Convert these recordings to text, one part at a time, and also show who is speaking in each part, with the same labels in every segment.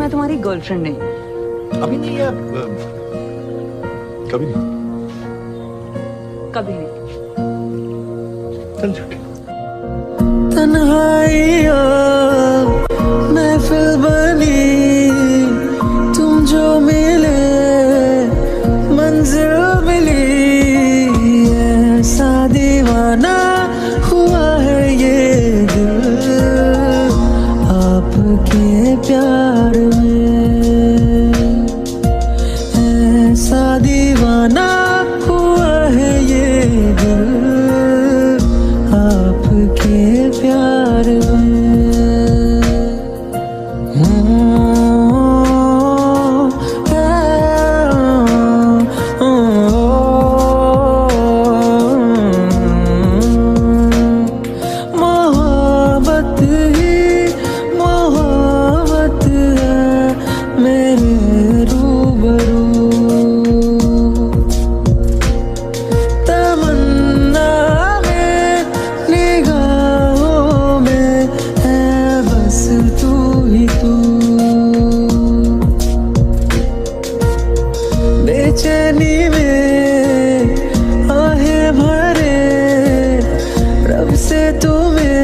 Speaker 1: मैं तुम्हारी गर्लफ्रेंड नहीं।
Speaker 2: अभी नहीं है, कभी नहीं।
Speaker 1: कभी नहीं।
Speaker 2: चल छुट्टी।
Speaker 3: तन्हाइयाँ महफिल बनी, तुम जो मिले मंजिल मिली, ऐसा दीवाना हुआ है ये दिल आपके प्यार में, ऐसा दीवाना हुआ है ये दिल आपके प्यार में। मोहब्बत ही मोहब्बत है मेरे रूबरू, तमन्ना में निगाहों में है बस तू ही तू, बेचैनी में आहें भरे रब से तुम्हें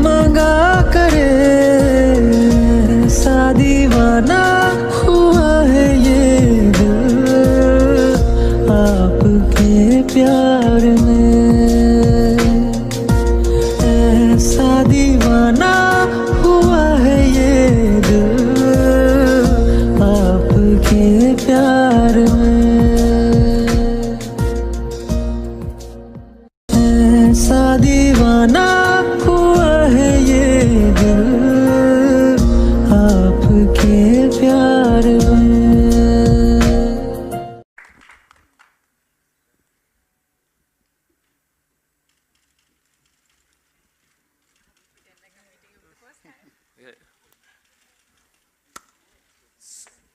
Speaker 3: मांगा करे, ऐसा दीवाना हुआ है ये दिल आपके प्यार में, ऐसा दीवाना हुआ है ये दिल आपके प्यार में, ऐसा दीवाना हुआ है ये दिल आपके प्यार में।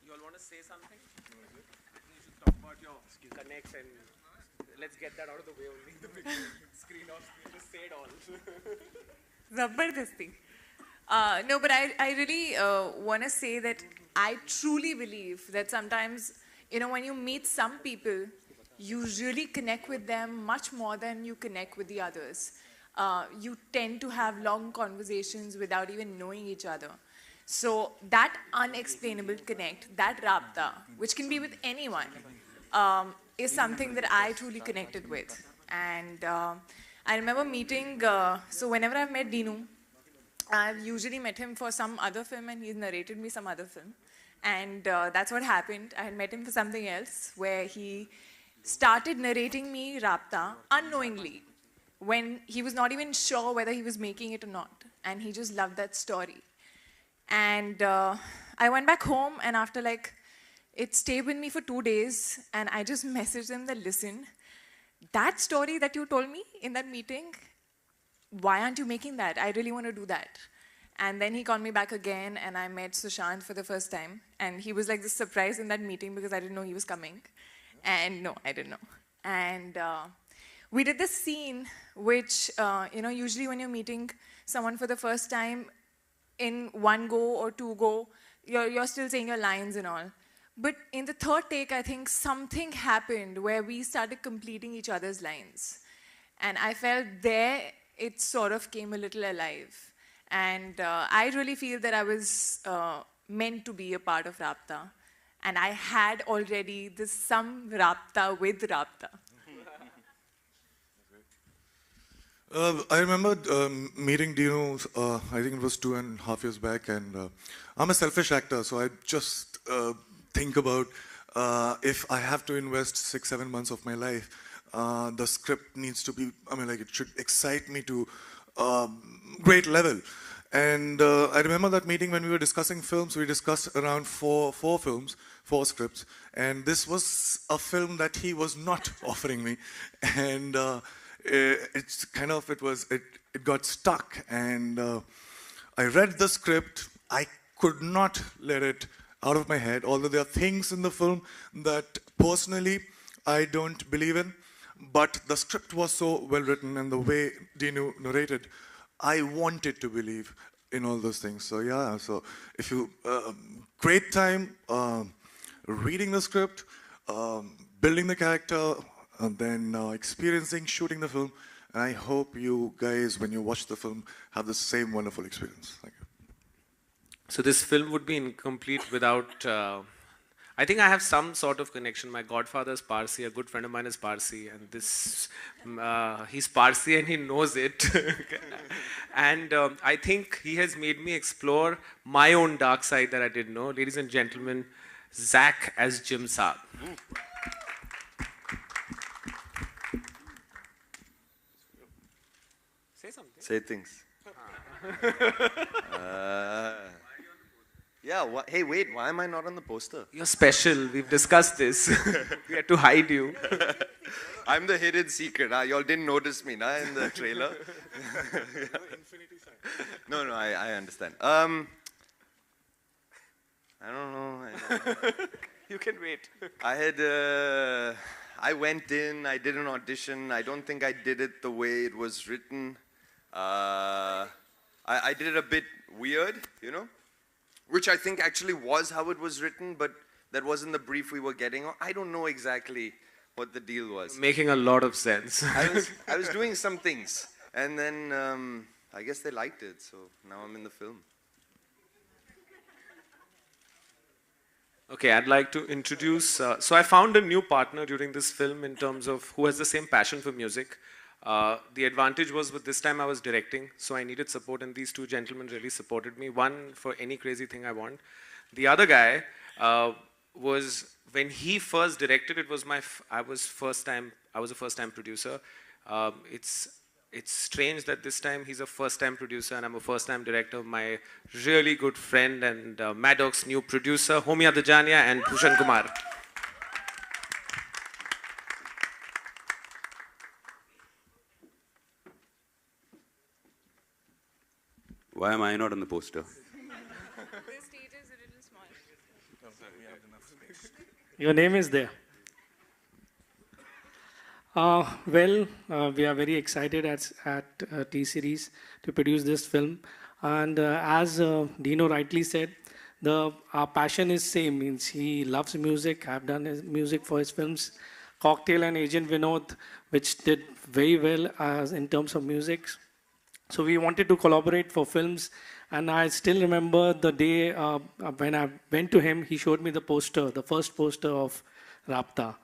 Speaker 4: You all want to say something? I think you should talk about your connects and let's get that out of the way only. The big screen off, just say it all.
Speaker 5: Zabardasti. No, but I really want to say that I truly believe that sometimes, you know, when you meet some people, you really connect with them much more than you connect with the others. You tend to have long conversations without even knowing each other. So that unexplainable connect, that rabta, which can be with anyone, is something that I truly connected with. And I remember meeting, so whenever I've met Dinu, I've usually met him for some other film and he's narrated me some other film. And that's what happened. I had met him for something else where he started narrating me Rapta unknowingly when he was not even sure whether he was making it or not. And he just loved that story. And I went back home and after like, it stayed with me for 2 days and I just messaged him that, listen, that story that you told me in that meeting, why aren't you making that? I really want to do that. And then he called me back again and I met Sushant for the first time. And he was like this surprise in that meeting because I didn't know he was coming. And no, I didn't know. And we did this scene which, you know, usually when you're meeting someone for the first time, in one go or two go, you're still saying your lines and all. But in the third take, I think something happened where we started completing each other's lines. And I felt there, it sort of came a little alive. And I really feel that I was meant to be a part of Rapta. And I had already this some Rapta with Rapta.
Speaker 6: I remember meeting Dino, I think it was 2.5 years back, and I'm a selfish actor, so I just think about if I have to invest 6-7 months of my life, the script needs to be, I mean, like it should excite me to great level. And I remember that meeting when we were discussing films, we discussed around four films, 4 scripts, and this was a film that he was not offering me, and it's kind of, it got stuck, and I read the script, I could not let it out of my head, although there are things in the film that personally I don't believe in, but the script was so well written and the way Dinu narrated, I wanted to believe in all those things. So yeah, so if you great time reading the script, building the character, and then experiencing shooting the film. And I hope you guys, when you watch the film, have the same wonderful experience. Thank you.
Speaker 4: So this film would be incomplete without. I think I have some sort of connection. My godfather is Parsi. A good friend of mine is Parsi, and this he's Parsi and he knows it. And I think he has made me explore my own dark side that I didn't know. Ladies and gentlemen, Zach as Jim Saab. Say something.
Speaker 7: Say things. Yeah, hey, wait, why am I not on the poster?
Speaker 4: You're special. We've discussed this. We had to hide you.
Speaker 7: I'm the hidden secret. Y'all didn't notice me in the trailer. No, I understand. I don't know.
Speaker 4: You can wait.
Speaker 7: I went in, I did an audition. I don't think I did it the way it was written. I did it a bit weird, you know? Which I think actually was how it was written, but that wasn't the brief we were getting. I don't know exactly what the deal was.
Speaker 4: Making a lot of sense.
Speaker 7: I was doing some things, and then I guess they liked it, so now I'm in the film.
Speaker 4: Okay, I'd like to introduce, so I found a new partner during this film in terms of who has the same passion for music. The advantage was with this time I was directing, so I needed support, and these two gentlemen really supported me. One for any crazy thing I want. The other guy was, when he first directed, it was I was a first-time producer. It's strange that this time he's a first-time producer and I'm a first-time director. My really good friend and Maddox's new producer, Homia Dajania and Bhushan Kumar.
Speaker 8: Why am I not on the poster?
Speaker 5: The stage is a little small.
Speaker 9: Your name is there. We are very excited at T-Series to produce this film. And as Dino rightly said, our passion is same. Means he loves music. I've done his music for his films, Cocktail and Agent Vinod, which did very well in terms of music. So we wanted to collaborate for films. And I still remember the day when I went to him, he showed me the poster, the first poster of Rabta.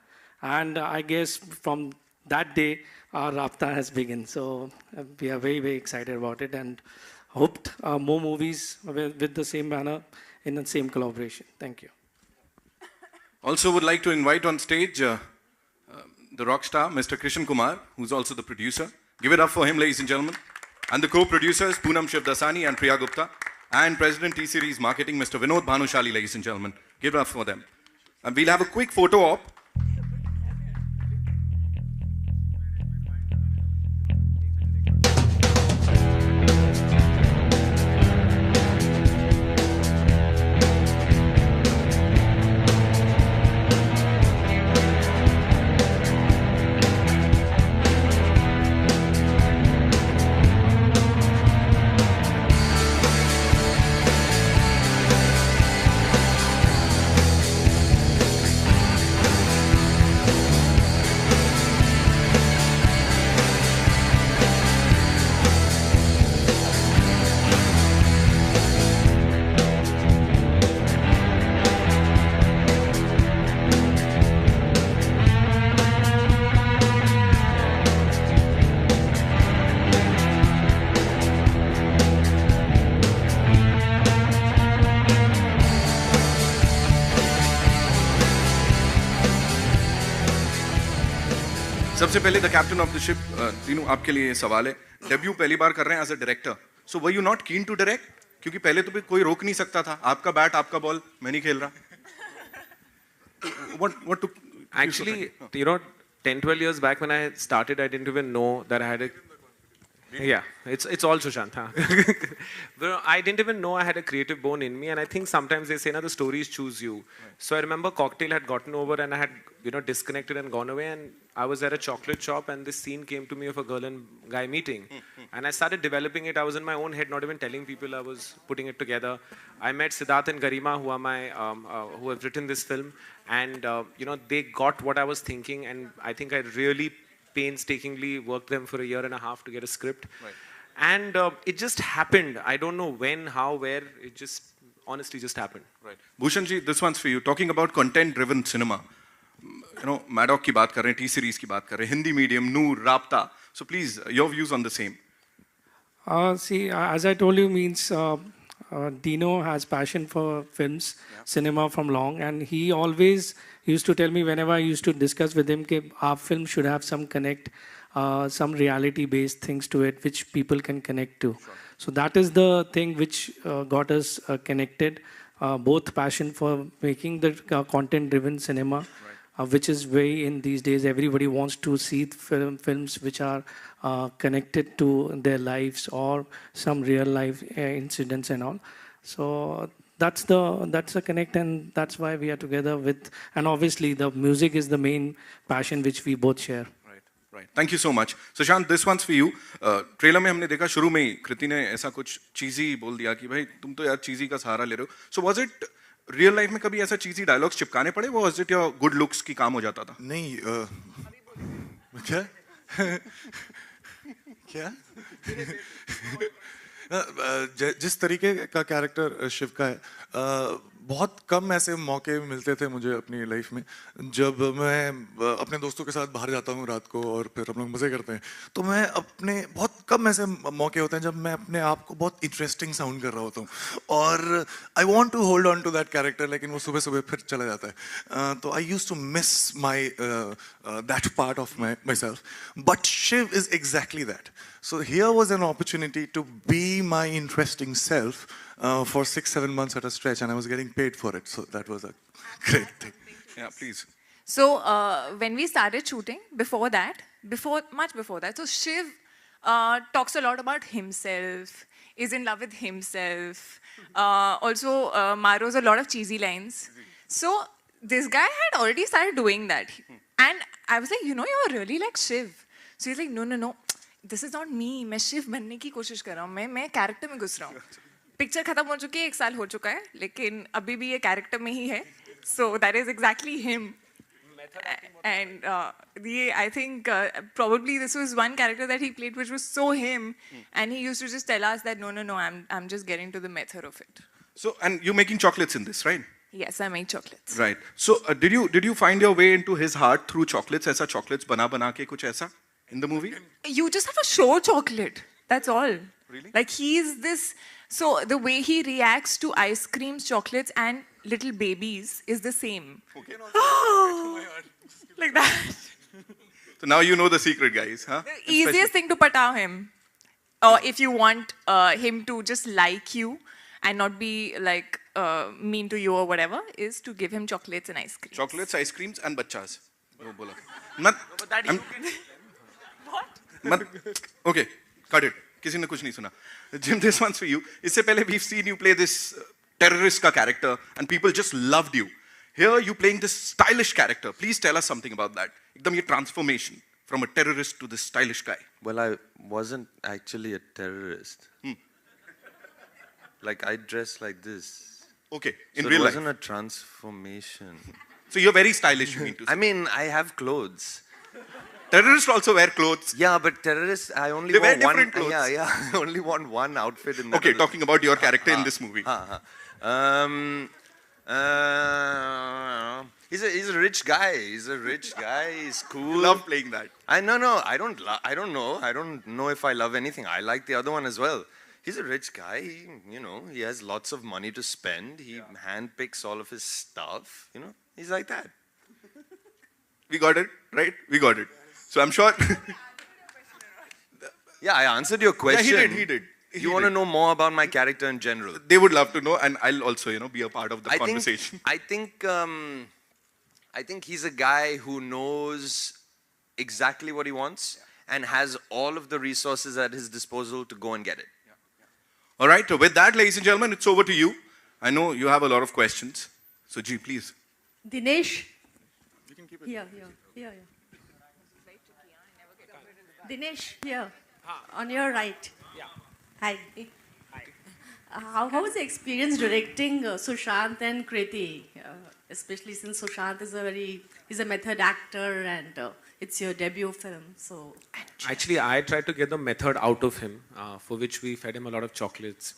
Speaker 9: And I guess from that day, our Rabta has begun. So we are very, very excited about it and hoped more movies with the same banner in the same collaboration. Thank you.
Speaker 2: Also would like to invite on stage the rock star, Mr. Krishan Kumar, who's also the producer. Give it up for him, ladies and gentlemen. And the co-producers, Poonam Shivdasani and Priya Gupta. And President T-Series Marketing, Mr. Vinod Bhanushali, ladies and gentlemen. Give it up for them. And we'll have a quick photo op. सबसे पहले the captain of the ship तीनों आपके लिए ये सवाल है debut पहली बार कर रहे हैं as a director so were you not keen to direct क्योंकि पहले तो भी कोई रोक नहीं सकता था आपका बैट आपका बॉल मैं नहीं खेल रहा what took
Speaker 4: actually you know 10-12 years back when I started I didn't even know that I had a Yeah, it's all Sushant. Huh? Bro, I didn't even know I had a creative bone in me, and I think sometimes they say, "Na, the stories choose you." So I remember Cocktail had gotten over, and I had disconnected and gone away, and I was at a chocolate shop, and this scene came to me of a girl and guy meeting, and I started developing it. I was in my own head, not even telling people. I was putting it together. I met Siddharth and Garima, who are my who have written this film, and they got what I was thinking, and I think I really painstakingly worked them for a year and a half to get a script.
Speaker 2: Right.
Speaker 4: And it just happened. I don't know when, how, where. It just honestly just happened.
Speaker 2: Right. Bhushan ji, this one's for you. Talking about content-driven cinema. Maddock की बात कर रहे हैं, T-series की बात कर रहे हैं, Hindi medium, Noor, Rabta. So please, your views on the same.
Speaker 9: See, as I told you, means Dino has passion for films, cinema from long, and he always used to tell me whenever I used to discuss with him that our film should have some connect, some reality-based things to it, which people can connect to. Sure. So that is the thing which got us connected. Both passion for making the content-driven cinema, which is very in these days. Everybody wants to see films which are connected to their lives or some real life incidents and all. So that's the connect, and that's why we are together with. And obviously, the music is the main passion which we both share.
Speaker 2: Right. Thank you so much. Sushant, this one's for you. Trailer में हमने देखा शुरू में ही कृति ने ऐसा कुछ चीजी बोल दिया कि भाई तुम तो यार चीजी का सहारा ले रहे हो. So was it real life में कभी ऐसा चीजी डायलॉग्स चिपकाने पड़े, वो was it your good looks की काम हो जाता था?
Speaker 6: नहीं क्या क्या जिस तरीके का कैरेक्टर शिव का है, बहुत कम ऐसे मौके मिलते थे मुझे अपनी लाइफ में जब मैं अपने दोस्तों के साथ बाहर जाता हूँ रात को और फिर हम लोग मज़े करते हैं. तो मैं अपने बहुत कम ऐसे मौके होते हैं जब मैं अपने आप को बहुत इंटरेस्टिंग साउंड कर रहा होता हूँ और I want to hold on to that character, लेकिन वो सुबह सुबह फिर चला जाता है. तो I use to miss my that part of my self, but Shiv is exactly that. So here was an opportunity to be my interesting self for 6-7 months at a stretch, and I was getting paid for it. So that was a great thing.
Speaker 2: Yeah, please.
Speaker 5: So when we started shooting, much before that, so Shiv talks a lot about himself, is in love with himself. Also Maro's a lot of cheesy lines. So this guy had already started doing that. And I was like, you're really like Shiv. So he's like, no. This is not me. मैं शिव बनने की कोशिश कर रहा हूँ. मैं character में घुस रहा हूँ. पिक्चर खत्म हो चुकी है, 1 साल हो चुका है, लेकिन अभी भी ये कैरेक्टर में ही है. So that is exactly him. And I think probably this was one character that he played which was so him, and he used to just tell us that no, I'm just getting to the method of it.
Speaker 2: So, and you're making chocolates in this, right?
Speaker 5: Yes, I make chocolates.
Speaker 2: Right. So did you find your way into his heart through chocolates? ऐसा chocolates बना के कुछ ऐसा in the movie?
Speaker 5: You just have to show chocolate. That's all.
Speaker 2: Really?
Speaker 5: Like he's this. So the way he reacts to ice creams, chocolates, and little babies is the same.
Speaker 2: Okay.
Speaker 5: Like that.
Speaker 2: So now you know the secret, guys, huh?
Speaker 5: The easiest thing to pataw him, or if you want him to just like you and not be like mean to you or whatever, is to give him chocolates and ice creams.
Speaker 2: Chocolates, ice creams, and bachas. वो बोला. But
Speaker 5: that you can.
Speaker 2: Okay, cut it. किसी ने कुछ नहीं सुना. Jim, this one's for you. इससे पहले we've seen you play this terrorist का character, and people just loved you. Here you playing this stylish character. Please tell us something about that. एकदम ये transformation from a terrorist to this stylish guy.
Speaker 7: Well, I wasn't actually a terrorist. Like I dress like this.
Speaker 2: Okay, in
Speaker 7: so
Speaker 2: real
Speaker 7: it
Speaker 2: life.
Speaker 7: wasn't a transformation.
Speaker 2: So you're very stylish, you mean to say.
Speaker 7: I mean, I have clothes.
Speaker 2: Terrorists also wear clothes.
Speaker 7: Yeah, but terrorists, I only
Speaker 2: They
Speaker 7: wear
Speaker 2: wear different clothes.
Speaker 7: Yeah, I only want one outfit in the
Speaker 2: Okay, talking about your character in this movie.
Speaker 7: He's a rich guy. He's a rich guy. He's cool.
Speaker 2: You love playing that.
Speaker 7: I don't know. I don't know. I don't know if I love anything. I like the other one as well. He's a rich guy. He has lots of money to spend. He handpicks all of his stuff. He's like that.
Speaker 2: We got it, right? We got it. So I'm sure.
Speaker 7: Yeah, I answered your question.
Speaker 2: Yeah, he did.
Speaker 7: You want to know more about my character in general?
Speaker 2: They would love to know, and I'll also, be a part of the conversation.
Speaker 7: I think he's a guy who knows exactly what he wants, and has all of the resources at his disposal to go and get it.
Speaker 2: All right, with that, ladies and gentlemen, it's over to you. I know you have a lot of questions. So, G, please.
Speaker 10: Dinesh. Here. Dinesh, here. On your right. Hi. How was the experience directing Sushant and Kriti? Especially since Sushant is he's a method actor and it's your debut film, so.
Speaker 4: Actually, I tried to get the method out of him, for which we fed him a lot of chocolates.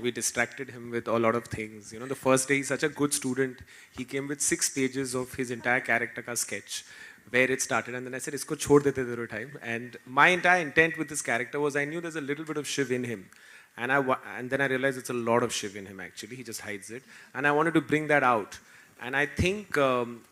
Speaker 4: We distracted him with a lot of things. The first day he's such a good student. He came with 6 pages of his entire character ka sketch, where it started, and then I said, "Isko chhod dete zero time." And my entire intent with this character was I knew there's a little bit of Shiv in him, and then I realized it's a lot of Shiv in him actually. He just hides it, and I wanted to bring that out. And I think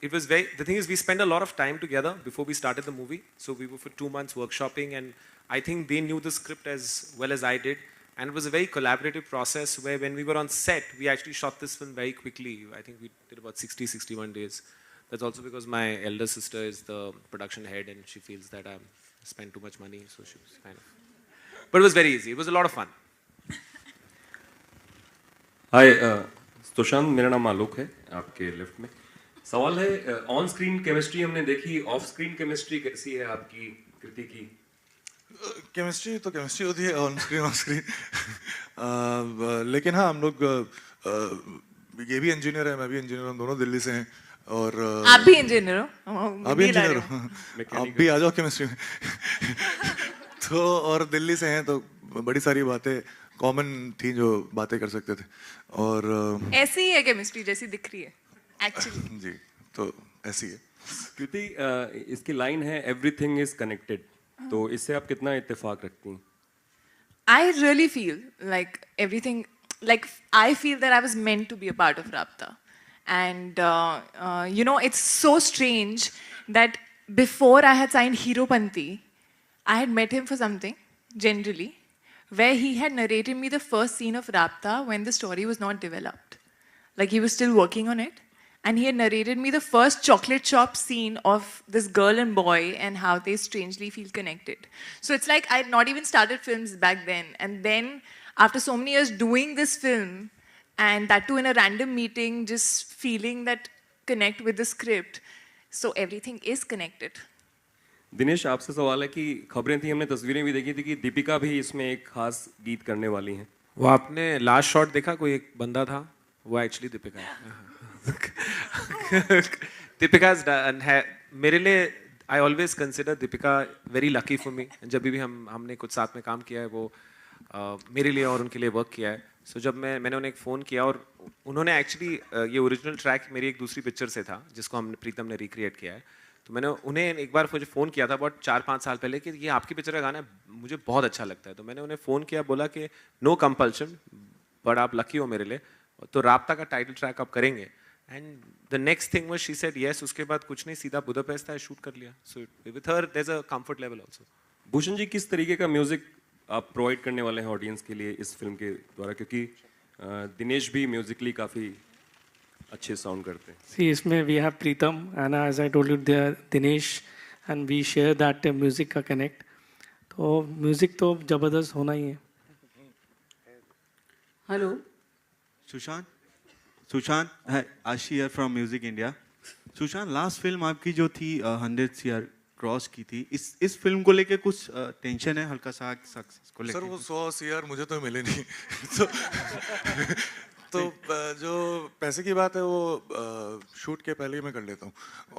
Speaker 4: it was the thing is we spent a lot of time together before we started the movie. So we were for 2 months workshopping, and I think they knew the script as well as I did. And it was a very collaborative process where when we were on set, we actually shot this film very quickly. I think we did about 61 days. That's also because my elder sister is the production head and she feels that I spent too much money. So she was kind of... But it was very easy. It was a lot of fun.
Speaker 11: Hi, Sushant, मेरा नाम आलोक है, आपके left में। सवाल है, on screen chemistry हमने देखी, of screen chemistry कैसी है आपकी कृति की?
Speaker 6: केमिस्ट्री तो केमिस्ट्री होती है ऑन स्क्रीन लेकिन हाँ, हम लोग ये भी इंजीनियर है, मैं भी इंजीनियर हूँ, दोनों दिल्ली से हैं। और
Speaker 5: आप भी इंजीनियर हो?
Speaker 6: आप भी इंजीनियर हो? आप भी आ जाओ केमिस्ट्री में। तो और दिल्ली से हैं तो बड़ी सारी बातें कॉमन थी जो बातें कर सकते थे। और
Speaker 5: ऐसी ही है केमिस्ट्री जैसी दिख रही है एक्चुअली।
Speaker 6: जी, तो ऐसी है।
Speaker 11: कृति, इसकी लाइन है एवरीथिंग इज कनेक्टेड, तो इससे आप कितना इत्तेफाक रखती हैं?
Speaker 5: I really feel like everything, like I feel that I was meant to be a part of Rabta. And it's so strange that before I had signed Heropanti, I had met him for something, generally, where he had narrated me the first scene of Rabta when the story was not developed. Like he was still working on it. And he had narrated me the first chocolate shop scene of this girl and boy and how they strangely feel connected. So it's like I had not even started films back then. And then after so many years doing this film, and that too in a random meeting, just feeling that connect with the script. So everything is connected.
Speaker 11: Dinesh, आपसे सवाल है कि खबरें थी, हमने तस्वीरें भी देखी थी कि दीपिका भी इसमें एक खास गीत करने वाली हैं।
Speaker 4: वो आपने लास्ट शॉट देखा, कोई एक बंदा था, वो एक्चुअली दीपिका है। दीपिका है मेरे लिए, I always consider Deepika very lucky for me. जब भी हमने कुछ साथ में काम किया है, वो मेरे लिए और उनके लिए वर्क किया है। सो जब मैंने उन्हें एक फ़ोन किया और उन्होंने एक्चुअली ये ओरिजिनल ट्रैक मेरी एक दूसरी पिक्चर से था जिसको प्रीतम ने रिक्रिएट किया है। तो मैंने उन्हें एक बार मुझे फ़ोन किया था बहुत 4-5 साल पहले कि ये आपकी पिक्चर का गाना मुझे बहुत अच्छा लगता है। तो मैंने उन्हें फ़ोन किया, बोला कि नो कंपल्शन, बट आप लकी हो मेरे लिए, तो राब्ता का टाइटल ट्रैक आप करेंगे। And the next thing was she said yes. उसके बाद कुछ नहीं, सीधा बुदापेस्ट था, शूट कर लिया। So with her there is a comfort level also.
Speaker 11: Bhushan ji, किस तरीके का म्यूजिक आप प्रोवाइड करने वाले हैं ऑडियंस के लिए इस फिल्म के द्वारा, क्योंकि दिनेश भी म्यूजिकली काफ़ी अच्छे साउंड करते हैं?
Speaker 9: See, इसमें we have Pritam and as I told you there Dinesh and we share that music का connect. तो म्यूजिक तो जबरदस्त होना ही है।
Speaker 12: हेलो सुशांत, है आशी here from music India. Sushant, last film आपकी जो थी 100 CR क्रॉस की थी, इस फिल्म को लेके कुछ टेंशन है हल्का सा सक्सेस को लेके?
Speaker 6: सर, वो 100 CR मुझे तो मिले नहीं। तो जो पैसे की बात है वो शूट के पहले ही मैं कर लेता हूँ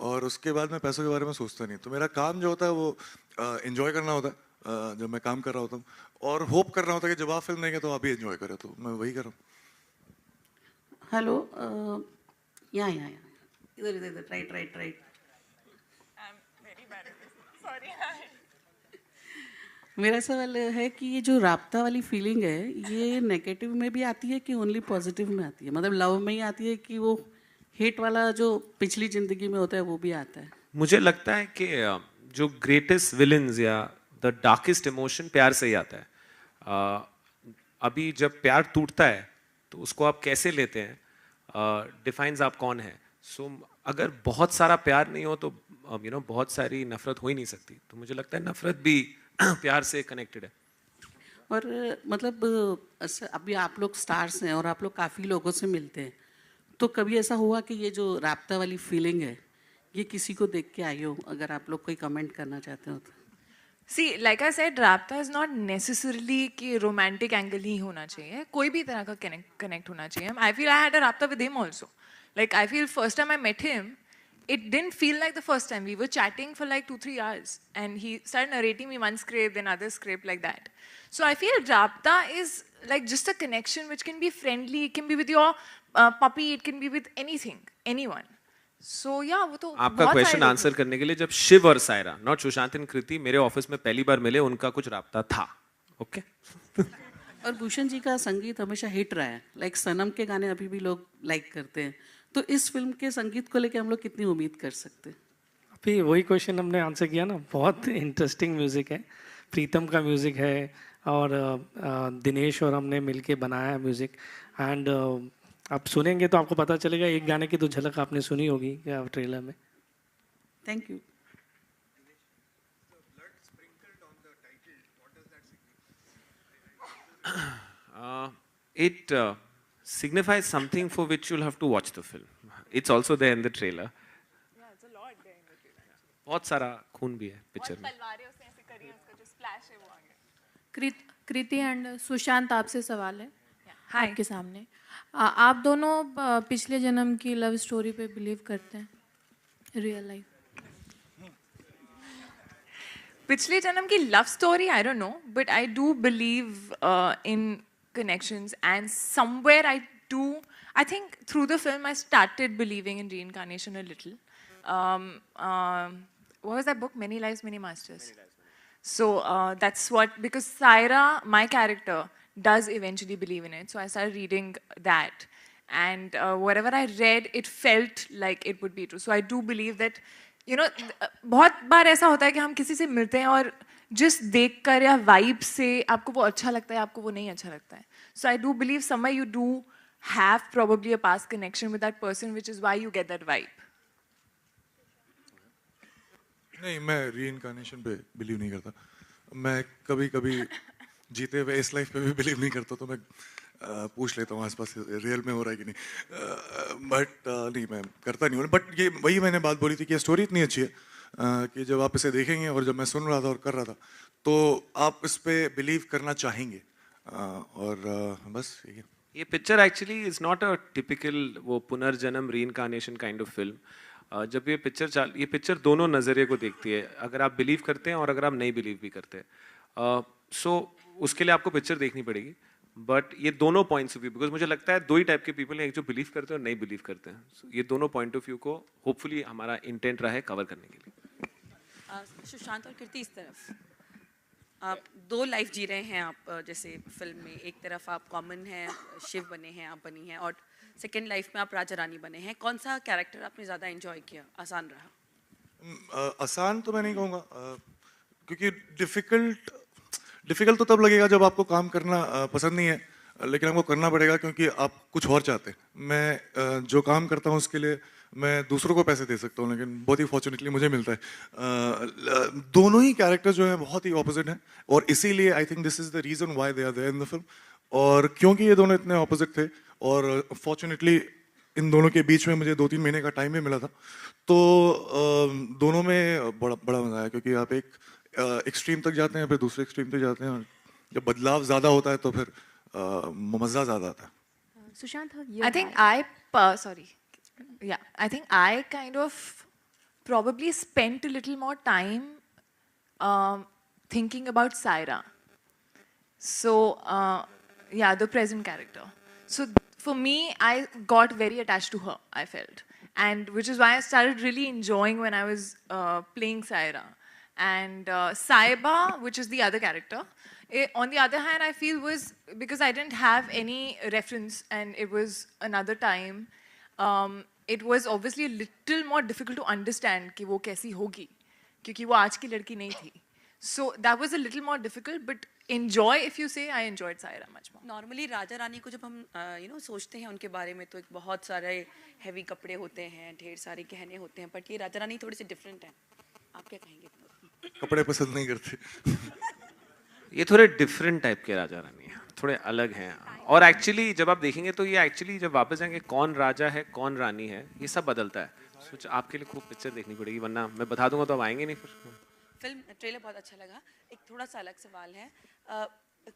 Speaker 6: और उसके बाद मैं पैसों के बारे में सोचता नहीं। तो मेरा काम जो होता है वो एंजॉय करना होता है जब मैं काम कर रहा होता हूँ, और होप कर रहा होता है कि जब आप फिल्म देंगे तो आप भी एंजॉय करें, तो मैं वही कर रहा हूँ।
Speaker 12: हेलो, यहाँ इधर राइट। मेरा सवाल है कि ये जो राब्ता वाली फीलिंग है, ये नेगेटिव में भी आती है कि ओनली पॉजिटिव में आती है? मतलब लव में ही आती है कि वो हेट वाला जो पिछली जिंदगी में होता है वो भी आता है?
Speaker 4: मुझे लगता है कि जो ग्रेटेस्ट विलन्स या द डार्केस्ट इमोशन प्यार से ही आता है। अभी जब प्यार टूटता है तो उसको आप कैसे लेते हैं डिफाइंस आप कौन है। सो अगर बहुत सारा प्यार नहीं हो तो बहुत सारी नफरत हो ही नहीं सकती. तो मुझे लगता है नफरत भी प्यार से कनेक्टेड है.
Speaker 12: और मतलब अभी आप लोग स्टार्स हैं और आप लोग काफ़ी लोगों से मिलते हैं, तो कभी ऐसा हुआ कि ये जो राब्ता वाली फीलिंग है ये किसी को देख के आई हो? अगर आप लोग कोई कमेंट करना चाहते हो तो.
Speaker 5: See, like I said, Rapta is not necessarily कि romantic angle ही होना चाहिए. कोई भी तरह का connect होना चाहिए. I feel I had a Rapta with him also. Like I feel first time I met him, it didn't feel like the first time. We were chatting for like 2-3 hours, and he started narrating me one script, then other script, like that. So I feel Rapta is like just a connection which can be friendly. It can be with your puppy. It can be with anything, anyone. So yeah, वो तो
Speaker 4: आपका question answer करने के लिए, जब शिव और Saira, not Sushant and कृति, मेरे office में पहली बार मिले, उनका कुछ राब्ता था. ओके.
Speaker 12: और भूषण जी का संगीत हमेशा हिट रहा है. लाइक सनम के गाने अभी भी लोग लाइक करते हैं. तो इस फिल्म के संगीत को लेकर हम लोग कितनी उम्मीद कर सकते हैं?
Speaker 9: अभी वही क्वेश्चन हमने आंसर किया ना. बहुत इंटरेस्टिंग म्यूज़िक है. प्रीतम का म्यूज़िक है और दिनेश और हमने मिलके बनाया है म्यूज़िक. एंड आप सुनेंगे तो आपको पता चलेगा. एक गाने की तो झलक आपने सुनी होगी ट्रेलर में.
Speaker 12: Thank you.
Speaker 4: It signifies something for which you'll have to watch the film. It's also there in the trailer.
Speaker 5: Yeah, it's a lot there in the trailer.
Speaker 4: बहुत सारा खून भी है पिक्चर में.
Speaker 5: तलवारें उसने ऐसे करी हैं, उसका जो स्प्लैश है वो आ गया.
Speaker 13: कृति एंड सुशांत, आपसे सवाल है
Speaker 5: हाय
Speaker 13: आपके सामने. आप दोनों पिछले जन्म की लव स्टोरी पे बिलीव करते हैं रियल लाइफ?
Speaker 5: पिछले जन्म की love story I don't no, but I do believe in connections, and somewhere I think through the film I started believing in reincarnation a little. What was that book? Many Lives, Many Masters. So that's what, because Saira, my character, does eventually believe in it. So I started reading that, and whatever I read, it felt like it would be true. So I do believe that, बहुत बार ऐसा होता है कि हम किसी से मिलते हैं और जिस देख कर या वाइब से आपको वो अच्छा लगता है, आपको वो नहीं अच्छा लगता है. So I do believe somewhere you do have probably a past connection with that person, which is why you get that vibe.
Speaker 6: नहीं, मैं रीइंकार्नेशन पे बिलीव नहीं करता. मैं कभी कभी जीते हुए इस लाइफ पे भी बिलीव नहीं करता. तो मैं पूछ लेता हूँ आसपास रियल में हो रहा है कि नहीं. बट नहीं, मैं करता नहीं हूँ. बट ये वही मैंने बात बोली थी कि स्टोरी इतनी अच्छी है कि जब आप इसे देखेंगे, और जब मैं सुन रहा था और कर रहा था, तो आप इस पे बिलीव करना चाहेंगे. और बस ये
Speaker 4: picture actually is not a typical वो पुनर्जन्म रीइंकार्नेशन काइंड ऑफ फिल्म. जब ये पिक्चर दोनों नज़रिए को देखती है. अगर आप बिलीव करते हैं और अगर आप नहीं बिलीव भी करते हैं, सो उसके लिए आपको पिक्चर देखनी पड़ेगी. बट ये दोनों पॉइंट्स ऑफ व्यू, बिकॉज मुझे लगता है दो ही टाइप के पीपल हैं, एक जो बिलीव करते हैं और नहीं बिलीव करते हैं. So, ये दोनों पॉइंट ऑफ व्यू को होपफुली हमारा इंटेंट रहा है कवर करने के लिए.
Speaker 14: सुशांत और कृति, इस तरफ आप दो लाइफ जी रहे हैं. आप जैसे फिल्म में एक तरफ आप कॉमन हैं, शिव बने हैं, आप बनी हैं, और सेकेंड लाइफ में आप राजा रानी बने हैं. कौन सा कैरेक्टर आपने ज़्यादा एंजॉय किया, आसान रहा?
Speaker 6: आसान तो मैं नहीं कहूँगा, क्योंकि डिफिकल्ट तो तब लगेगा जब आपको काम करना पसंद नहीं है, लेकिन आपको करना पड़ेगा क्योंकि आप कुछ और चाहते हैं. मैं जो काम करता हूँ उसके लिए मैं दूसरों को पैसे दे सकता हूँ, लेकिन बहुत ही फॉर्चुनेटली मुझे मिलता है. दोनों ही कैरेक्टर जो हैं बहुत ही ऑपोजिट हैं, और इसीलिए I think this is the reason why they are there in the film. और क्योंकि ये दोनों इतने ऑपोजिट थे, और फॉर्चुनेटली इन दोनों के बीच में मुझे 2-3 महीने का टाइम भी मिला था, तो दोनों में बड़ा मज़ा आया. क्योंकि आप एक एक्सट्रीम तक जाते हैं, फिर दूसरे एक्सट्रीम तक जाते हैं, और जब बदलाव ज़्यादा होता है तो फिर मज़ा ज़्यादा आता है.
Speaker 13: Sushant,
Speaker 5: I think I think I kind of probably spent a little more time thinking about Saira. So, the present character. So, for me, I got very attached to her, I felt. And which is why I started really enjoying when I was playing Saira. And Saiba, which is the other character, on the other hand, I feel was, because I didn't have any reference and it was another time, it was obviously a little more difficult to understand कि वो कैसी होगी, क्योंकि वो आज की लड़की नहीं थी. So that was a little more difficult, but enjoy, if you say, I enjoyed Saira much more.
Speaker 14: Normally राजा रानी को जब हम सोचते हैं उनके बारे में तो एक बहुत सारे हैवी कपड़े होते हैं, ढेर सारे गहने होते हैं, बट ये राजा रानी थोड़ी सी डिफरेंट है. आप क्या कहेंगे?
Speaker 6: कपड़े पसंद नहीं करते.
Speaker 4: ये थोड़े डिफरेंट टाइप के राजा रानी हैं, थोड़े अलग हैं. और एक्चुअली जब आप देखेंगे तो ये एक्चुअली जब वापस जाएंगे कौन राजा है कौन रानी है ये सब बदलता है. सोच आपके लिए खूब पिक्चर देखनी पड़ेगी, वरना मैं बता दूंगा तो आप आएंगे नहीं फिर.
Speaker 14: फिल्म ट्रेलर बहुत अच्छा लगा. एक थोड़ा सा अलग सवाल है.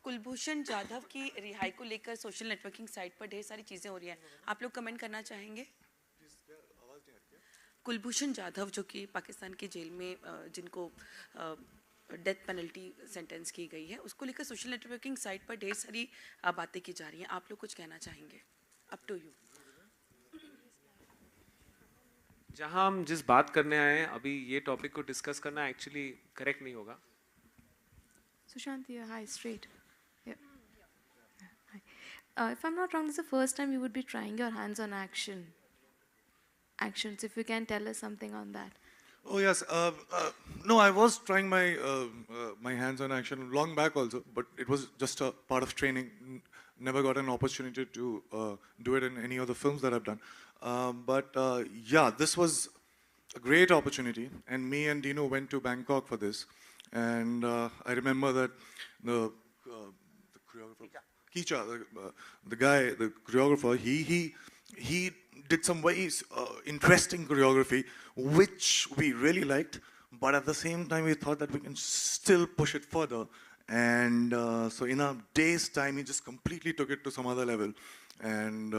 Speaker 14: कुलभूषण जाधव की रिहाई को लेकर सोशल नेटवर्किंग साइट पर ढेर सारी चीज़ें हो रही हैं, आप लोग कमेंट करना चाहेंगे? कुलभूषण जाधव जो कि पाकिस्तान की जेल में जिनको डेथ पेनल्टी सेंटेंस की गई है, उसको लेकर सोशल नेटवर्किंग साइट पर ढेर सारी बातें की जा रही हैं, आप लोग कुछ कहना चाहेंगे? Up to you.
Speaker 4: जहां हम जिस बात करने आए हैं अभी ये टॉपिक को डिस्कस करना एक्चुअली करेक्ट नहीं होगा.
Speaker 13: Sushant, yeah, hi, straight. Yeah. Hi. If I'm not wrong, this is the first time you would be trying your hands on actions. If you can tell us something on that.
Speaker 6: Oh yes, no, I was trying my hands on action long back also, but it was just a part of training. Never got an opportunity to do it in any of the films that I've done. But yeah, this was a great opportunity, and me and Dino went to Bangkok for this. And I remember that the choreographer, Kicha, the guy, the choreographer, he did some very interesting choreography, which we really liked. But at the same time, we thought that we can still push it further. And so in a day's time, he just completely took it to some other level. And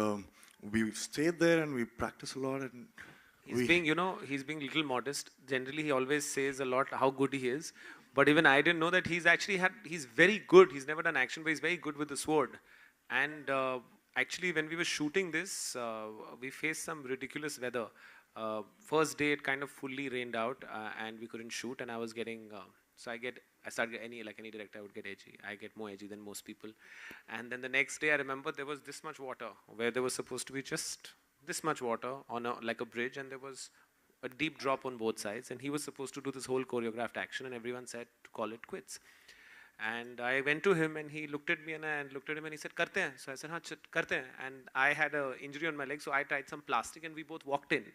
Speaker 6: we stayed there and we practiced a lot. And
Speaker 4: he's being a little modest. Generally, he always says a lot how good he is. But even I didn't know that he's very good. He's never done action, but he's very good with the sword. And actually, when we were shooting this, we faced some ridiculous weather. First day, it kind of fully rained out and we couldn't shoot. And I was getting, I started any director, I would get edgy. I get more edgy than most people. And then the next day, I remember there was this much water where there was supposed to be just this much water on like a bridge, and there was a deep drop on both sides, and he was supposed to do this whole choreographed action, and everyone said to call it quits. And I went to him, and he looked at me, and I looked at him, and he said, "Karte hain." So I said, "Haan, karte hain." And I had an injury on my leg, so I tried some plastic, and we both walked in.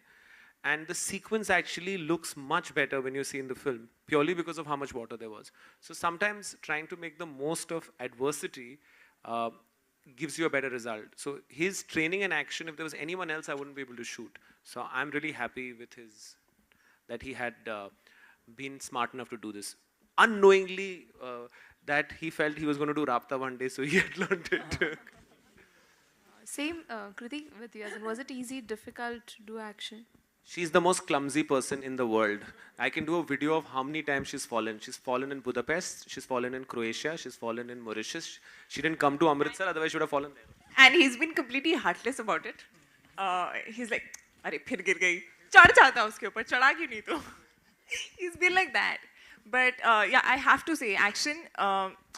Speaker 4: And the sequence actually looks much better when you see in the film, purely because of how much water there was. So sometimes trying to make the most of adversity gives you a better result. So his training and action, if there was anyone else, I wouldn't be able to shoot. So I'm really happy with that he had been smart enough to do this. Unknowingly, that he felt he was going to do Rapta one day, so he had learned it.
Speaker 13: Same, Kriti, with you. Was it easy, difficult to do action?
Speaker 4: She's the most clumsy person in the world. I can do a video of how many times she's fallen. She's fallen in Budapest, she's fallen in Croatia, she's fallen in Mauritius. She didn't come to Amritsar, otherwise she would have fallen there.
Speaker 5: And he's been completely heartless about it. He's like, "Arey, phir gir gayi. Chad jata uske upar, chada kyun nahi tu?" He's been like that. But yeah, I have to say, action,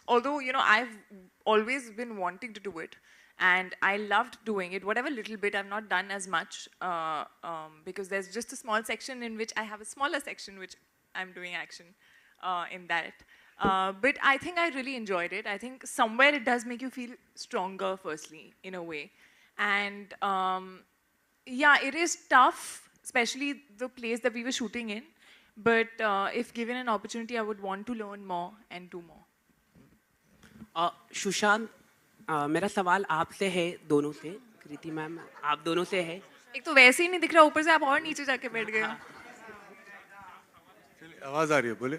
Speaker 5: although, I've always been wanting to do it. And I loved doing it, whatever little bit. I've not done as much because there's just a small section in which I have a smaller section which I'm doing action in that. But I think I really enjoyed it. I think somewhere it does make you feel stronger, firstly, in a way. And yeah, it is tough, especially the place that we were shooting in. But if given an opportunity, I would want to learn more and do more.
Speaker 15: Sushant, मेरा सवाल आपसे है, दोनों से. कृति ma'am, आप दोनों से है.
Speaker 5: एक तो वैसे ही नहीं दिख रहा, ऊपर से आप और नीचे जाके बैठ गए.
Speaker 6: आवाज आ रही है, बोले.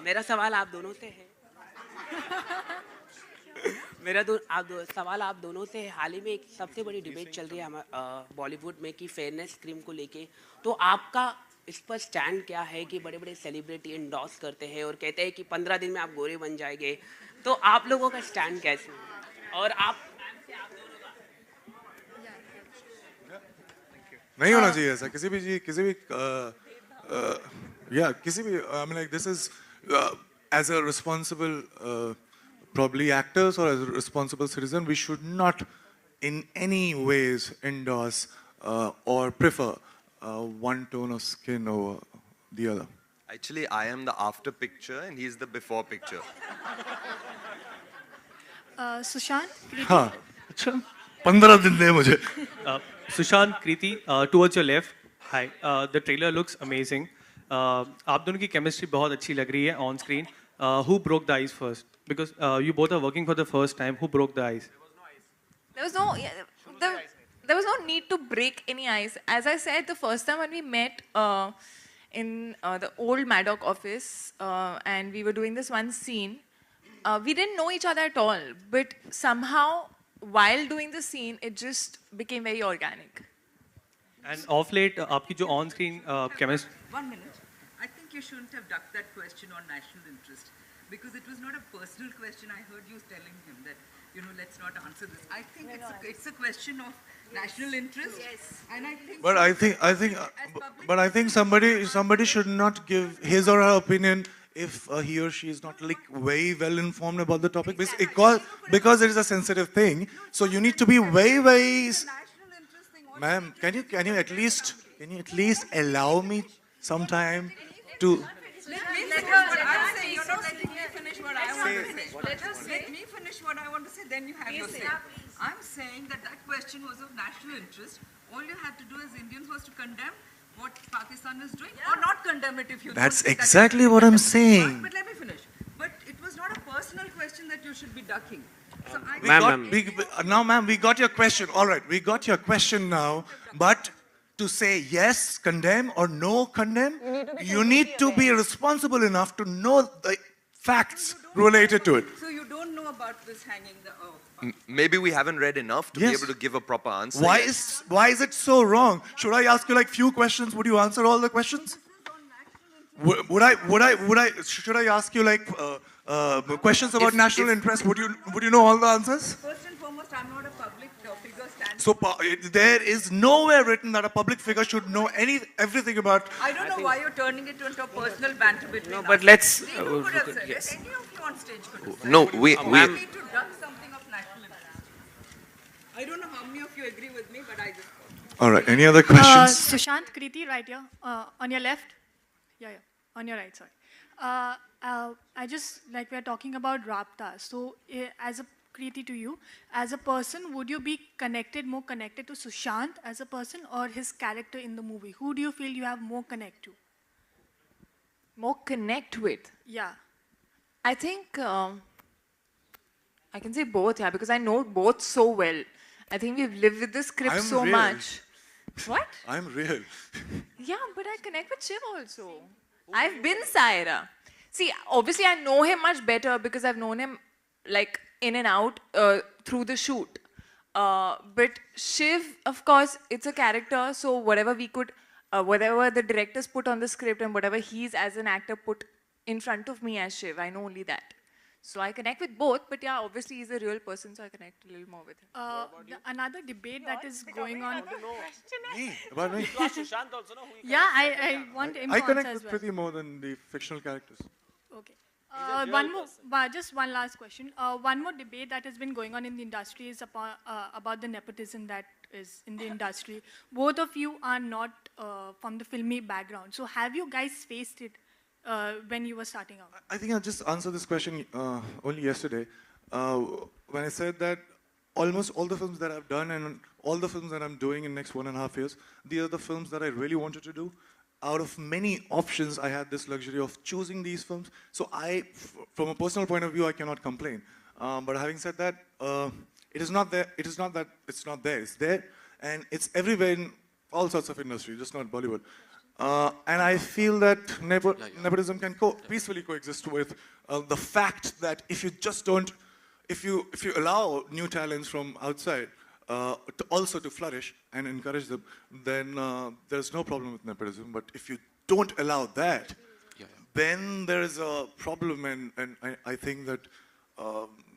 Speaker 15: मेरा सवाल आप दोनों से है. सवाल आप दोनों से है. हाल ही में एक सबसे बड़ी डिबेट चल रही है बॉलीवुड में कि फेयरनेस क्रीम को लेके. तो आपका इस पर स्टैंड क्या है कि बड़े बड़े सेलिब्रिटी एंडोर्स करते हैं और कहते हैं कि 15 दिन में आप गोरे बन जाएंगे. तो आप लोगों का स्टैंड कैसे है? और आप
Speaker 6: नहीं होना चाहिए ऐसा किसी भी I mean, like, this is as a responsible probably actors or as a responsible citizen, we should not in any ways endorse or prefer one tone of skin over the other.
Speaker 7: Actually, I am the after picture and he's the before picture.
Speaker 16: Sushant,
Speaker 6: हाँ अच्छा 15 दिन दे मुझे.
Speaker 17: Sushant, Kriti, towards your left. Hi. The trailer looks amazing. आप दोनों की chemistry बहुत अच्छी लग रही है on screen. Who broke the ice first? Because you both are working for the first time. Who broke the ice?
Speaker 5: There was no need to break any ice. As I said, the first time when we met in the old Maddock office and we were doing this one scene, we didn't know each other at all. But somehow, while doing the scene, it just became very organic.
Speaker 17: And off late, आपकी जो on screen chemistry.
Speaker 1: 1 minute. I think you shouldn't have ducked that question on national interest because it was not a personal question. I heard you telling him that, let's not answer this. I think it's a question of national interest. Yes. And I think.
Speaker 6: But I think somebody should not give his or her opinion if he or she is not like very well informed about the topic because it is a sensitive thing. So you need to be very. Ma'am, can you at least allow me some time to?
Speaker 1: Let me finish what I want to say. Then you have your say. I'm saying that question was of national interest. All you had to do as Indians was to condemn what Pakistan is doing or not condemn it if you.
Speaker 6: That's exactly what I'm saying.
Speaker 1: But let me finish. But it was not a personal question that you should be ducking. So
Speaker 6: Ma'am, we got your question. All right, we got your question now. But to say yes, condemn, or no, condemn, you need to be responsible enough to know the facts related to it.
Speaker 1: So you don't know about this hanging the.
Speaker 7: Maybe we haven't read enough to be able to give a proper answer.
Speaker 6: Why is it so wrong? Should I ask you like few questions? Would you answer all the questions? Should I ask you like questions about national interest? Would you know all the answers?
Speaker 1: First and foremost, I'm not a public figure standing.
Speaker 6: So there is nowhere written that a public figure should know everything about.
Speaker 1: I don't know why you're turning it into a personal banter between us.
Speaker 4: But let's.
Speaker 1: Any of you on stage could have said.
Speaker 7: No, we.
Speaker 1: need to duck something of national interest. I don't know how many of you agree with me, but I just.
Speaker 6: All right. Any other questions?
Speaker 16: Sushant, Kriti, right here. On your left. Yeah. On your right, sorry. I just, like we are talking about Rabta. So as a Kriti to you, as a person, would you be more connected to Sushant as a person or his character in the movie? Who do you feel you have more connect to?
Speaker 5: More connect with?
Speaker 16: Yeah.
Speaker 5: I think I can say both, yeah, because I know both so well. I think we've lived with the script so much. What?
Speaker 6: I'm real.
Speaker 5: Yeah, but I connect with Shiv also. I've been Saira. See, obviously I know him much better because I've known him like in and out through the shoot. But Shiv, of course, it's a character, so whatever we could, whatever the directors put on the script and whatever he's as an actor put in front of me as Shiv, I know only that. So I connect with both, but yeah, obviously he's a real person, so I connect a little more with him.
Speaker 16: Another debate that is going on.
Speaker 6: About me?
Speaker 16: Yeah, I want him to
Speaker 6: I
Speaker 16: answer
Speaker 6: connect
Speaker 16: as
Speaker 6: with
Speaker 16: well.
Speaker 6: pretty more than the fictional characters.
Speaker 16: Okay. Just one last question. One more debate that has been going on in the industry is about the nepotism that is in the industry. Both of you are not from the filmy background. So have you guys faced it when you were starting out?
Speaker 6: I think I just answered this question only yesterday when I said that almost all the films that I've done and all the films that I'm doing in the next 1.5 years, these are the films that I really wanted to do. Out of many options, I had this luxury of choosing these films. So from a personal point of view, I cannot complain. But having said that, it is not there. It is not that it's not there. It's there, and it's everywhere in all sorts of industry, just not Bollywood. And I feel that nepotism can peacefully coexist with the fact that if you just don't, if you allow new talents from outside to flourish and encourage them, then there's no problem with nepotism. But if you don't allow that, then there is a problem, and I think that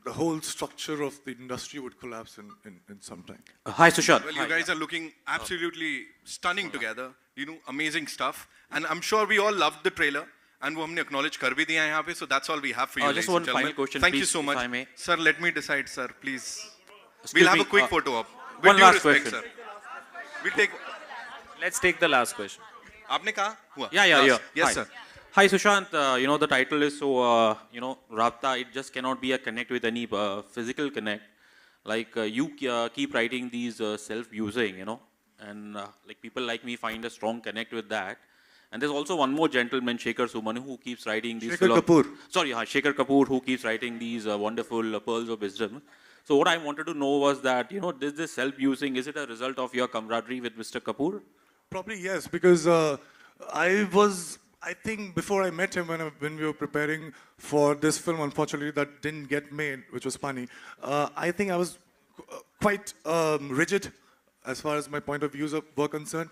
Speaker 6: the whole structure of the industry would collapse in some time.
Speaker 8: Hi, Sushant.
Speaker 2: Well, you guys are looking absolutely stunning together. You know, amazing stuff. And I'm sure we all loved the trailer. And we have acknowledged kar bhi diya hai yahan pe, so that's all we have for you, ladies
Speaker 8: just one
Speaker 2: and gentlemen.
Speaker 8: final question,
Speaker 2: Thank you
Speaker 8: please,
Speaker 2: so much.
Speaker 8: if I may.
Speaker 2: Sir, let me decide, sir, please.
Speaker 8: Excuse
Speaker 2: we'll have
Speaker 8: me,
Speaker 2: a quick photo op.
Speaker 8: one
Speaker 2: With due
Speaker 8: last
Speaker 2: respect,
Speaker 8: question.
Speaker 2: sir. We'll take...
Speaker 4: Let's take the last question.
Speaker 2: आपने कहा? हुआ?
Speaker 8: Yeah.
Speaker 2: Yes,
Speaker 8: Hi.
Speaker 2: sir.
Speaker 18: Hi Sushant, the title is so, Rabta, it just cannot be a connect with any physical connect. Like you keep writing these self-using, and like people like me find a strong connect with that. And there's also one more gentleman, Shekhar Sumanu, who keeps writing these...
Speaker 6: Shekhar Kapoor.
Speaker 18: Sorry, Shekhar Kapoor, who keeps writing these wonderful pearls of wisdom. So what I wanted to know was that, this self-using, is it a result of your camaraderie with Mr. Kapoor?
Speaker 6: Probably yes, because I think before I met him, when we were preparing for this film, unfortunately, that didn't get made, which was Pani, I think I was quite rigid as far as my point of views were concerned,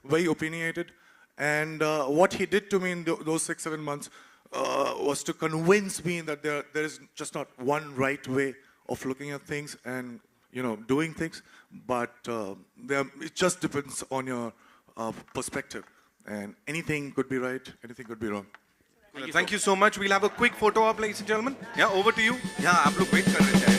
Speaker 6: very opinionated. And what he did to me in those 6-7 months was to convince me that there is just not one right way of looking at things and doing things, but it just depends on your perspective. And anything could be right, anything could be wrong.
Speaker 2: Thank you so much. We'll have a quick photo op, ladies and gentlemen. Yeah, over to you. Yeah, आप लोग wait कर रहे थे.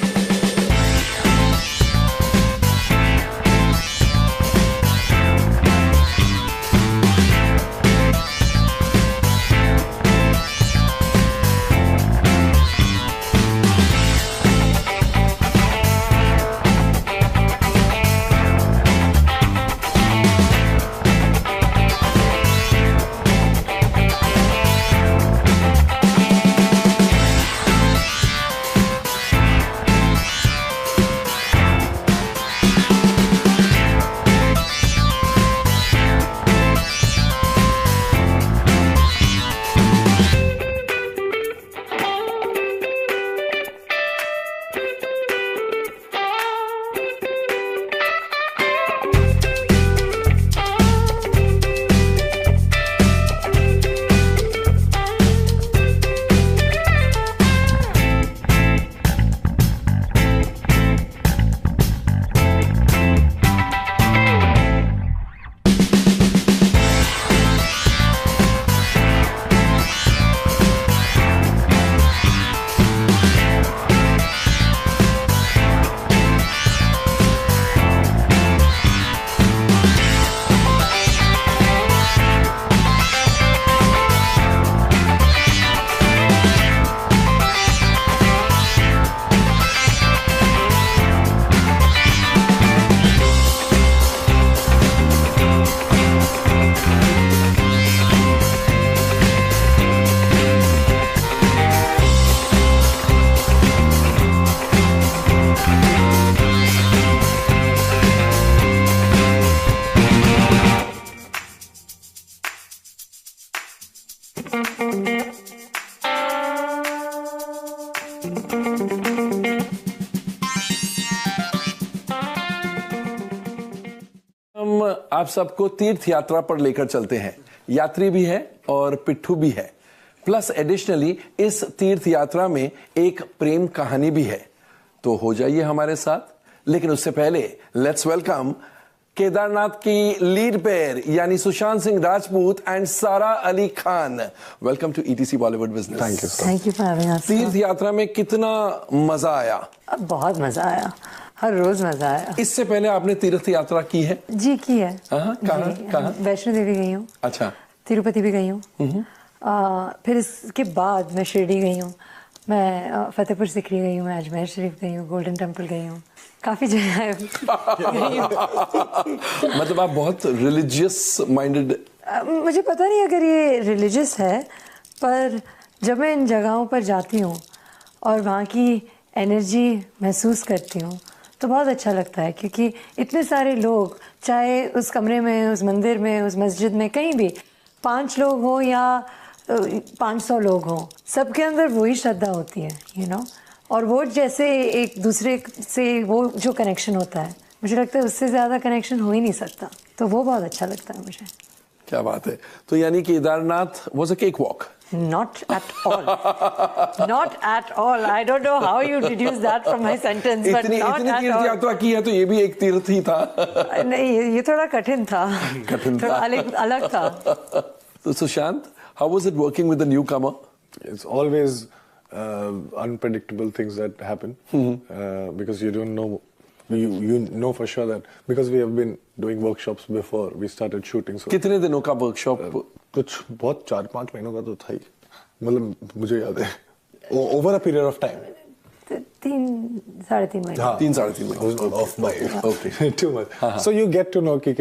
Speaker 19: हम आप सबको तीर्थ यात्रा पर लेकर चलते हैं। यात्री भी है और पिट्ठू भी है, प्लस एडिशनली इस तीर्थ यात्रा में एक प्रेम कहानी भी है। तो हो जाइए हमारे साथ, लेकिन उससे पहले लेट्स वेलकम केदारनाथ की लीड पेयर यानी Sushant Singh Rajput and Sara Ali Khan. Welcome to ETC Bollywood business.
Speaker 20: Thank you, thank you for having us.
Speaker 19: तीर्थ यात्रा में कितना मजा आया?
Speaker 20: बहुत मजा आया, हर रोज मजा आया।
Speaker 19: इससे पहले आपने तीर्थ यात्रा की है?
Speaker 20: जी की है।
Speaker 19: कहाँ?
Speaker 20: वैष्णो देवी गई हूँ।
Speaker 19: अच्छा।
Speaker 20: तिरुपति भी गई हूँ। फिर इसके बाद मैं शिरडी गई हूँ, मैं फतेहपुर सिकरी गई हूँ, मैं अजमेर शरीफ गई हूँ, गोल्डन टेम्पल गई हूँ, काफी जगह गई हूँ।
Speaker 19: मतलब आप बहुत रिलीजियस माइंडेड?
Speaker 20: मुझे पता नहीं अगर ये रिलीजियस है, पर जब मैं इन जगहों पर जाती हूँ और वहाँ की एनर्जी महसूस करती हूँ तो बहुत अच्छा लगता है, क्योंकि इतने सारे लोग, चाहे उस कमरे में, उस मंदिर में, उस मस्जिद में, कहीं भी 5 लोग हो या 500 लोग हों, सबके अंदर वही श्रद्धा होती है, यू नो। और वो जैसे एक दूसरे से वो जो कनेक्शन होता है, मुझे लगता है उससे ज़्यादा कनेक्शन हो ही नहीं सकता, तो वो बहुत अच्छा लगता है मुझे।
Speaker 19: क्या बात है। तो यानी Kedarnath was a cake walk?
Speaker 20: Not at all. Not at all. I don't know how you deduce that from my sentence, but not at all.
Speaker 19: इतनी तीर्थ यात्रा की है तो ये भी एक तीर्थ ही था।
Speaker 20: नहीं, ये थोड़ा कठिन था। थोड़ा अलग था।
Speaker 19: तो Sushant, how was it working with the newcomer?
Speaker 21: It's always unpredictable things that happen because you don't know
Speaker 6: you know for sure that because we have been doing workshops before we started shooting. So
Speaker 19: कितने दिनों का workshop?
Speaker 6: कुछ बहुत 4-5 महीनों का तो था ही, मतलब मुझे याद है over a period of time.
Speaker 20: 3-3.5 महीने.
Speaker 6: हाँ,
Speaker 19: 3-3.5 महीने.
Speaker 6: Off my okay. Too much. So you get to know कि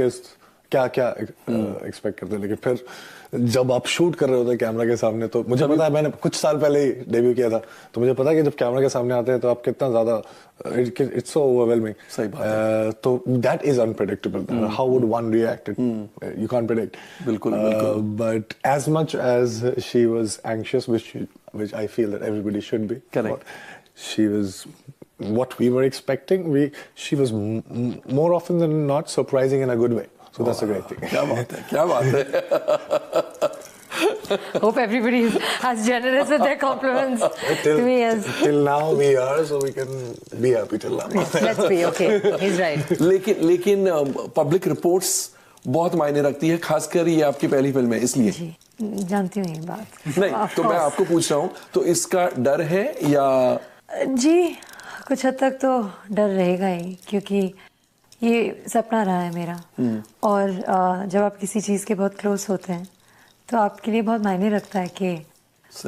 Speaker 6: क्या एक्सपेक्ट करते हैं, लेकिन फिर जब आप शूट कर रहे होते हैं कैमरा के सामने, तो मुझे पता है मैंने कुछ साल पहले ही डेब्यू किया था, तो मुझे पता है कि जब कैमरा के सामने आते हैं तो आप कितना ज्यादा इट्स सो ओवरवेलमिंग.
Speaker 19: सही बात है.
Speaker 6: तो that is unpredictable. How would one react? You can't predict.
Speaker 19: बिल्कुल.
Speaker 6: But as much as she was anxious, which I feel that everybody should be.
Speaker 19: Correct.
Speaker 6: She was what we were expecting. She was more often than not surprising in a good way. So that's a great thing.
Speaker 19: क्या बात है, क्या बात है.
Speaker 20: Hope everybody is as generous with their compliments to me as
Speaker 6: till now we are, so we can be happy till now.
Speaker 20: Let's be okay. He's right.
Speaker 19: लेकिन public reports बहुत मायने रखती है, खासकर ये आपकी पहली फिल्म है इसलिए.
Speaker 20: जी, जानती हूँ ये बात.
Speaker 19: नहीं तो मैं आपको पूछ रहा हूँ, तो इसका डर है या?
Speaker 20: जी कुछ हद तक तो डर रहेगा ही, क्योंकि ये सपना रहा है मेरा. और जब आप किसी चीज़ के बहुत क्लोज होते हैं तो आपके लिए बहुत मायने रखता है कि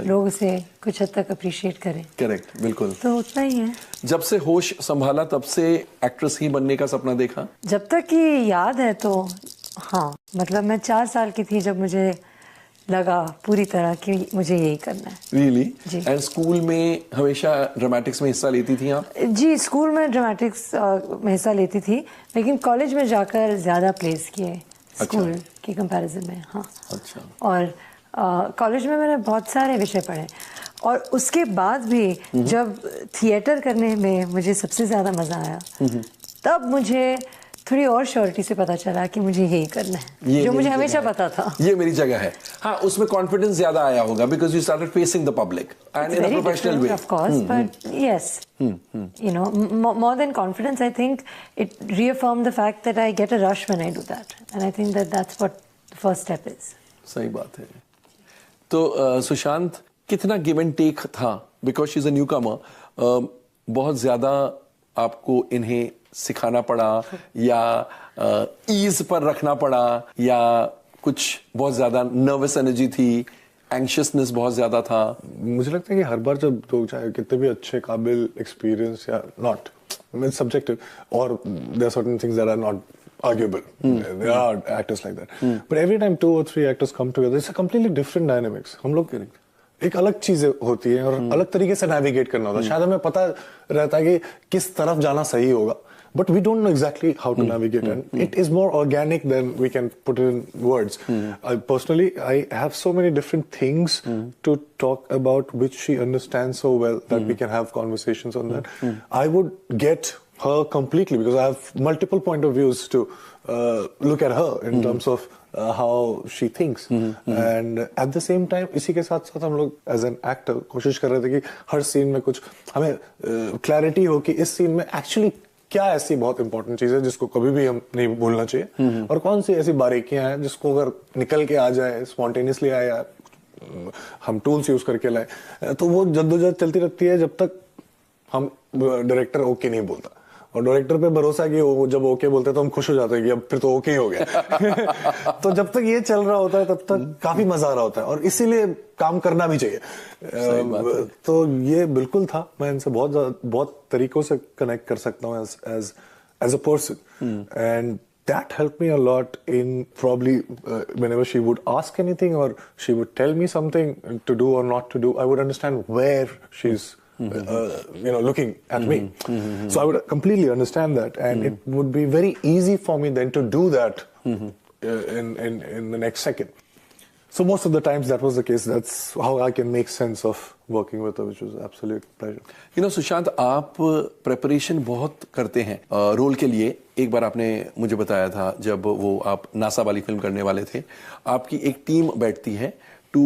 Speaker 20: लोग उसे कुछ हद तक अप्रिशिएट करें.
Speaker 19: करेक्ट, बिल्कुल.
Speaker 20: तो उतना ही है.
Speaker 19: जब से होश संभाला तब से एक्ट्रेस ही बनने का सपना देखा?
Speaker 20: जब तक कि याद है तो हाँ, मतलब मैं 4 साल की थी जब मुझे लगा पूरी तरह कि मुझे यही करना है.
Speaker 19: Really?
Speaker 20: जी.
Speaker 19: एंड स्कूल में हमेशा ड्रामेटिक्स में हिस्सा लेती थी आप?
Speaker 20: जी, स्कूल में ड्रामेटिक्स में हिस्सा लेती थी, लेकिन कॉलेज में जाकर ज़्यादा प्लेस किए स्कूल की कंपैरिजन में. हाँ.
Speaker 19: अच्छा.
Speaker 20: और कॉलेज में मैंने बहुत सारे विषय पढ़े, और उसके बाद भी जब थिएटर करने में मुझे सबसे ज़्यादा मज़ा आया, तब मुझे थोड़ी और श्योरिटी से पता चला कि मुझे यही करना है, जो मुझे हमेशा पता था.
Speaker 19: ये मेरी जगह है. हाँ, उसमें कॉन्फिडेंस ज्यादा आया होगा because you started facing the public and in a professional way.
Speaker 20: Of course, but yes, you know, more than confidence, I think it reaffirmed the fact that I get a rush when I do that, and I think that that's what the first step is.
Speaker 19: सही बात है. तो सुशांत, कितना give and take था, because she is a newcomer, बहुत ज्यादा आपको इन्हें सिखाना पड़ा या ईज पर रखना पड़ा, या कुछ बहुत ज्यादा नर्वस एनर्जी थी, एंग्शियसनेस बहुत ज्यादा था?
Speaker 6: मुझे लगता है कि हर बार जब लोग चाहे कितने भी अच्छे काबिल एक्सपीरियंस या नॉट, इट्स सब्जेक्टिव, और there are certain things that are not arguable. There are actors like that. But every time 2 or 3 actors come together, it's a completely different dynamics. हम लोग एक अलग चीजें होती है और अलग तरीके से नेविगेट करना होता है. शायद हमें पता रहता है कि किस तरफ जाना सही होगा, but we don't know exactly how to navigate, and it is more organic than we can put it in words. Personally, I have so many different things to talk about which she understands so well that we can have conversations on that. I would get her completely because I have multiple point of views to look at her in terms of how she thinks. And at the same time, इसी के साथ साथ हम लोग as an actor कोशिश कर रहे थे कि हर सीन में कुछ हमें clarity हो कि इस सीन में actually क्या ऐसी बहुत इंपॉर्टेंट चीज है जिसको कभी भी हम नहीं भूलना चाहिए, और कौन सी ऐसी बारीकियां हैं जिसको अगर निकल के आ जाए, स्पॉन्टेनियसली आए, या हम टूल्स यूज करके लाए, तो वो जद्दोजहद चलती रहती है जब तक हम डायरेक्टर ओके नहीं बोलता. और डायरेक्टर पे भरोसा है कि वो जब ओके बोलते हैं तो हम खुश हो जाते हैं कि अब फिर तो ओके ही हो गया. तो जब तक ये चल रहा होता है तब तक काफी मजा आ रहा होता है, और इसीलिए काम करना भी चाहिए. तो ये बिल्कुल था. मैं इनसे बहुत तरीकों से कनेक्ट कर सकता हूँ as a person, and that helped me a lot in probably whenever she would ask anything or she would tell me something to do or not to do, I would understand where she's looking at me. So I would completely understand that, and it would be very easy for me then to do that in the next second. So most of the times that was the case. That's how I can make sense of working with her, which was absolute pleasure.
Speaker 19: You know, Sushant, आप preparation बहुत करते हैं role के लिए. एक बार आपने मुझे बताया था जब वो आप नासा वाली फिल्म करने वाले थे, आपकी एक टीम बैठती है टू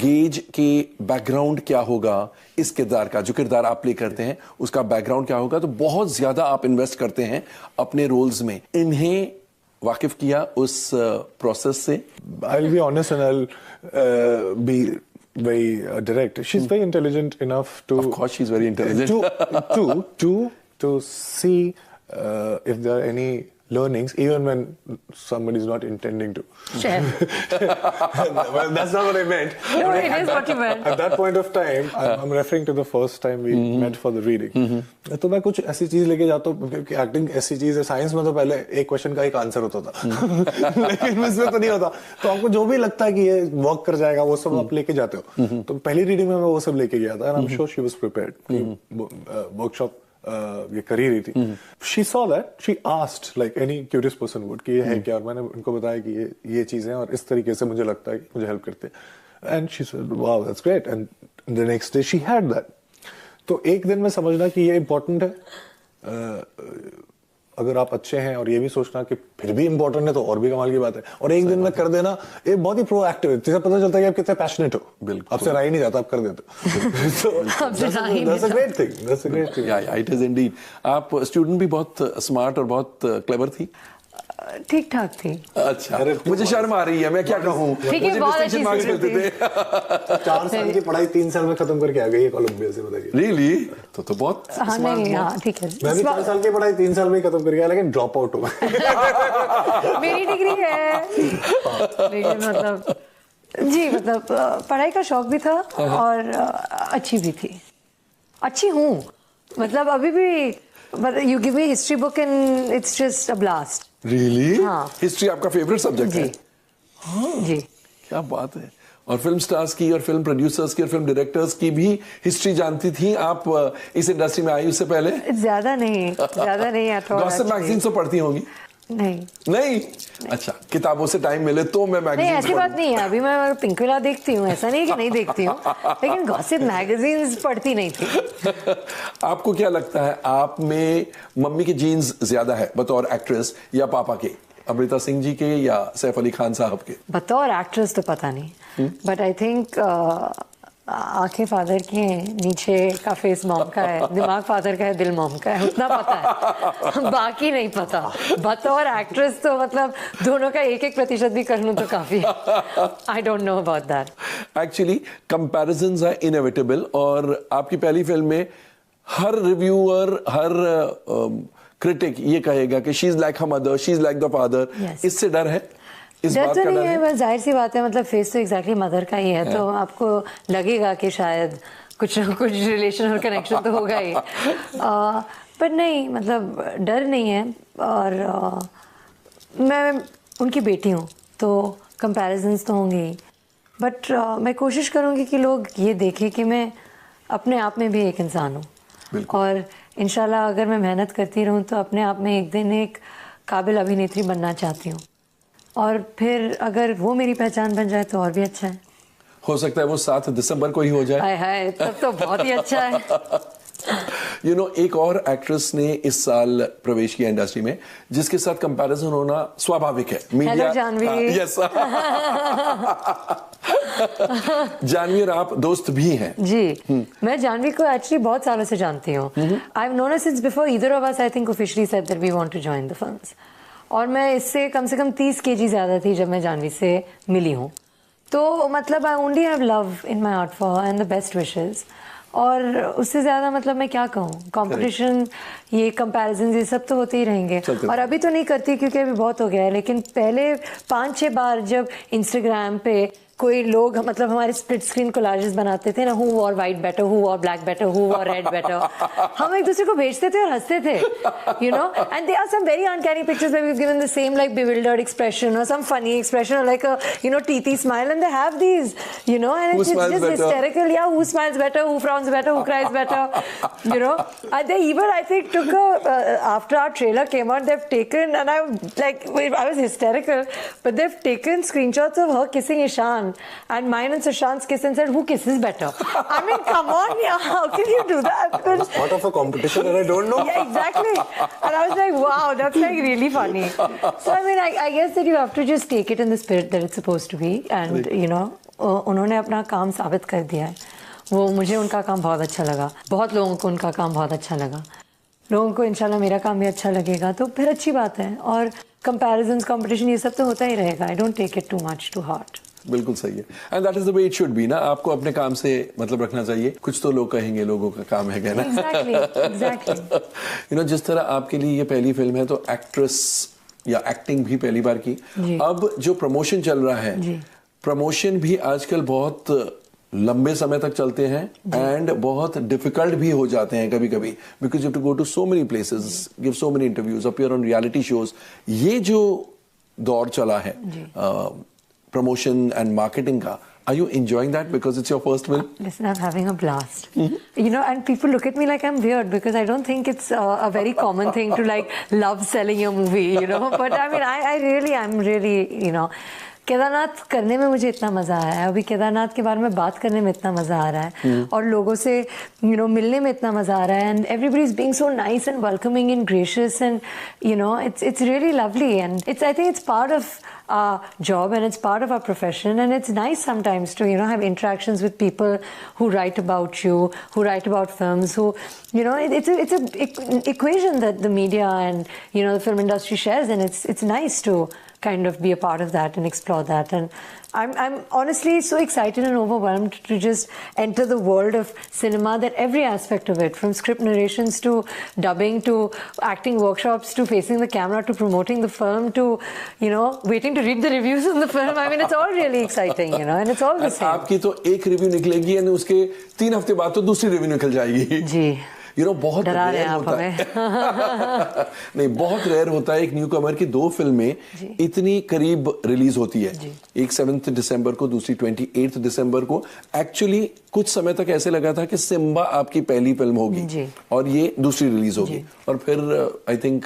Speaker 19: गेज के बैकग्राउंड क्या होगा इस किरदार का, जो किरदार आप प्ले करते हैं उसका बैकग्राउंड क्या होगा. तो बहुत ज्यादा आप इन्वेस्ट करते हैं अपने रोल्स में. इन्हें वाकिफ किया उस प्रोसेस से?
Speaker 6: I'll be honest and I'll be very direct. She's very intelligent enough to.
Speaker 19: Of course, she's very intelligent.
Speaker 6: to see if there are any learnings, even when somebody is not intending to.
Speaker 20: Share.
Speaker 6: Well, that's not what I meant.
Speaker 20: No, it is what you meant.
Speaker 6: At that point of time, I'm referring to the first time we met for the reading. तो मैं कुछ ऐसी चीज लेके जाता हूँ क्योंकि acting ऐसी चीज है, साइंस में तो पहले एक क्वेश्चन का एक आंसर होता था लेकिन इसमें तो नहीं होता, तो आपको जो भी लगता है कि ये वर्क कर जाएगा वो सब आप लेके जाते हो. तो पहली रीडिंग में मैं वो सब लेके गया था and I'm sure she was prepared. Workshop ये कर ही रही थी. She saw that, she asked like any curious person would कि ये है क्या, और मैंने उनको बताया कि ये चीजें हैं और इस तरीके से मुझे लगता है कि मुझे हेल्प करते हैं. And she said, wow, that's great. And the next day she had that. तो एक दिन में समझना कि ये इम्पोर्टेंट है, अगर आप अच्छे हैं, और ये भी सोचना कि फिर भी इम्पोर्टेंट है तो और भी कमाल की बात है. और एक दिन में कर देना ये बहुत ही प्रोएक्टिव है, जिससे पता चलता है कि आप कितने पैशनेट हो. बिल्कुल, आपसे रहा ही नहीं जाता, आप कर देते हो. That's a great thing. That's a great thing.
Speaker 19: Yeah, it is indeed. आप स्टूडेंट भी बहुत स्मार्ट और बहुत क्लेवर थी.
Speaker 20: ठीक ठाक थी.
Speaker 19: अच्छा, मुझे शर्म आ रही है, मैं क्या कहूँ.
Speaker 20: ठीक है, बहुत अच्छी
Speaker 19: मार्क्स मिलते थे.
Speaker 6: 4 साल की पढ़ाई 3 साल में खत्म करके आ गई है कोलंबिया से, बताइए.
Speaker 19: Really? तो बहुत
Speaker 20: हाँ, नहीं, हाँ, ठीक है.
Speaker 6: मैं भी 4 साल की पढ़ाई 3 साल में ही खत्म करके आया, लेकिन ड्रॉप आउट हुआ.
Speaker 20: मेरी डिग्री है, लेकिन मतलब जी, मतलब पढ़ाई का शौक भी था और अच्छी भी थी. अच्छी हूँ, मतलब अभी भी. But you give me history book and it's just a blast.
Speaker 19: Really?
Speaker 20: हाँ.
Speaker 19: हिस्ट्री आपका फेवरेट सब्जेक्ट है?
Speaker 20: जी.
Speaker 19: क्या बात है. और फिल्म स्टार्स की और फिल्म प्रोड्यूसर्स की और फिल्म डायरेक्टर्स की भी हिस्ट्री जानती थी आप इस इंडस्ट्री में आई उससे पहले?
Speaker 20: ज्यादा नहीं
Speaker 19: गॉसिप मैगजीन्स तो पढ़ती होंगी? नहीं. अच्छा, किताबों से टाइम मिले तो मैं मैगजीन.
Speaker 20: नहीं, ऐसी बात नहीं है. अभी मैं पिंक विला देखती हूँ, ऐसा नहीं कि नहीं देखती हूँ, लेकिन गॉसिप मैगजीन्स पढ़ती नहीं थी.
Speaker 19: आपको क्या लगता है, आप में मम्मी के जीन्स ज्यादा है बतौर एक्ट्रेस या पापा के, अमृता सिंह जी के या सैफ अली खान साहब के?
Speaker 20: बतौर एक्ट्रेस तो पता नहीं, बट आई थिंक आंखें फादर की हैं, नीचे का फेस मॉम का है, दिमाग फादर का है, दिल मॉम का है, उतना पता है. बाकी नहीं पता. बतौर एक्ट्रेस तो मतलब दोनों का 1-1% भी कर लूं तो काफी है. I don't know about that.
Speaker 19: Actually comparisons are inevitable, और आपकी पहली फिल्म में हर रिव्यूअर, हर क्रिटिक ये कहेगा कि she is like her mother, she is like the father. इससे डर है? इस बात का डर है?
Speaker 20: बस जाहिर सी बात है, मतलब फेस तो एग्जैक्टली मदर का ही है, तो आपको लगेगा कि शायद कुछ ना कुछ रिलेशन और कनेक्शन तो होगा ही. पर नहीं, मतलब डर नहीं है. और मैं उनकी बेटी हूँ तो कंपैरिजंस तो होंगे ही, बट मैं कोशिश करूँगी कि लोग ये देखें कि मैं अपने आप में भी एक इंसान हूँ, और इंशाल्लाह अगर मैं मेहनत करती रहूँ तो अपने आप में एक दिन एक काबिल अभिनेत्री बनना चाहती हूँ, और फिर अगर वो मेरी पहचान बन जाए तो और भी अच्छा है.
Speaker 19: हो सकता है वो 7 दिसंबर को ही हो जाए.
Speaker 20: हाय हाय, तब तो बहुत ही अच्छा है.
Speaker 19: You know, एक और एक्ट्रेस ने इस साल प्रवेश किया इंडस्ट्री में, जिसके साथ कंपैरिजन होना स्वाभाविक है.
Speaker 20: हेलो जानवी.
Speaker 19: यस. जानवी और आप दोस्त भी हैं.
Speaker 20: जी. मैं जानवी को एक्चुअली बहुत सालों से जानती हूँ. I have known her since before either of us I think officially said that we want to join the films. और मैं इससे कम से कम 30 kg ज़्यादा थी जब मैं जानवी से मिली हूँ. तो मतलब I only have love in my heart for and the best wishes. और उससे ज़्यादा मतलब मैं क्या कहूँ, कंपटीशन, ये कंपैरिजन, ये सब तो होते ही रहेंगे. और अभी तो नहीं करती क्योंकि अभी बहुत हो गया है, लेकिन पहले 5-6 बार जब इंस्टाग्राम पे कोई लोग मतलब हमारे स्प्लिट स्क्रीन कोलाजेस बनाते थे ना, who wore white better, who wore black better, who wore red better, हम एक दूसरे को भेजते थे और हंसते थे, you know. And they are some very uncanny pictures where we have given the same like bewildered expression or some funny expression or like a, you know, teethy smile, and they have these, you know, and it's just hysterical. Yeah, who smiles better, who frowns better, who cries better, you know. They even I think took a after our trailer came out, they've taken, and I was hysterical, but they've taken screenshots of her kissing Ishan and mine and Sushant's kiss and said, who kisses better? I mean, come on, yeah, how can you do that?
Speaker 6: It's part of a competition and I don't know.
Speaker 20: Yeah, exactly. And I was like, wow, that's like really funny. So I mean, I guess that you have to just take it in the spirit that it's supposed to be, and you know, उन्होंने अपना काम साबित कर दिया है. वो मुझे उनका काम बहुत अच्छा लगा, बहुत लोगों को उनका काम बहुत अच्छा लगा. लोगों को इंशाल्लाह मेरा काम भी अच्छा लगेगा तो फिर अच्छी बात है. और कंपैरिजंस, कंपटीशन, ये सब तो होता ही रहेगा. I don't take it too much to heart.
Speaker 19: बिल्कुल सही है. And that is the way it should be ना. आपको अपने काम से मतलब रखना चाहिए. कुछ तो लोग कहेंगे, लोगों का काम है कहना.
Speaker 20: Exactly.
Speaker 19: You know, जिस तरह आपके लिए ये पहली फिल्म है तो एक्ट्रेस या एक्टिंग भी पहली बार की. अब जो प्रमोशन चल रहा है, प्रमोशन भी आजकल बहुत लंबे समय तक चलते हैं एंड बहुत डिफिकल्ट भी हो जाते हैं कभी कभी, because you have to go to so many places, give so many interviews, appear on reality shows. ये जो दौर चला है प्रमोशन एंड मार्केटिंग का, are you enjoying that because it's your first film?
Speaker 20: Listen, I'm having a blast. You know, and people look at me like I'm weird because I don't think it's a very common thing to like love selling your movie, you know. But I mean, I'm really, you know, Kedarnath करने में मुझे इतना मज़ा आया है. अभी केदारनाथ के बारे में बात करने में इतना मज़ा आ रहा है और लोगों से you know मिलने में इतना मज़ा आ रहा है. And everybody is being so nice and welcoming and gracious, and you know it's really lovely, and I think it's part of our job and it's part of our profession, and it's nice sometimes to, you know, have interactions with people who write about you, who write about films, who, you know, it's a equation that the media and, you know, the film industry shares, and it's nice to kind of be a part of that and explore that. And I'm honestly so excited and overwhelmed to just enter the world of cinema, that every aspect of it, from script narrations to dubbing to acting workshops to facing the camera to promoting the film to, you know, waiting to read the reviews on the film. I mean, it's all really exciting, you know, and it's all the same.
Speaker 19: आपकी तो एक review निकलेगी और उसके 3 हफ्ते बाद तो दूसरी रिव्यू निकल जाएगी. जी. You know, बहुत रेयर होता है. नहीं, बहुत रेयर होता है एक न्यू कमर की 2 फिल्में इतनी करीब रिलीज होती है. एक 7 दिसंबर को, दूसरी 28 दिसंबर को. एक्चुअली कुछ समय तक ऐसे लगा था कि सिम्बा आपकी पहली फिल्म होगी और ये दूसरी रिलीज होगी, और फिर I think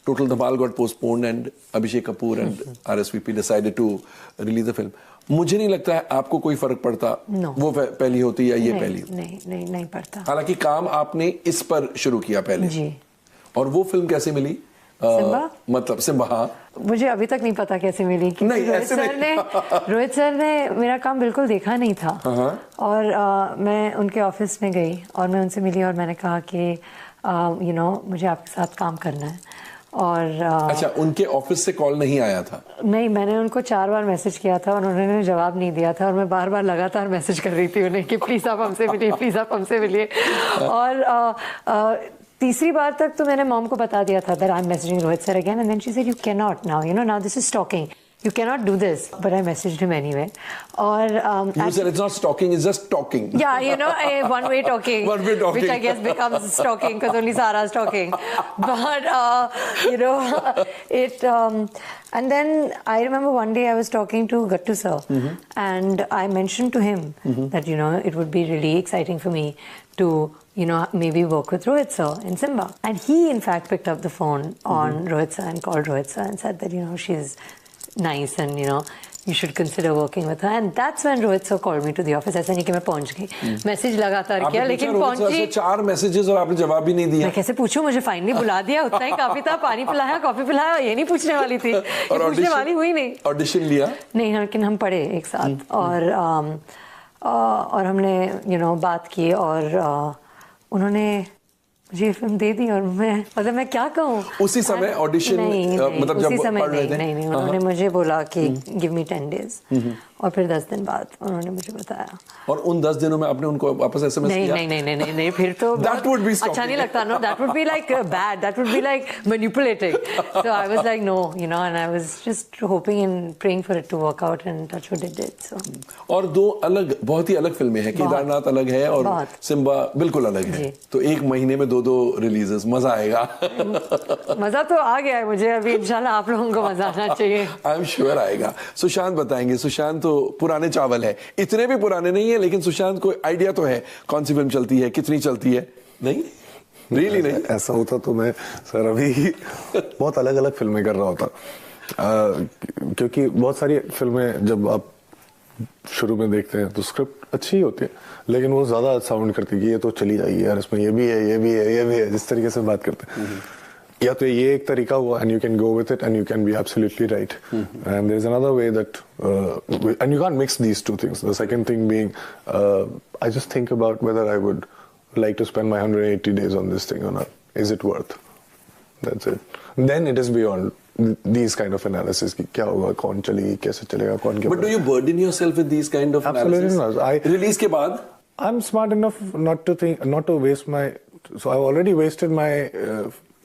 Speaker 19: total Dhamaal got postponed and Abhishek Kapoor and RSVP decided to release the film. मुझे नहीं लगता है आपको कोई फर्क पड़ता वो पहली होती या ये पहली.
Speaker 20: नहीं पड़ता.
Speaker 19: हालांकि काम आपने इस पर शुरू किया पहले जी. और वो फिल्म कैसे मिली?
Speaker 20: सिम्बा?
Speaker 19: मतलब सिम्बा. हाँ,
Speaker 20: मुझे अभी तक नहीं पता कैसे मिली, क्योंकि रोहित सर ने मेरा काम बिल्कुल देखा नहीं था. और मैं उनके ऑफिस में गई और मैं उनसे मिली और मैंने कहा कि यू नो मुझे आपके साथ काम करना है. और
Speaker 19: अच्छा, उनके ऑफिस से कॉल नहीं आया था?
Speaker 20: नहीं, मैंने उनको 4 बार मैसेज किया था और उन्होंने जवाब नहीं दिया था, और मैं बार बार लगातार मैसेज कर रही थी उन्हें कि प्लीज़ आप हमसे मिलिए, प्लीज़ आप हमसे मिलिए. और तीसरी बार तक तो मैंने मॉम को बता दिया था that I'm messaging Rohit sir again, and then she said you cannot now, you know, now this is stalking. You cannot do this, but I messaged him anyway. Or
Speaker 19: you said it's not stalking, it's just talking.
Speaker 20: Yeah, you know, one-way talking,
Speaker 19: one-way talking,
Speaker 20: which I guess becomes stalking because only Sarah is talking. But you know, it. And then I remember one day I was talking to Gattu sir, and I mentioned to him that, you know, it would be really exciting for me to, you know, maybe work with Rohit sir in Simba. And he in fact picked up the phone on Rohit sir and called Rohit sir and said that, you know, she's nice and, you know, you should consider working with her. And that's when Rohit sir called me to the office. ऐसा नहीं कि मैं पहुंच गई, message लगातार किया लेकिन पहुंची.
Speaker 19: 4 मैसेजेस और आपने जवाब भी नहीं दिया.
Speaker 20: मैं कैसे पूछूं, मुझे फाइनली बुला दिया, उतना ही काफी था. पानी पिलाया, कॉफी पिलाया, ये नहीं पूछने वाली थी, पूछने वाली हुई नहीं.
Speaker 19: ऑडिशन लिया? नहीं,
Speaker 20: लेकिन हम पढ़े एक साथ और हमने, you know, बात की और उन्होंने मुझे फिल्म दे दी. और मैं क्या कहूँ,
Speaker 19: उसी समय ऑडिशन मतलब जब पढ़ रहे थे?
Speaker 20: नहीं, उन्होंने मुझे बोला कि गिव मी 10 days, और फिर 10 दिन बाद उन्होंने मुझे बताया.
Speaker 19: और उन 10 दिनों में आपने उनको वापस SMS किया?
Speaker 20: नहीं, फिर तो
Speaker 19: That would be
Speaker 20: अच्छा नहीं लगता. No, that would be like bad. That would be like manipulating. So I was like no, you know, and I was just hoping and praying for it to work out, and that's what it did. So.
Speaker 19: और 2 अलग, बहुत ही अलग फिल्में हैं. केदारनाथ अलग है और Simba बिल्कुल अलग है. तो 1 महीने में 2 रिलीजेस, मजा आएगा.
Speaker 20: मजा तो आ गया है मुझे. अभी इंशाल्लाह आप लोगों को मजा आना चाहिए.
Speaker 19: आई एम श्योर आएगा. सुशांत बताएंगे. सुशांत तो पुराने चावल है, इतने भी पुराने नहीं है, लेकिन सुशांत को आइडिया तो है कौन सी फिल्म चलती है, कितनी चलती है. नहीं रियली नहीं.
Speaker 6: ऐसा होता तो मैं सर अभी बहुत अलग अलग फिल्में कर रहा होता, क्योंकि बहुत सारी फिल्में जब आप शुरू में देखते हैं तो स्क्रिप्ट अच्छी होती है, लेकिन वो ज्यादा साउंड करती है कि ये तो चली जाएगी यार, इसमें ये भी है, ये भी है, ये भी है, जिस तरीके से बात करते हैं. या तो ये एक तरीका हुआ and you can go with it and you can be absolutely right, and there is another way that and you can't mix these 2 things. The second thing being I just think about whether I would like to spend my 180 days on this thing or not. Is it worth? That's it. Then it is beyond these kind of analysis कि क्या होगा, कौन चलेगी, कैसे चलेगा, कौन क्या.
Speaker 19: But do you burden yourself with these kind of
Speaker 6: Absolutely
Speaker 19: analysis?
Speaker 6: not.
Speaker 19: Release के बाद?
Speaker 6: I'm smart enough not to waste my. So I've already wasted my.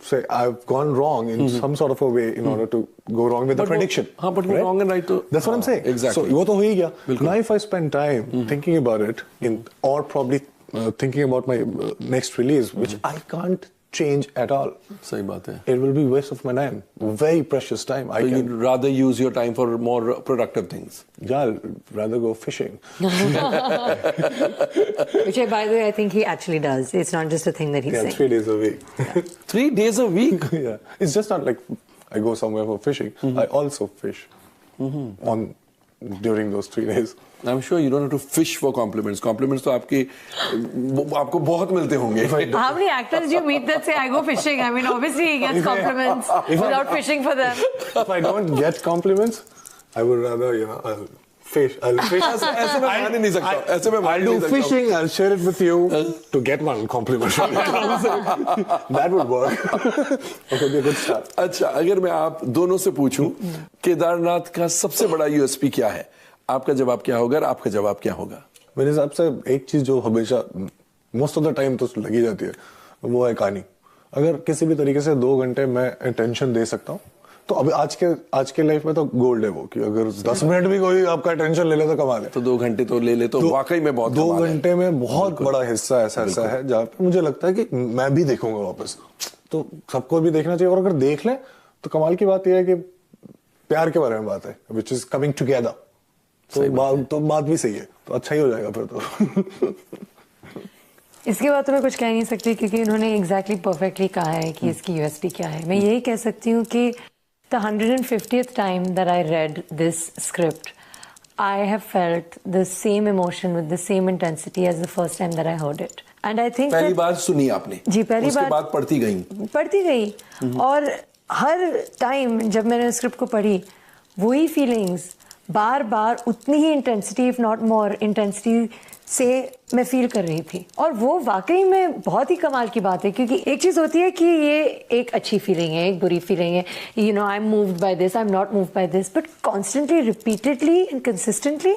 Speaker 6: Say I've gone wrong in some sort of a way in order to go wrong with the prediction.
Speaker 19: हाँ, but वो wrong and right तो.
Speaker 6: That's what I'm saying.
Speaker 19: Exactly.
Speaker 6: So वो तो हो ही गया. Now if I spend time thinking about it or probably thinking about my next release, which I can't change at all.
Speaker 19: सही बात है.
Speaker 6: It will be waste of my time. Very precious time.
Speaker 19: So you'd rather use your time for more productive things.
Speaker 6: Yeah, I'll rather go fishing.
Speaker 20: Which, by the way, I think he actually does. It's not just a thing that he's saying.
Speaker 6: 3 days a week.
Speaker 19: 3 days a week?
Speaker 6: Yeah. It's just not like I go somewhere for fishing. I also fish during those 3 days.
Speaker 19: I'm sure you don't have to fish for compliments. Compliments तो आपको बहुत मिलते होंगे.
Speaker 20: How many actors do you meet that say, I go fishing? I mean, obviously he gets compliments without fishing for them.
Speaker 6: If I don't get compliments, I would rather, I'll fish. I'll fish.
Speaker 19: ऐसे मैं मान ही नहीं सकता. ऐसे मैं मान ही
Speaker 6: I'll
Speaker 19: नहीं
Speaker 6: do
Speaker 19: सकता.
Speaker 6: fishing. I'll share it with you to get one compliment. That would work. Okay, be a good start.
Speaker 19: अच्छा, अगर मैं आप दोनों से पूछूं, केदारनाथ का सबसे बड़ा यूएसपी क्या है? आपका जवाब क्या होगा और आपका जवाब क्या होगा?
Speaker 6: मेरे हिसाब से एक चीज जो हमेशा मोस्ट ऑफ द टाइम तो लगी जाती है, वो है कहानी. अगर किसी भी तरीके से 2 घंटे मैं अटेंशन दे सकता हूँ, तो अभी आज के लाइफ में तो गोल्ड है वो, कि अगर 10 मिनट भी कोई आपका अटेंशन ले ले तो कमाल है.
Speaker 19: तो 2 घंटे तो ले ले तो वाकई में बहुत
Speaker 6: 2 घंटे में बहुत बड़ा हिस्सा ऐसा है जहाँ पे मुझे लगता है कि मैं भी देखूंगा वापस. तो सबको भी देखना चाहिए, और अगर देख ले तो कमाल की बात यह है कि प्यार के बारे में बात है, विच इज कमिंग टुगेदर. तो बात भी सही है, तो अच्छा ही हो जाएगा फिर तो.
Speaker 20: इसके बाद तो मैं कुछ कह नहीं सकती, क्योंकि उन्होंने एग्जैक्टली परफेक्टली कहा है कि इसकी यूएसपी क्या है. मैं यही कह सकती हूँ कि the 150th time that I read this script, I have felt the same emotion with the same intensity as the first time that I heard it. And I think
Speaker 19: पहली बार सुनी आपने?
Speaker 20: जी, पहली बार.
Speaker 19: उसके बाद पढ़ती गई.
Speaker 20: और हर टाइम जब मैंने स्क्रिप्ट को पढ़ी, वही फीलिंग्स बार बार उतनी ही intensity, if not more intensity से मैं फील कर रही थी. और वो वाकई में बहुत ही कमाल की बात है, क्योंकि एक चीज़ होती है कि ये एक अच्छी फीलिंग है, एक बुरी फीलिंग है, I am moved by this, I am not moved by this, but constantly, repeatedly and consistently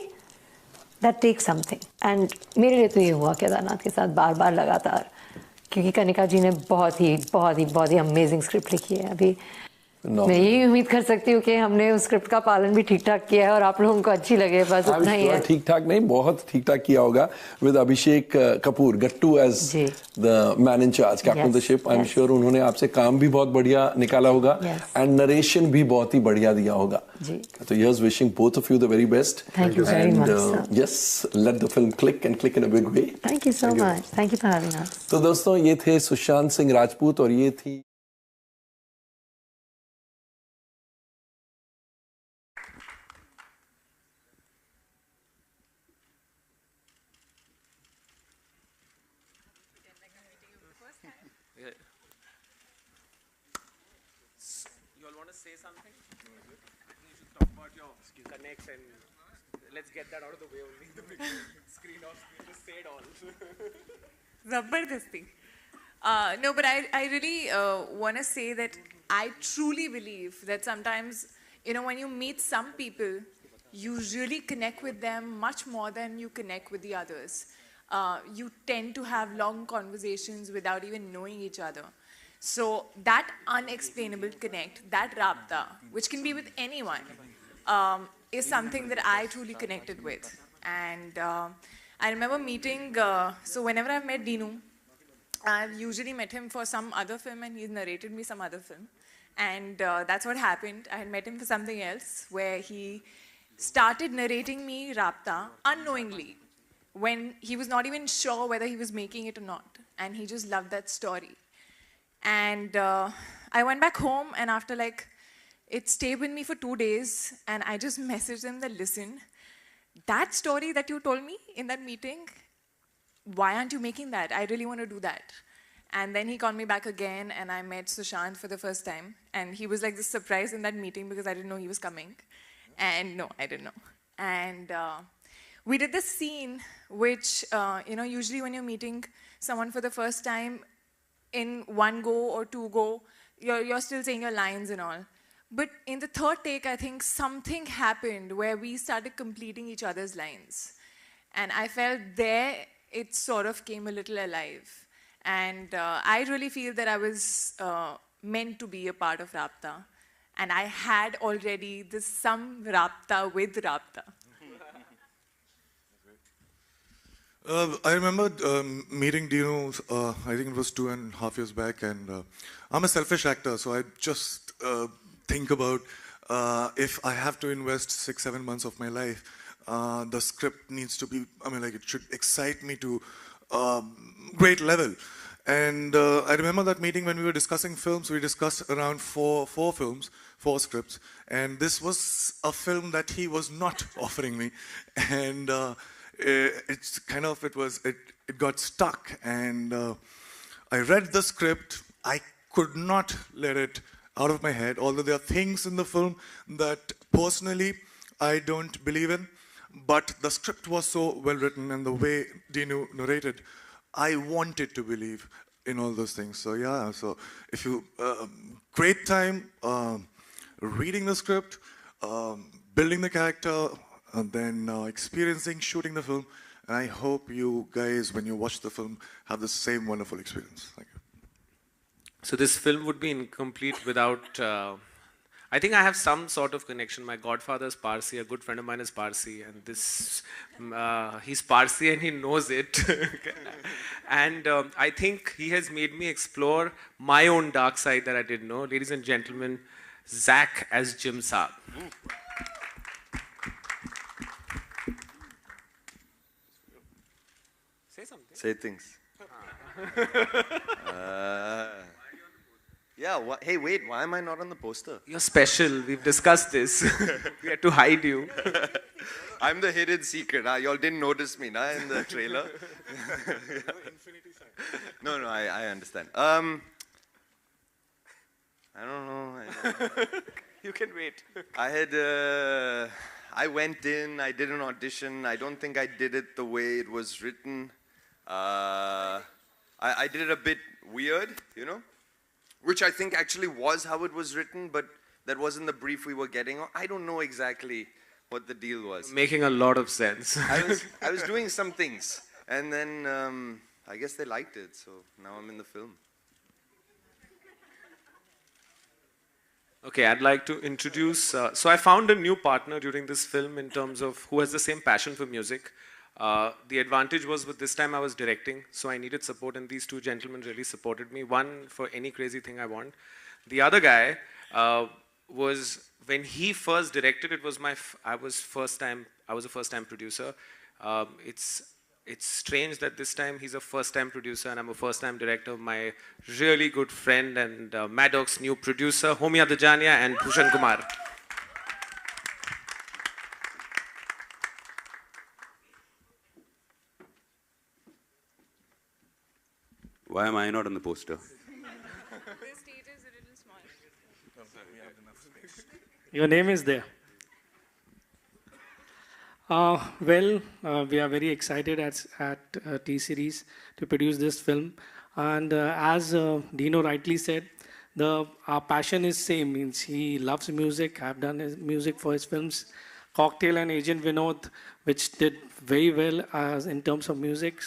Speaker 20: that takes something. And मेरे लिए तो ये हुआ केदारनाथ के साथ, बार बार लगातार, क्योंकि कनिका जी ने बहुत ही अमेजिंग स्क्रिप्ट लिखी है. अभी मैं यही उम्मीद कर सकती हूँ कि हमने उस स्क्रिप्ट का पालन भी ठीक ठाक किया है और आप लोगों को अच्छी लगे, बस उतना ही है.
Speaker 19: ठीक ठाक नहीं, बहुत ठीक ठाक किया होगा. With Abhishek Kapoor, Gattu as the man in charge, captain of the ship. I am sure उन्होंने आपसे काम भी बहुत बढ़िया निकाला होगा एंड नरेशन भी बहुत ही बढ़िया दिया होगा. तो yes, wishing both of you the very best.
Speaker 20: Thank you very much.
Speaker 19: Yes, let the film click and click in a big way.
Speaker 20: Thank you so much. Thank you for having अस.
Speaker 19: तो दोस्तों, ये थे सुशांत सिंह राजपूत और ये थी
Speaker 4: say something? You should talk about your connects and let's get that out of the way only. The big screen off, just say it all.
Speaker 5: Zabardasti. No, but I really want to say that I truly believe that sometimes, when you meet some people, you really connect with them much more than you connect with the others. You tend to have long conversations without even knowing each other. So that unexplainable connect, that rabta, which can be with anyone, is something that I truly connected with. And I remember meeting, so whenever I've met Dinu, I've usually met him for some other film and he's narrated me some other film. And that's what happened. I had met him for something else where he started narrating me Rabta unknowingly when he was not even sure whether he was making it or not. And he just loved that story. And I went back home, and after it stayed with me for 2 days, and I just messaged him that, listen, that story that you told me in that meeting, why aren't you making that? I really want to do that. And then he called me back again, and I met Sushant for the first time. And he was like this surprise in that meeting because I didn't know he was coming. And no, I didn't know. And we did this scene which, usually when you're meeting someone for the first time, in one go or two go, you're still saying your lines and all. But in the third take, I think something happened where we started completing each other's lines. And I felt there it sort of came a little alive. And I really feel that I was meant to be a part of Rabta. And I had already this some Rabta with Rabta.
Speaker 6: I remember meeting Dino, I think it was 2.5 years back, and I'm a selfish actor, so I just think about if I have to invest 6-7 months of my life, the script needs to be, I mean, like, it should excite me to great level. And I remember that meeting when we were discussing films. We discussed around four films, 4 scripts, and this was a film that he was not offering me, and it's kind of, it got stuck, and I read the script. I could not let it out of my head, although there are things in the film that personally I don't believe in, but the script was so well written, and the way Dino narrated, I wanted to believe in all those things. So yeah, so if you, great time reading the script, building the character, and then experiencing shooting the film. And I hope you guys, when you watch the film, have the same wonderful experience. Thank you.
Speaker 4: So this film would be incomplete without, I think I have some sort of connection. My godfather is Parsi, a good friend of mine is Parsi, and this, he's Parsi and he knows it. And I think he has made me explore my own dark side that I didn't know. Ladies and gentlemen, Zach as Jim Saab. Say something.
Speaker 7: Say things. Yeah, hey, wait, why am I not on the poster?
Speaker 4: You're special. We've discussed this. We had to hide you.
Speaker 7: I'm the hidden secret. Y'all didn't notice me in the trailer. No, I understand. I don't know.
Speaker 4: You can wait.
Speaker 7: I went in, I did an audition. I don't think I did it the way it was written. I did it a bit weird, you know? Which I think actually was how it was written, but that wasn't the brief we were getting. I don't know exactly what the deal was.
Speaker 4: Making a lot of sense.
Speaker 7: I was doing some things, and then I guess they liked it, so now I'm in the film.
Speaker 4: Okay, I'd like to introduce, so I found a new partner during this film in terms of who has the same passion for music. The advantage was with this time I was directing, so I needed support, and these 2 gentlemen really supported me. One for any crazy thing I want. The other guy was, when he first directed, it was I was a first-time producer. It's strange that this time he's a first-time producer and I'm a first-time director. My really good friend and Maddox's new producer, Homia Dajania and Bhushan Kumar.
Speaker 8: Why am I not on the poster?
Speaker 5: The stage is a little small.
Speaker 9: Your name is there. We are very excited at T-Series to produce this film. And as Dino rightly said, our passion is same. Means he loves music. I've done his music for his films, Cocktail and Agent Vinod, which did very well in terms of music.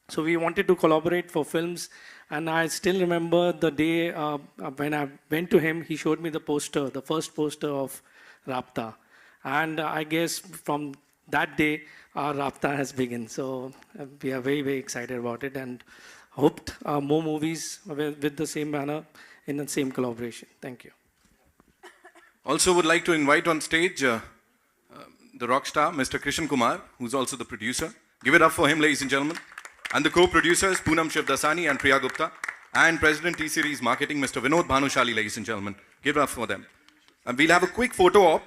Speaker 9: So we wanted to collaborate for films, and I still remember the day when I went to him, he showed me the poster, the first poster of Rabta. And I guess from that day, our Rabta has begun. So we are very, very excited about it and hoped more movies with the same manner in the same collaboration. Thank you.
Speaker 2: Also would like to invite on stage the rock star, Mr. Krishan Kumar, who's also the producer. Give it up for him, ladies and gentlemen. And the co-producers, Poonam Shivdasani and Priya Gupta. And President T-Series Marketing, Mr. Vinod Bhanushali, ladies and gentlemen. Give it up for them. And we'll have a quick photo op.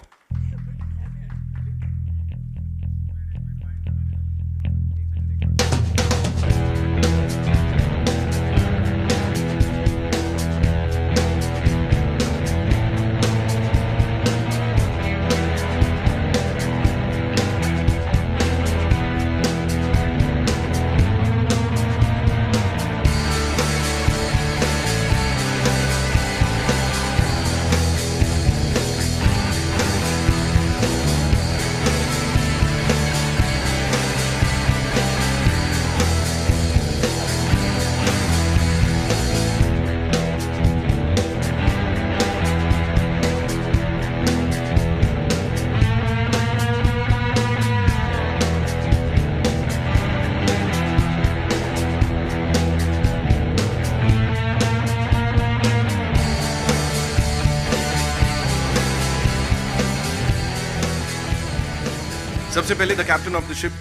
Speaker 2: सबसे पहले the captain of the ship,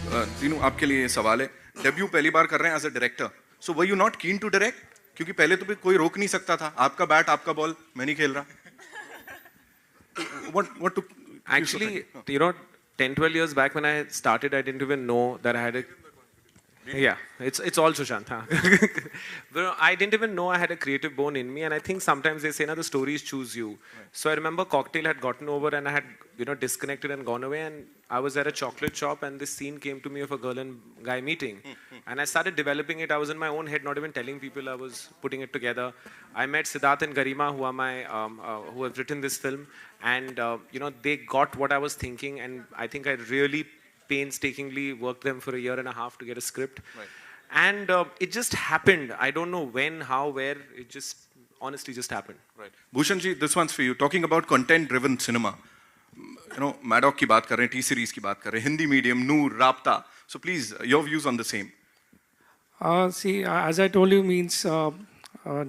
Speaker 2: तीनों आपके लिए ये सवाल है. Debut पहली बार कर रहे हैं as a director. So were you not keen to direct? क्योंकि पहले तो कोई रोक नहीं सकता था. आपका बैट, आपका बॉल, मैं नहीं खेल रहा. What to
Speaker 4: Actually, you know, 10-12 years back when I started, I didn't even know that I had a... Yeah, it's all Sushant. Huh? But I didn't even know I had a creative bone in me, and I think sometimes they say, "Na, the stories choose you." So I remember Cocktail had gotten over, and I had, you know, disconnected and gone away, and I was at a chocolate shop, and this scene came to me of a girl and guy meeting, and I started developing it. I was in my own head, not even telling people. I was putting it together. I met Siddharth and Garima, who are my who have written this film, and you know, they got what I was thinking, and I think I really painstakingly worked them for a year and a half to get a script.
Speaker 2: Right.
Speaker 4: And it just happened. I don't know when, how, where. It just, honestly, just happened.
Speaker 2: Right. Bhushan ji, this one's for you. Talking about content-driven cinema. You know, Maddock की बात कर रहे हैं, T-series की बात कर रहे हैं, Hindi medium, Noor, Rabta. So please, your views on the same.
Speaker 9: See, as I told you, means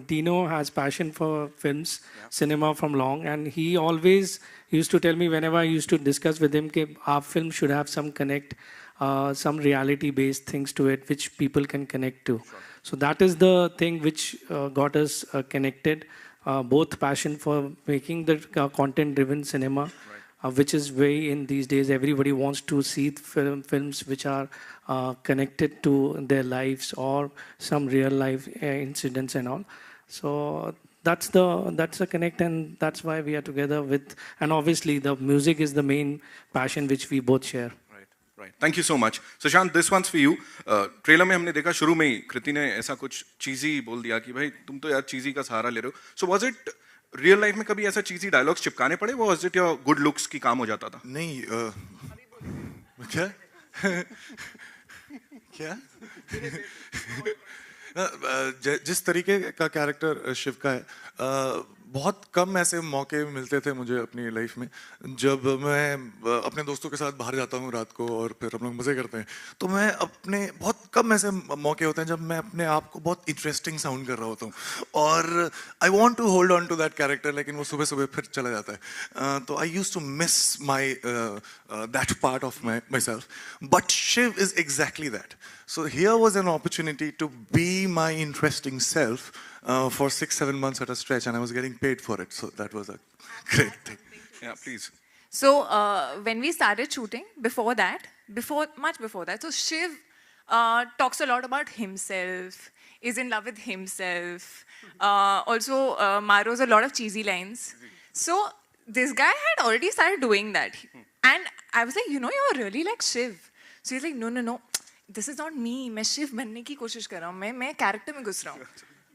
Speaker 9: Dino has passion for films, cinema from long, and he always used to tell me whenever I used to discuss with him that our film should have some connect, some reality-based things to it which people can connect to. Sure. So that is the thing which got us connected. Both passion for making the content-driven cinema, which is very in these days. Everybody wants to see films which are connected to their lives or some real life incidents and all. So that's the connect, and that's why we are together with. And obviously, the music is the main passion which we both share.
Speaker 2: Right. Thank you so much. Sushant, this one's for you. Trailer में हमने देखा शुरू में ही कृति ने ऐसा कुछ चीजी बोल दिया कि भाई तुम तो यार चीजी का सहारा ले रहे हो. So was it real life में कभी ऐसा चीजी डायलॉग्स चिपकाने पड़े? वो was it your good looks की काम हो जाता था?
Speaker 6: नहीं. क्या? क्या? जिस तरीके का कैरेक्टर शिव का है, बहुत कम ऐसे मौके मिलते थे मुझे अपनी लाइफ में जब मैं अपने दोस्तों के साथ बाहर जाता हूँ रात को और फिर हम लोग मज़े करते हैं. तो मैं अपने बहुत कम ऐसे मौके होते हैं जब मैं अपने आप को बहुत इंटरेस्टिंग साउंड कर रहा होता हूँ और I want to hold on to that character, लेकिन वो सुबह सुबह फिर चला जाता है. तो I use to miss my that part of my self. But Shiv is exactly that. So here was an opportunity to be my interesting self for 6-7 months at a stretch, and I was getting paid for it. So that was a great thing.
Speaker 2: Yeah, please.
Speaker 5: So when we started shooting, much before that, so Shiv talks a lot about himself, is in love with himself. Also, Maro's a lot of cheesy lines. So this guy had already started doing that, and I was like, you know, you're really like Shiv. So he's like, no. This is not me. मैं शिव बनने की कोशिश कर रहा हूँ. मैं character में घुस रहा हूँ.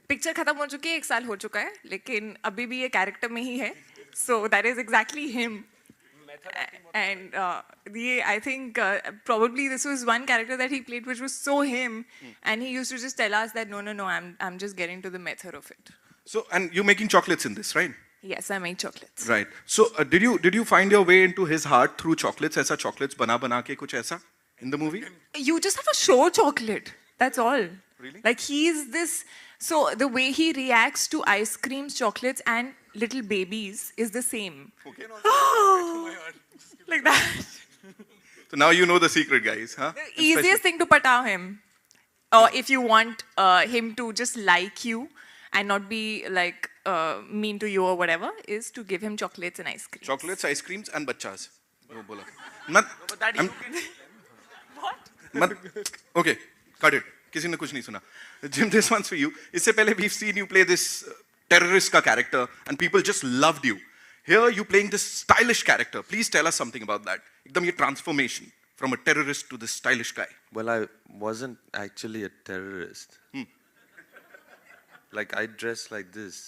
Speaker 5: पिक्चर खत्म हो चुकी है, 1 साल हो चुका है, लेकिन अभी भी ये कैरेक्टर में ही है. So that is exactly him. And I think probably this was one character that he played which was so him, and he used to just tell us that no, I'm just getting to the method of it.
Speaker 2: So, and you're making chocolates in this, right?
Speaker 5: Yes, I make chocolates.
Speaker 2: Right. So did you find your way into his heart through chocolates? ऐसा chocolates बना के कुछ ऐसा in the movie?
Speaker 5: You just have to show chocolate. That's all.
Speaker 2: Really?
Speaker 5: Like he's this. So the way he reacts to ice creams, chocolates, and little babies is the same.
Speaker 2: Okay.
Speaker 5: Like that.
Speaker 2: So now you know the secret, guys, huh?
Speaker 5: The easiest thing to pataw him, or if you want him to just like you and not be like mean to you or whatever, is to give him chocolates and ice creams.
Speaker 2: Chocolates, ice creams, and bachas. वो बोला. Okay, cut it. किसी ने कुछ नहीं सुना. Jim, this one's for you. इससे पहले we've seen you play this terrorist का character, and people just loved you. Here you playing this stylish character. Please tell us something about that. एकदम ये transformation from a terrorist to this stylish guy.
Speaker 7: Well, I wasn't actually a terrorist. Like I dress like this.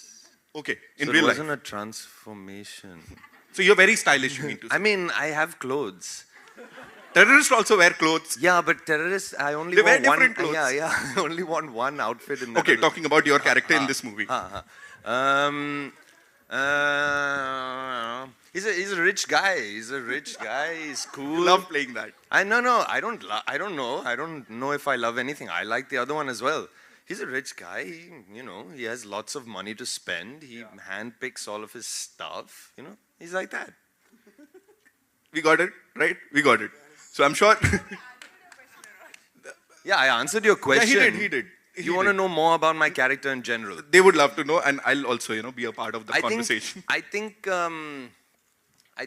Speaker 2: Okay, in
Speaker 7: so
Speaker 2: real
Speaker 7: it
Speaker 2: life.
Speaker 7: wasn't a transformation.
Speaker 2: So you're very stylish, you mean to say?
Speaker 7: I mean, I have clothes.
Speaker 2: Terrorists also wear clothes.
Speaker 7: Yeah, but terrorists, I only
Speaker 2: They
Speaker 7: wore
Speaker 2: wear
Speaker 7: one.
Speaker 2: different clothes.
Speaker 7: Yeah, I only want one outfit in the.
Speaker 2: Okay, talking about your character in this movie.
Speaker 7: He's a rich guy. He's a rich guy. He's cool.
Speaker 2: You love playing that.
Speaker 7: I don't know if I love anything. I like the other one as well. He's a rich guy. He has lots of money to spend. He handpicks all of his stuff. He's like that.
Speaker 2: We got it, right? We got it. So I'm sure.
Speaker 7: Yeah, I answered your question.
Speaker 2: Yeah, he did.
Speaker 7: You want to know more about my character in general?
Speaker 2: They would love to know, and I'll also, be a part of the conversation.
Speaker 7: I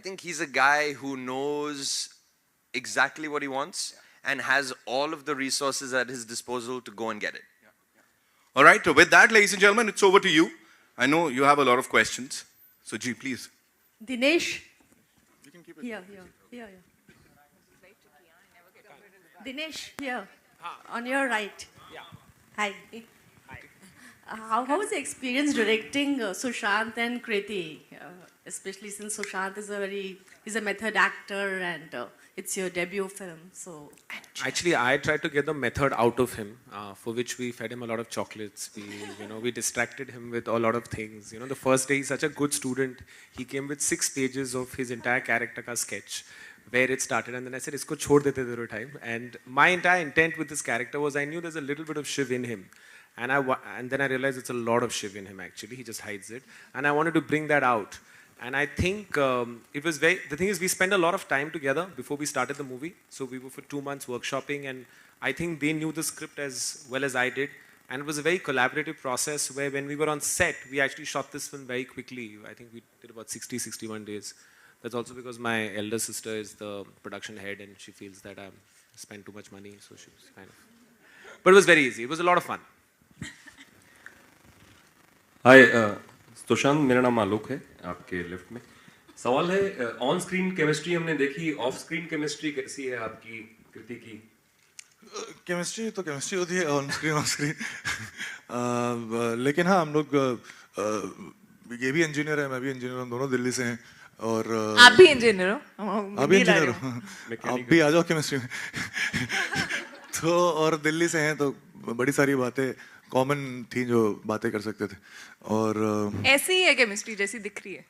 Speaker 7: think he's a guy who knows exactly what he wants and has all of the resources at his disposal to go and get it.
Speaker 2: All right, with that, ladies and gentlemen, it's over to you. I know you have a lot of questions. So, G, please.
Speaker 10: Dinesh. Here. Dinesh, here. On your right. Hi. How was the experience directing Sushant and Kriti? Especially since Sushant is he's a method actor and it's your debut film. So
Speaker 4: Actually, I tried to get the method out of him, for which we fed him a lot of chocolates. We distracted him with a lot of things. The first day he's such a good student. He came with 6 pages of his entire character ka sketch, where it started, and then I said, "Isko chhod dete thoro time." And my entire intent with this character was I knew there's a little bit of Shiv in him, and then I realized it's a lot of Shiv in him actually. He just hides it, and I wanted to bring that out. And I think it was the thing is we spent a lot of time together before we started the movie. So we were for 2 months workshopping, and I think they knew the script as well as I did. And it was a very collaborative process where when we were on set, we actually shot this film very quickly. I think we did about 60, 61 days. That's also because my elder sister is the production head and she feels that I spent too much money. So she was kind of... But it was very easy. It was a lot of fun.
Speaker 11: Hi, Sushant मेरा नाम आलोक है आपके left में सवाल है on screen chemistry हमने देखी of screen chemistry कैसी है आपकी कृति की
Speaker 6: केमिस्ट्री तो केमिस्ट्री होती है ऑन स्क्रीन लेकिन हाँ हम लोग ये भी इंजीनियर है मैं भी इंजीनियर हूँ दोनों दिल्ली से हैं और
Speaker 5: आप भी इंजीनियर हो
Speaker 6: आप भी इंजीनियर हो आप भी आ जाओ केमिस्ट्री में तो और दिल्ली से हैं तो बड़ी सारी बातें कॉमन थी जो बातें कर सकते थे और
Speaker 5: ऐसी ही है केमिस्ट्री जैसी दिख रही है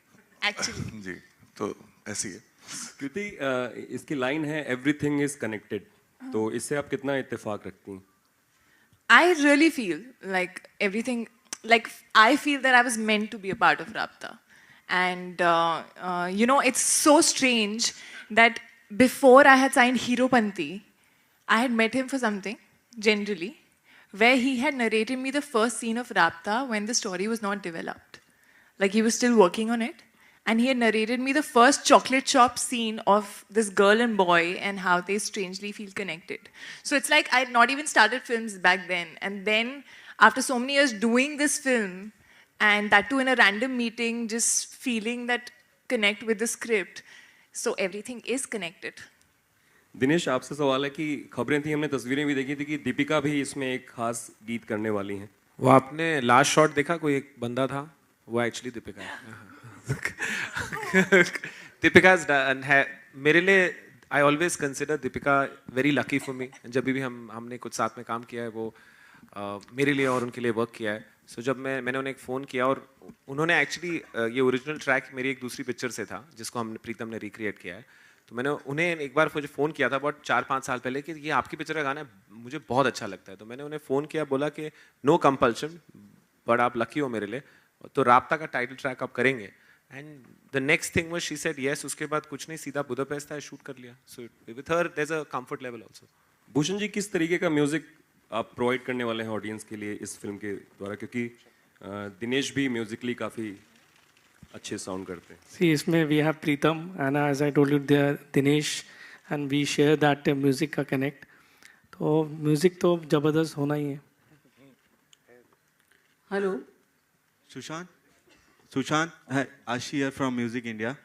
Speaker 5: एक्चुअली
Speaker 6: जी तो ऐसी है
Speaker 11: कृति इसकी लाइन है एवरीथिंग इज कनेक्टेड तो इससे आप कितना इत्तेफाक रखती हैं
Speaker 5: I really feel like everything, like I feel that I was meant to be a part of Rabta. And, it's so strange that before I had signed Heropanti, I had met him for something, generally, where he had narrated me the first scene of Rabta when the story was not developed. Like he was still working on it. And he had narrated me the first chocolate shop scene of this girl and boy and how they strangely feel connected. So it's like I had not even started films back then. And then after so many years doing this film, and that too in a random meeting, just feeling that connect with the script. So everything is connected.
Speaker 11: Dinesh आपसे सवाल है कि खबरें थी हमने तस्वीरें भी देखी थी कि दीपिका भी इसमें एक खास गीत करने वाली हैं
Speaker 4: वो आपने लास्ट शॉट देखा कोई एक बंदा था वो एक्चुअली दीपिका है दीपिका है मेरे लिए I always consider Deepika very lucky for me जब भी हमने कुछ साथ में काम किया है वो मेरे लिए और उनके लिए वर्क किया है सो जब मैंने उन्हें एक फ़ोन किया और उन्होंने एक्चुअली ये ओरिजिनल ट्रैक मेरी एक दूसरी पिक्चर से था जिसको प्रीतम ने रिक्रिएट किया है तो मैंने उन्हें एक बार मुझे फ़ोन किया था बहुत 4-5 साल पहले कि ये आपकी पिक्चर का गाना है मुझे बहुत अच्छा लगता है तो मैंने उन्हें फ़ोन किया बोला कि नो कंपल्शन बट आप लकी हो मेरे लिए तो राब्ता का टाइटल ट्रैक आप करेंगे and the next thing was she said yes उसके बाद कुछ नहीं सीधा बुदापेस्ट था शूट कर लिया so with her there is a comfort level also
Speaker 11: Bhushan ji किस तरीके का म्यूजिक आप प्रोवाइड करने वाले हैं ऑडियंस के लिए इस फिल्म के द्वारा क्योंकि दिनेश भी म्यूजिकली काफ़ी अच्छे साउंड करते हैं
Speaker 9: See, इसमें we have Pritam and as I told you there Dinesh and we share that music का connect. तो म्यूजिक तो जबरदस्त होना ही है.
Speaker 21: हेलो सुशांत है आशी here from music India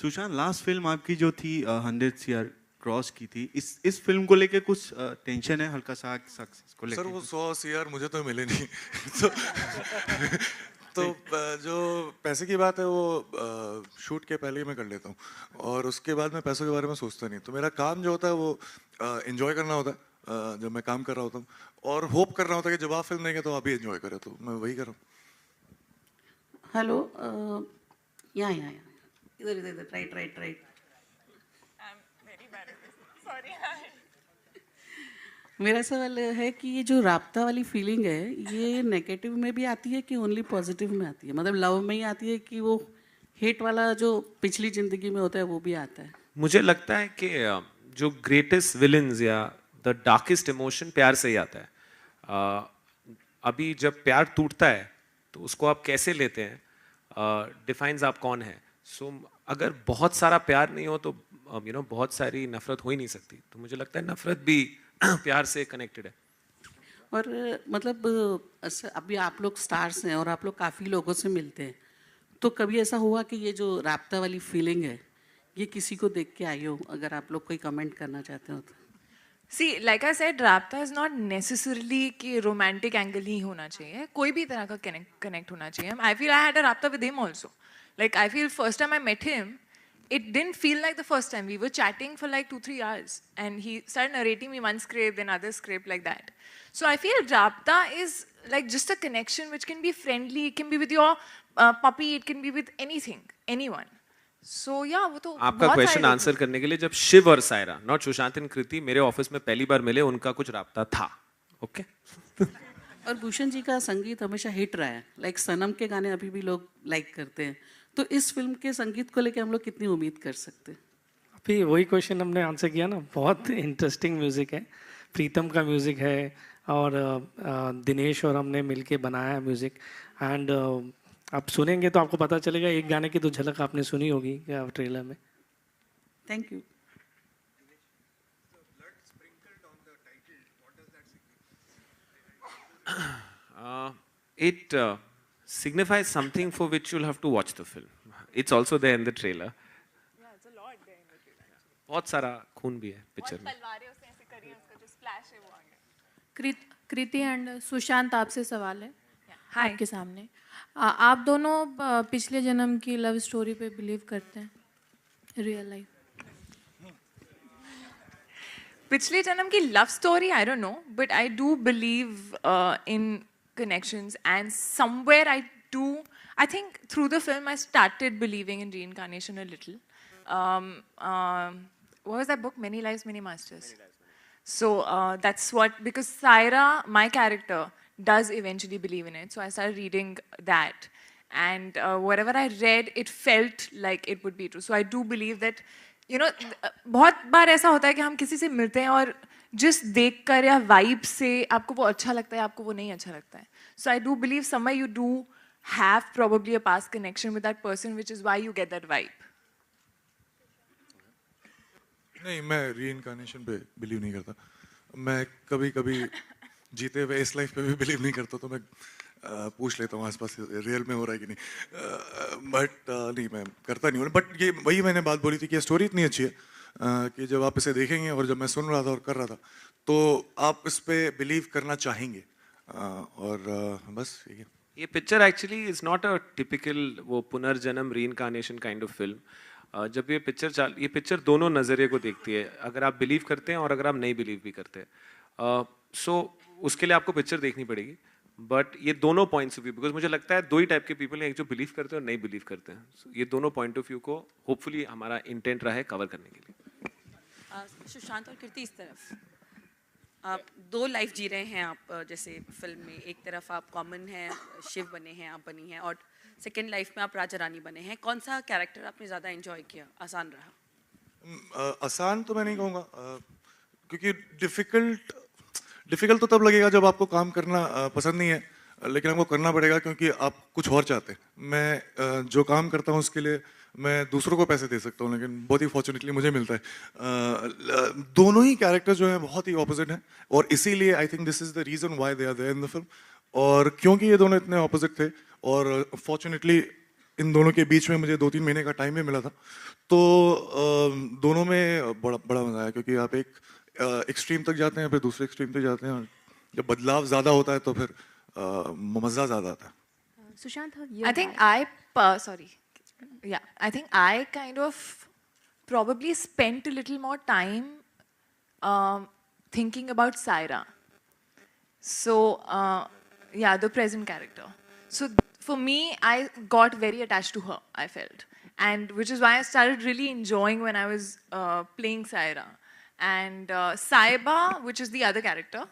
Speaker 21: Sushant last film आपकी जो थी 100 CR क्रॉस की थी इस फिल्म को लेके कुछ टेंशन है हल्का सा सक्सेस को लेके
Speaker 6: सर वो 100 CR मुझे तो मिले नहीं तो जो पैसे की बात है वो शूट के पहले ही मैं कर लेता हूँ और उसके बाद मैं पैसों के बारे में सोचता नहीं तो मेरा काम जो होता है वो एंजॉय करना होता है जब मैं काम कर रहा होता हूँ और होप कर रहा होता है कि जब आप फिल्म देंगे तो आप भी एंजॉय करें तो मैं वही कर रहा हूँ
Speaker 12: हेलो यहाँ इधर राइट मेरा सवाल है कि ये जो राब्ता वाली फीलिंग है ये नेगेटिव में भी आती है कि ओनली पॉजिटिव में आती है मतलब लव में ही आती है कि वो हेट वाला जो पिछली ज़िंदगी में होता है वो भी आता है
Speaker 4: मुझे लगता है कि जो ग्रेटेस्ट विलन्स या द डार्केस्ट इमोशन प्यार से ही आता है. अभी जब प्यार टूटता है तो उसको आप कैसे लेते हैं डिफाइंस आप कौन है. सो अगर बहुत सारा प्यार नहीं हो तो बहुत सारी नफरत हो ही नहीं सकती. तो मुझे लगता है नफरत भी प्यार से कनेक्टेड है.
Speaker 12: और मतलब अभी आप लोग स्टार्स हैं और आप लोग काफ़ी लोगों से मिलते हैं, तो कभी ऐसा हुआ कि ये जो राब्ता वाली फीलिंग है ये किसी को देख के आई हो? अगर आप लोग कोई कमेंट करना चाहते हो तो.
Speaker 5: See, like I said, राब्ता is not necessarily कि romantic angle ही होना चाहिए. कोई भी तरह का connect होना चाहिए. I feel I had a राब्ता with him also. Like I feel first time I met him, it didn't feel like the first time. We were chatting for like 2-3 hours, and he started narrating me one script, then other script, like that. So I feel राब्ता is like just a connection which can be friendly. It can be with your puppy. It can be with anything, anyone. So yeah, वो तो
Speaker 4: आपका question answer करने के लिए, जब शिव और Saira, not Sushant and कृति, मेरे ऑफिस में पहली बार मिले, उनका कुछ राब्ता था. ओके.
Speaker 12: और भूषण जी का संगीत हमेशा हिट रहा है. लाइक सनम के गाने अभी भी लोग लाइक करते हैं. तो इस फिल्म के संगीत को लेके हम लोग कितनी उम्मीद कर सकते हैं?
Speaker 9: अभी वही क्वेश्चन हमने आंसर किया ना. बहुत इंटरेस्टिंग म्यूज़िक है. प्रीतम का म्यूज़िक है और दिनेश और हमने मिलके बनाया है म्यूज़िक. एंड आप सुनेंगे तो आपको पता चलेगा. एक गाने की तो झलक आपने सुनी होगी क्या ट्रेलर में.
Speaker 12: Thank you.
Speaker 4: It signifies something for which you'll have to watch the film. It's also there in the trailer.
Speaker 5: Yeah, it's a lot there in the trailer.
Speaker 4: बहुत सारा खून भी है पिक्चर में.
Speaker 5: तलवारें उसने ऐसे करी हैं, उसका जो स्प्लैश है वो आ गया.
Speaker 13: कृति एंड सुशांत, आपसे सवाल है आपके सामने. आप दोनों पिछले जन्म की लव स्टोरी पे बिलीव करते हैं रियल लाइफ?
Speaker 5: पिछले जन्म की love story I don't no, but I do believe in connections, and somewhere I think through the film I started believing in reincarnation a little. What was that book? Many Lives, Many Masters. So that's what, because Saira, my character, does eventually believe in it. So I started reading that, and whatever I read, it felt like it would be true. So I do believe that, बहुत बार ऐसा होता है कि हम किसी से मिलते हैं और जिस देखकर या वाइब से आपको वो अच्छा लगता है, आपको वो नहीं अच्छा लगता है. So I do believe somewhere you do have probably a past connection with that person, which is why you get that vibe.
Speaker 6: नहीं, मैं रीइंकार्नेशन पे बिलीव नहीं करता. मैं कभी जीते हुए इस लाइफ पे भी बिलीव नहीं करता. तो मैं पूछ लेता हूँ आसपास रियल में हो रहा है कि नहीं. बट नहीं, मैं करता नहीं हूँ. बट ये वही मैंने बात बोली थी कि स्टोरी इतनी अच्छी है कि जब आप इसे देखेंगे, और जब मैं सुन रहा था और कर रहा था, तो आप इस पे बिलीव करना चाहेंगे. और बस
Speaker 4: ये picture actually is not a typical वो पुनर्जन्म रीइंकार्नेशन काइंड ऑफ फिल्म. जब ये पिक्चर दोनों नज़रिए को देखती है. अगर आप बिलीव करते हैं और अगर आप नहीं बिलीव भी करते हैं, सो उसके लिए आपको पिक्चर देखनी पड़ेगी. बट ये दोनों पॉइंट्स ऑफ व्यू, बिकॉज मुझे लगता है दो ही टाइप के पीपल हैं, एक जो बिलीव करते हैं और नहीं बिलीव करते हैं. So, ये दोनों पॉइंट ऑफ व्यू को होपफुली हमारा इंटेंट रहा है कवर करने के लिए.
Speaker 14: सुशांत और कृति, इस तरफ आप दो लाइफ जी रहे हैं. आप जैसे फिल्म में एक तरफ आप कॉमन हैं, शिव बने हैं, आप बनी हैं, और सेकेंड लाइफ में आप राजा रानी बने हैं. कौन सा कैरेक्टर आपने ज़्यादा एंजॉय किया, आसान रहा?
Speaker 6: आसान तो मैं नहीं कहूँगा, क्योंकि डिफिकल्ट तो तब लगेगा जब आपको काम करना पसंद नहीं है, लेकिन आपको करना पड़ेगा क्योंकि आप कुछ और चाहते हैं. मैं जो काम करता हूँ उसके लिए मैं दूसरों को पैसे दे सकता हूँ, लेकिन बहुत ही फॉर्चुनेटली मुझे मिलता है. दोनों ही कैरेक्टर जो हैं बहुत ही ऑपोजिट हैं, और इसीलिए I think this is the reason why they are there in the film. और क्योंकि ये दोनों इतने ऑपोजिट थे, और फॉर्चुनेटली इन दोनों के बीच में मुझे 2-3 महीने का टाइम भी मिला था, तो दोनों में बड़ा मजा आया. क्योंकि आप एक एक्सट्रीम तक जाते हैं, फिर दूसरे एक्सट्रीम तक जाते हैं, और जब बदलाव ज़्यादा होता है तो फिर मज़ा ज़्यादा आता है.
Speaker 13: Sushant,
Speaker 5: I think I think I kind of probably spent a little more time thinking about Saira. So, the present character. So, for me, I got very attached to her, I felt. And which is why I started really enjoying when I was playing Saira. And Saiba, which is the other character,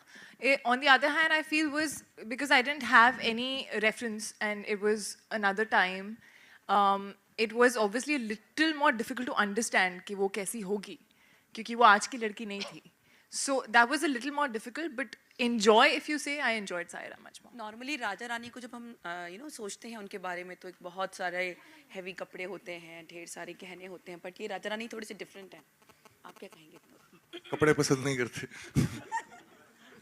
Speaker 5: on the other hand, I feel was, because I didn't have any reference and it was another time, it was obviously a little more difficult to understand कि वो कैसी होगी. क्योंकि वो आज की लड़की नहीं थी. So that was a little more difficult, but enjoy, if you say, I enjoyed Saira much more.
Speaker 14: Normally राजा रानी को जब हम सोचते हैं उनके बारे में, तो एक बहुत सारे हैवी कपड़े होते हैं, ढेर सारे गहने होते हैं, बट ये राजा रानी थोड़ी सी डिफरेंट है. आप क्या कहेंगे?
Speaker 6: कपड़े पसंद नहीं करते.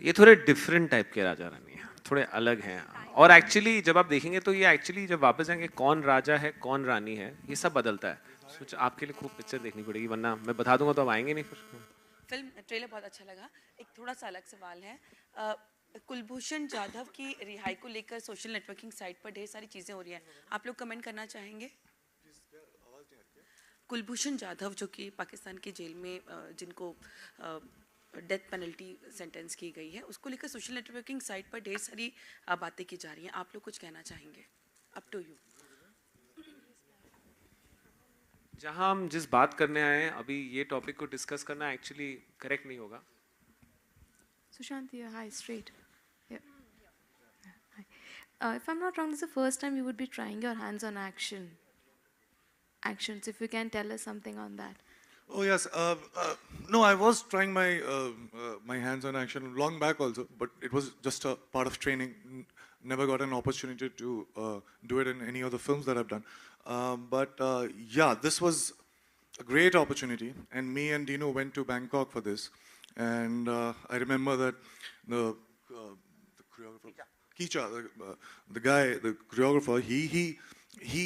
Speaker 4: ये थोड़े डिफरेंट टाइप के राजा रानी हैं, थोड़े अलग हैं. और एक्चुअली जब आप देखेंगे तो ये एक्चुअली जब वापस जाएंगे कौन राजा है कौन रानी है ये सब बदलता है. सोच आपके लिए खूब पिक्चर देखनी पड़ेगी, वरना मैं बता दूंगा तो आप आएंगे नहीं फिर.
Speaker 14: फिल्म ट्रेलर बहुत अच्छा लगा. एक थोड़ा सा अलग सवाल है. कुलभूषण जाधव की रिहाई को लेकर सोशल नेटवर्किंग साइट पर ढेर सारी चीज़ें हो रही हैं, आप लोग कमेंट करना चाहेंगे? कुलभूषण जाधव जो कि पाकिस्तान की जेल में जिनको डेथ पेनल्टी सेंटेंस की गई है, उसको लेकर सोशल नेटवर्किंग साइट पर ढेर सारी बातें की जा रही हैं, आप लोग कुछ कहना चाहेंगे? Up to you.
Speaker 4: जहाँ हम जिस बात करने आए हैं अभी ये टॉपिक को डिस्कस करना एक्चुअली करेक्ट नहीं होगा.
Speaker 13: Sushant, yeah, hi, straight. Yeah. Hi. If I'm not wrong, this is the first time you would be trying your hands on actions. If you can tell us something on that.
Speaker 6: Oh yes, no, I was trying my hands on action long back also, but it was just a part of training. Never got an opportunity to do it in any of the films that I've done. But yeah, this was a great opportunity, and me and Dino went to Bangkok for this. And I remember that the choreographer, Kicha, the guy, the choreographer, he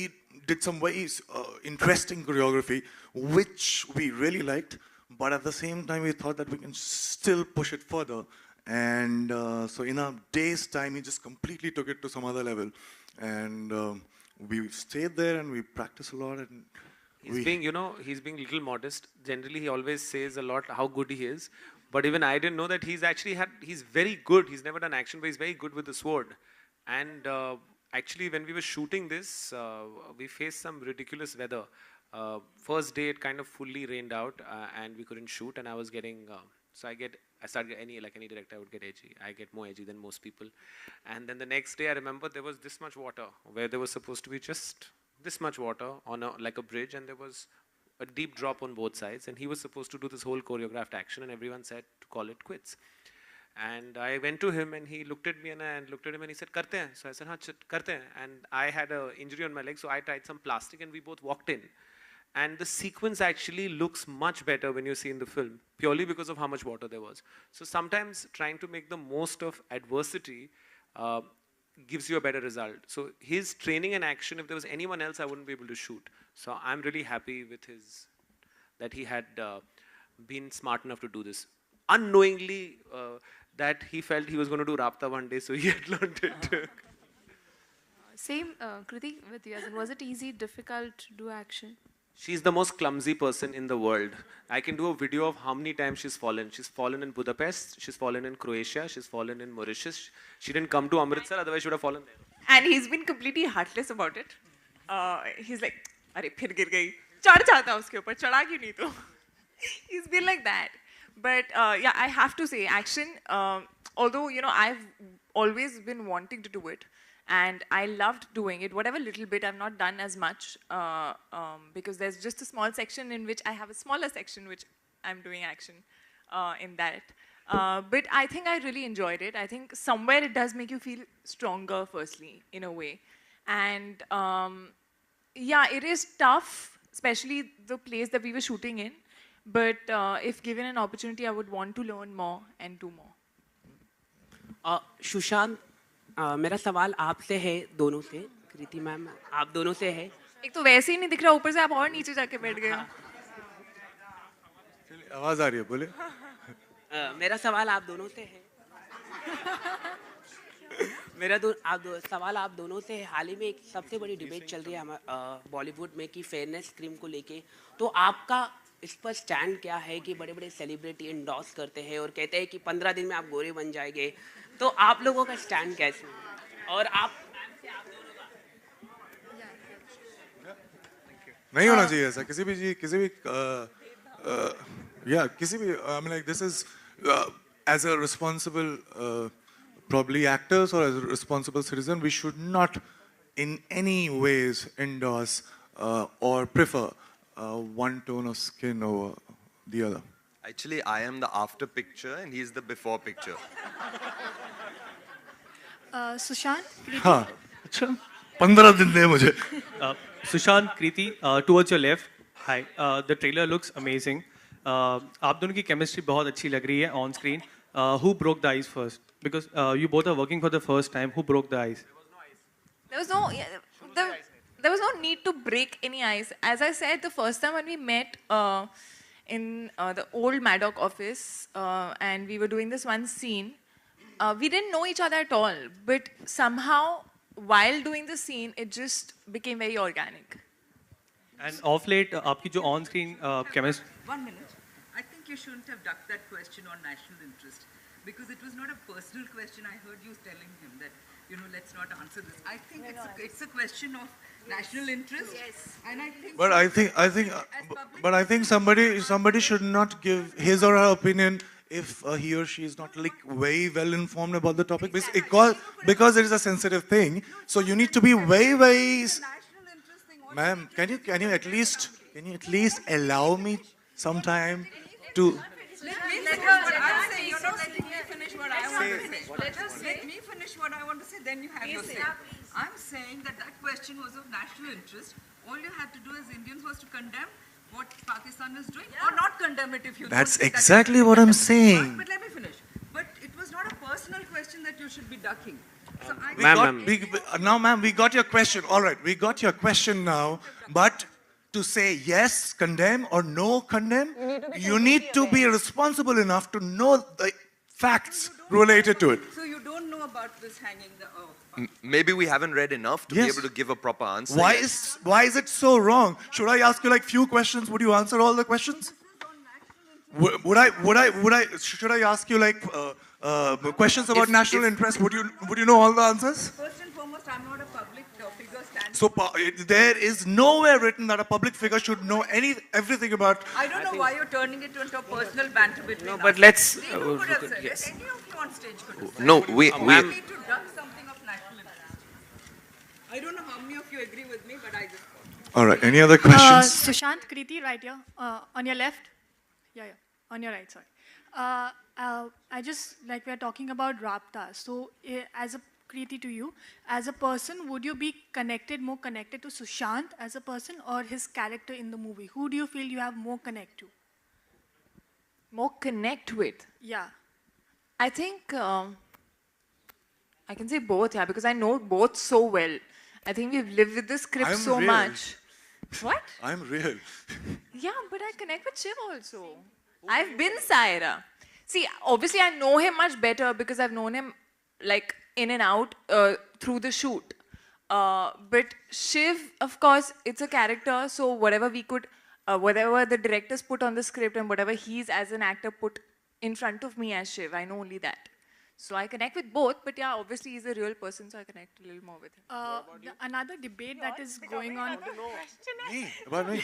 Speaker 6: did some very interesting choreography, which we really liked. But at the same time, we thought that we can still push it further. And so in a day's time, he just completely took it to some other level. And we stayed there and we practiced a lot. And
Speaker 4: he's being, he's being a little modest. Generally, he always says a lot how good he is. But even I didn't know that he's very good. He's never done action, but he's very good with the sword. And actually, when we were shooting this, we faced some ridiculous weather. First day, it kind of fully rained out and we couldn't shoot. And I was getting, I started any director, I would get edgy. I get more edgy than most people. And then the next day, I remember there was this much water where there was supposed to be just this much water on like a bridge, and there was a deep drop on both sides, and he was supposed to do this whole choreographed action, and everyone said to call it quits. And I went to him, and he looked at me, and I looked at him, and he said, "Karte hain." So I said, "Haan, karte hain." And I had an injury on my leg, so I tied some plastic, and we both walked in. And the sequence actually looks much better when you see in the film, purely because of how much water there was. So sometimes trying to make the most of adversity gives you a better result. So his training and action, if there was anyone else, I wouldn't be able to shoot. So I'm really happy with that he had been smart enough to do this. Unknowingly, that he felt he was going to do Rapta one day, so he had learned it.
Speaker 13: Same, Kriti, with you. Was it easy, difficult to do action?
Speaker 4: She's the most clumsy person in the world. I can do a video of how many times she's fallen. She's fallen in Budapest, she's fallen in Croatia, she's fallen in Mauritius. She didn't come to Amritsar, otherwise she would have fallen there.
Speaker 5: And he's been completely heartless about it. He's like, "Arey, phir gir gayi. Chad jata uske upar, chada kyun nahi tu?" He's been like that. But yeah, I have to say, action, although, I've always been wanting to do it. And I loved doing it. Whatever little bit, I've not done as much because there's just a small section in which I have a smaller section which I'm doing action in that. But I think I really enjoyed it. I think somewhere it does make you feel stronger, firstly, in a way. And yeah, it is tough, especially the place that we were shooting in. But if given an opportunity, I would want to learn more and do more.
Speaker 15: Sushant, मेरा सवाल आपसे है, दोनों से. कृति ma'am, आप दोनों से है.
Speaker 5: एक तो वैसे ही नहीं दिख रहा, ऊपर से आप और नीचे जाके बैठ गए.
Speaker 6: आवाज आ रही है, बोले.
Speaker 15: मेरा सवाल आप दोनों से है. सवाल आप दोनों से है. हाल ही में एक सबसे बड़ी डिबेट चल रही है बॉलीवुड में कि फेयरनेस क्रीम को लेके. तो आपका इस पर स्टैंड क्या है कि बड़े बड़े सेलिब्रिटी इंडोर्स करते हैं और कहते हैं कि 15 दिन में आप गोरे बन जाएंगे. तो आप लोगों का स्टैंड कैसे है? और आप
Speaker 6: नहीं होना चाहिए ऐसा किसी भी या किसी भी I mean like this is as a responsible probably actors or as a responsible citizen we should not in any ways endorse or prefer one tone of skin over the other.
Speaker 7: Actually, I am the after picture and he's the before picture.
Speaker 16: Sushant, Kriti?
Speaker 6: हाँ अच्छा 15 दिन दे मुझे
Speaker 17: Sushant, Kriti, towards your left. Hi. The trailer looks amazing. आप दोनों की chemistry बहुत अच्छी लग रही है on screen. Who broke the ice first? Because you both are working for the first time. Who broke the ice?
Speaker 5: There was no, there was no need to break any ice. As I said, the first time when we met in the old Maddock office and we were doing this one scene, we didn't know each other at all. But somehow, while doing the scene, it just became very organic.
Speaker 17: And of late, आपकी जो on-screen chemistry.
Speaker 1: 1 minute. I think you shouldn't have ducked that question on national interest because it was not a personal question. I heard you telling him that, you know, let's not answer this. I think it's a question of national interest. Yes. And I think.
Speaker 6: But I think somebody should not give his or her opinion if he or she is not like very well informed about the topic because it is a sensitive thing. So you need to be very. Ma'am, can you at least allow me some time to?
Speaker 1: Let me finish what I want to say, then you have your say. I'm saying that question was of national interest. All you had to do as Indians was to condemn what Pakistan is doing or not condemn it if you
Speaker 6: That's
Speaker 1: don't think
Speaker 6: exactly what I'm saying.
Speaker 1: But let me finish. But it was not a personal question that you should be ducking. So
Speaker 6: Ma'am, we got your question. All right, we got your question now. But to say yes, condemn, or no, condemn, you need to be responsible enough to know the facts related to it.
Speaker 1: So you don't know about this hanging the...
Speaker 7: Maybe we haven't read enough to be able to give a proper answer.
Speaker 6: Why is it so wrong? Should I ask you like few questions? Would you answer all the questions? Should I ask you like questions about national interest? Would you know all the answers?
Speaker 1: First and foremost, I'm not a public figure standing.
Speaker 6: So there is nowhere written that a public figure should know everything about.
Speaker 1: I don't know why you're turning it into a personal banter between us.
Speaker 4: But let's.
Speaker 1: Any of you on stage could have said.
Speaker 7: No, we
Speaker 1: need to duck something of national interest. I don't know how many of you agree with me, but I just.
Speaker 6: All right. Any other questions?
Speaker 16: Sushant, Kriti, right here, on your left. Yeah, on your right, sorry. I just, like we are talking about Rabta. So as a Kriti to you, as a person, would you be more connected to Sushant as a person or his character in the movie? Who do you feel you have more connect to?
Speaker 5: More connect with?
Speaker 16: Yeah.
Speaker 5: I think I can say both, yeah, because I know both so well. I think we've lived with the script so much. What?
Speaker 6: I'm real.
Speaker 5: Yeah, but I connect with Shiv also. I've been Saira. See, obviously I know him much better because I've known him like in and out through the shoot. But Shiv, of course, it's a character, so whatever we could, whatever the directors put on the script and whatever he's as an actor put in front of me as Shiv, I know only that. So I connect with both, but yeah, obviously he's a real person, so I connect a little more with him.
Speaker 16: Another debate that is going on.
Speaker 6: About me?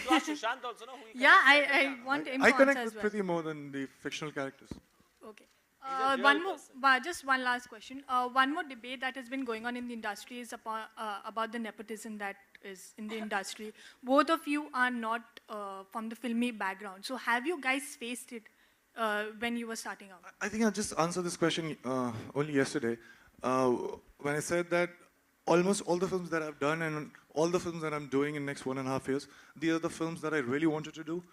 Speaker 16: Yeah, I want him to
Speaker 6: I
Speaker 16: answer
Speaker 6: connect
Speaker 16: as
Speaker 6: with
Speaker 16: well.
Speaker 6: Kriti more than the fictional characters.
Speaker 16: Okay. Just one last question. One more debate that has been going on in the industry is about the nepotism that is in the industry. Both of you are not from the filmy background. So have you guys faced it when you were starting out?
Speaker 6: I think I just answered this question only yesterday when I said that almost all the films that I've done and all the films that I'm doing in the next 1.5 years, these are the films that I really wanted to do.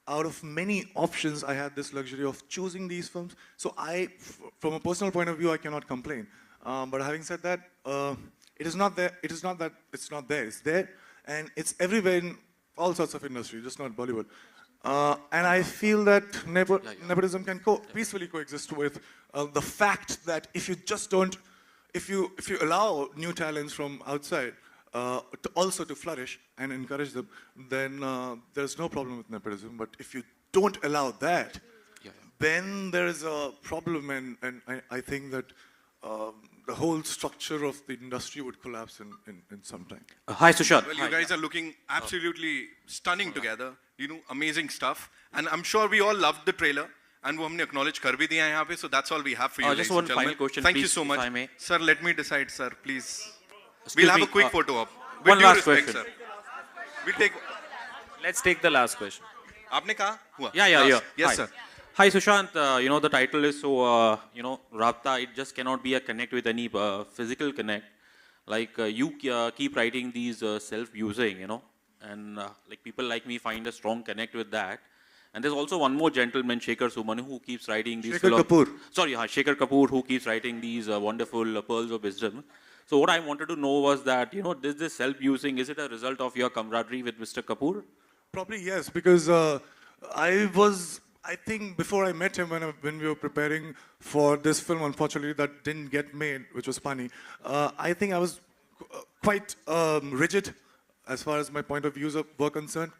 Speaker 6: Out of many options, I had this luxury of choosing these films. So from a personal point of view, I cannot complain. But having said that, it is not there. It is not that it's not there. It's there, and it's everywhere in all sorts of industry, just not Bollywood. And I feel that nepotism can peacefully coexist with the fact that if you just don't, if you allow new talents from outside to flourish and encourage them, then there's no problem with nepotism. But if you don't allow that, then there is a problem, and I think that the whole structure of the industry would collapse in some time.
Speaker 2: Hi, Sushant. Well, you guys are looking absolutely stunning together. You know, amazing stuff. And I'm sure we all loved the trailer. And we have acknowledged kar bhi diya hai yahan pe, so that's all we have for you.
Speaker 18: Just one final question,
Speaker 2: Thank
Speaker 18: please,
Speaker 2: you so much.
Speaker 18: if I may.
Speaker 2: Sir, let me decide, sir, please.
Speaker 18: Excuse
Speaker 2: we'll have
Speaker 18: me,
Speaker 2: a quick photo op.
Speaker 4: One
Speaker 2: With due
Speaker 4: last
Speaker 2: respect,
Speaker 4: question.
Speaker 2: sir. We'll take...
Speaker 4: Let's take the last question.
Speaker 2: Aapne kaha? Hua.
Speaker 18: Yeah.
Speaker 2: Yes,
Speaker 18: Hi.
Speaker 2: sir.
Speaker 18: Hi Sushant, you know the title is so, Rabta, it just cannot be a connect with any physical connect. Like you keep writing these self-using, and like people like me find a strong connect with that. And there's also one more gentleman, Shekhar Subramanian, who keeps writing these...
Speaker 6: Shekhar Kapoor.
Speaker 18: Sorry, Shekhar Kapoor, who keeps writing these wonderful pearls of wisdom. So what I wanted to know was that, this self-using, is it a result of your camaraderie with Mr. Kapoor?
Speaker 6: Probably yes, because I think before I met him, when we were preparing for this film, unfortunately, that didn't get made, which was Pani, I think I was quite rigid as far as my point of views were concerned,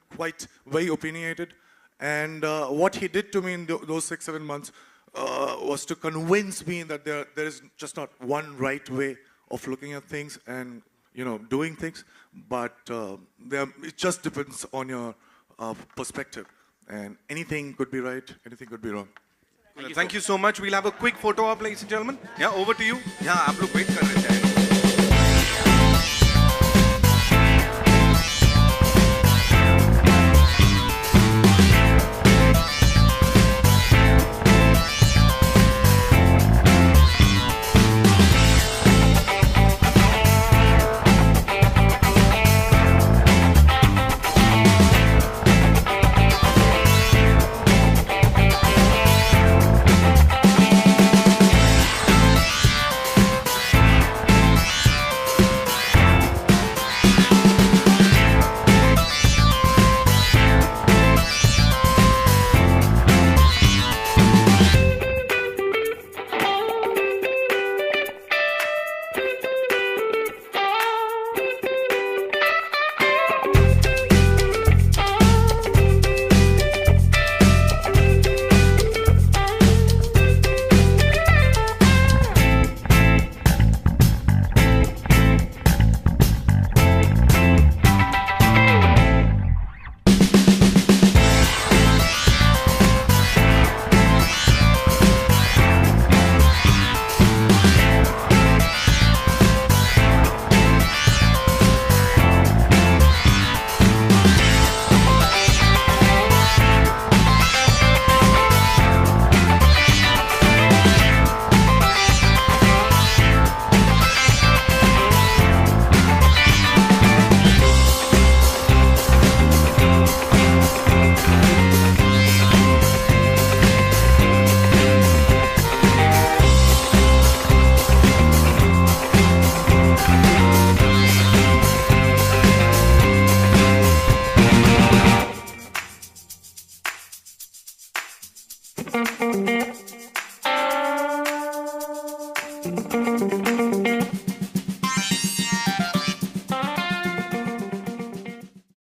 Speaker 6: very opinionated. And what he did to me in those 6-7 months was to convince me that there is just not one right way of looking at things and doing things, but it just depends on your perspective. And anything could be right, anything could be wrong.
Speaker 2: Thank you so much. We'll have a quick photo op, ladies and gentlemen. Yeah, over to you. Yeah, आप लोग wait कर रहे थे.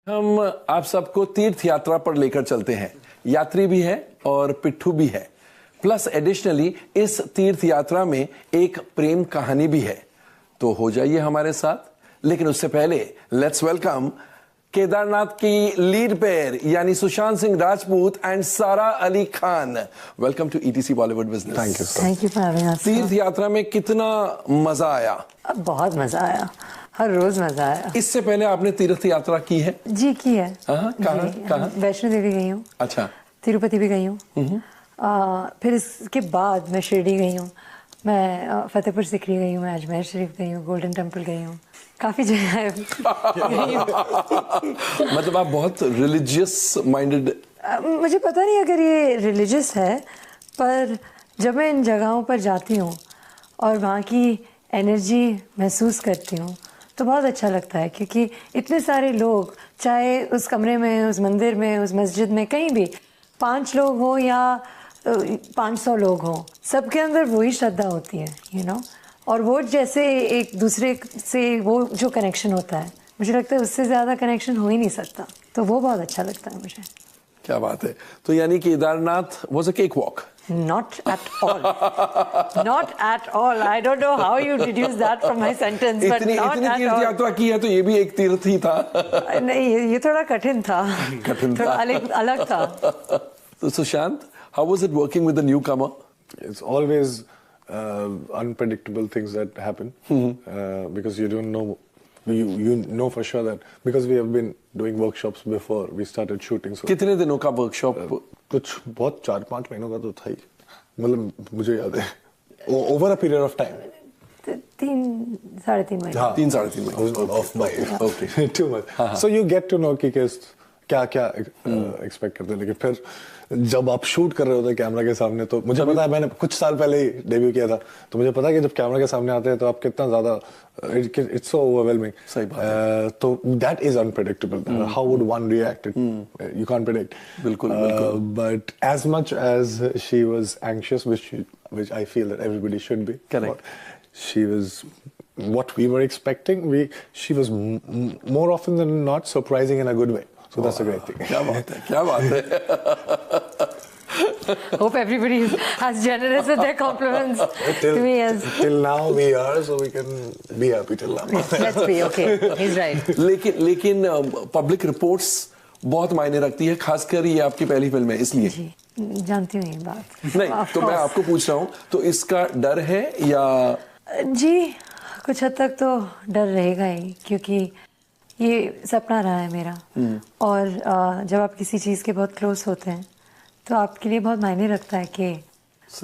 Speaker 19: हम आप सबको तीर्थ यात्रा पर लेकर चलते हैं। यात्री भी है और पिट्ठू भी है। प्लस एडिशनली इस तीर्थ यात्रा में एक प्रेम कहानी भी है। तो हो जाइए हमारे साथ, लेकिन उससे पहले लेट्स वेलकम केदारनाथ की लीड पेयर यानी Sushant Singh Rajput and Sara Ali Khan. Welcome to ETC Bollywood business.
Speaker 20: Thank you, thank you for having us.
Speaker 19: तीर्थ यात्रा में कितना मजा आया?
Speaker 20: बहुत मजा आया, हर रोज मजा आया।
Speaker 19: इससे पहले आपने तीर्थ यात्रा की है?
Speaker 20: जी की है।
Speaker 19: कहाँ?
Speaker 20: वैष्णो देवी गई हूँ।
Speaker 19: अच्छा।
Speaker 20: तिरुपति भी गई हूँ। फिर इसके बाद मैं शिरडी गई हूँ, मैं फतेहपुर सिकरी गई हूँ, मैं अजमेर शरीफ गई हूँ, गोल्डन टेम्पल गई हूँ, काफी जगह गई हूँ।
Speaker 19: मतलब आप बहुत रिलीजियस माइंडेड?
Speaker 20: मुझे पता नहीं अगर ये रिलीजियस है, पर जब मैं इन जगहों पर जाती हूँ और वहाँ की एनर्जी महसूस करती हूँ तो बहुत अच्छा लगता है, क्योंकि इतने सारे लोग, चाहे उस कमरे में, उस मंदिर में, उस मस्जिद में, कहीं भी 5 लोग हों या 500 लोग हों, सबके अंदर वही श्रद्धा होती है, यू नो। और वो जैसे एक दूसरे से वो जो कनेक्शन होता है, मुझे लगता है उससे ज़्यादा कनेक्शन हो ही नहीं सकता, तो वो बहुत अच्छा लगता है मुझे।
Speaker 19: क्या बात है। तो यानी Kedarnath was a cake walk?
Speaker 20: Not at all. Not at all. I don't know how you deduced that from my sentence, but not at all.
Speaker 19: इतनी तीर्थ यात्रा की है तो ये भी एक तीर्थ ही था।
Speaker 20: नहीं, ये थोड़ा कठिन था। थोड़ा अलग था।
Speaker 19: So Sushant, how was it working with the newcomer?
Speaker 3: It's always unpredictable things that happen because you don't know
Speaker 6: you know for sure that because we have been doing workshops before we started shooting. So
Speaker 19: कितने दिनों का workshop?
Speaker 6: कुछ बहुत 4-5 महीनों का तो था ही, मतलब मुझे याद है over a period of time.
Speaker 20: 3-3.5 महीने.
Speaker 6: हाँ,
Speaker 19: 3-3.5 महीने.
Speaker 6: Off by
Speaker 19: Okay.
Speaker 6: too much. So you get to know कि क्या एक्सपेक्ट करते हैं, लेकिन फिर जब आप शूट कर रहे होते हैं कैमरा के सामने, तो मुझे पता है, मैंने कुछ साल पहले ही डेब्यू किया था, तो मुझे पता है कि जब कैमरा के सामने आते हैं तो आप कितना ज्यादा इट्स सो ओवरवेलमिंग.
Speaker 19: सही बात है.
Speaker 6: तो that is unpredictable. How would one react? You can't predict.
Speaker 19: बिल्कुल बिल्कुल.
Speaker 6: But as much as she was anxious, which I feel that everybody should be.
Speaker 19: Correct.
Speaker 6: She was what we were expecting. She was more often than not surprising in a good way. So that's a great thing.
Speaker 19: क्या बात है, क्या बात है.
Speaker 20: Hope everybody is as generous with their compliments to me as.
Speaker 6: Till now we are, so we can be happy till now.
Speaker 20: Let's be okay. He's right.
Speaker 19: लेकिन public reports बहुत मायने रखती है, खासकर ये आपकी पहली फिल्म है इसलिए.
Speaker 20: जी, जानती हूँ ये बात.
Speaker 19: नहीं, तो मैं आपको पूछ रहा हूँ, तो इसका डर है या?
Speaker 20: जी, कुछ हद तक तो डर रहेगा ही, क्योंकि ये सपना रहा है मेरा. और जब आप किसी चीज़ के बहुत क्लोज होते हैं तो आपके लिए बहुत मायने रखता है कि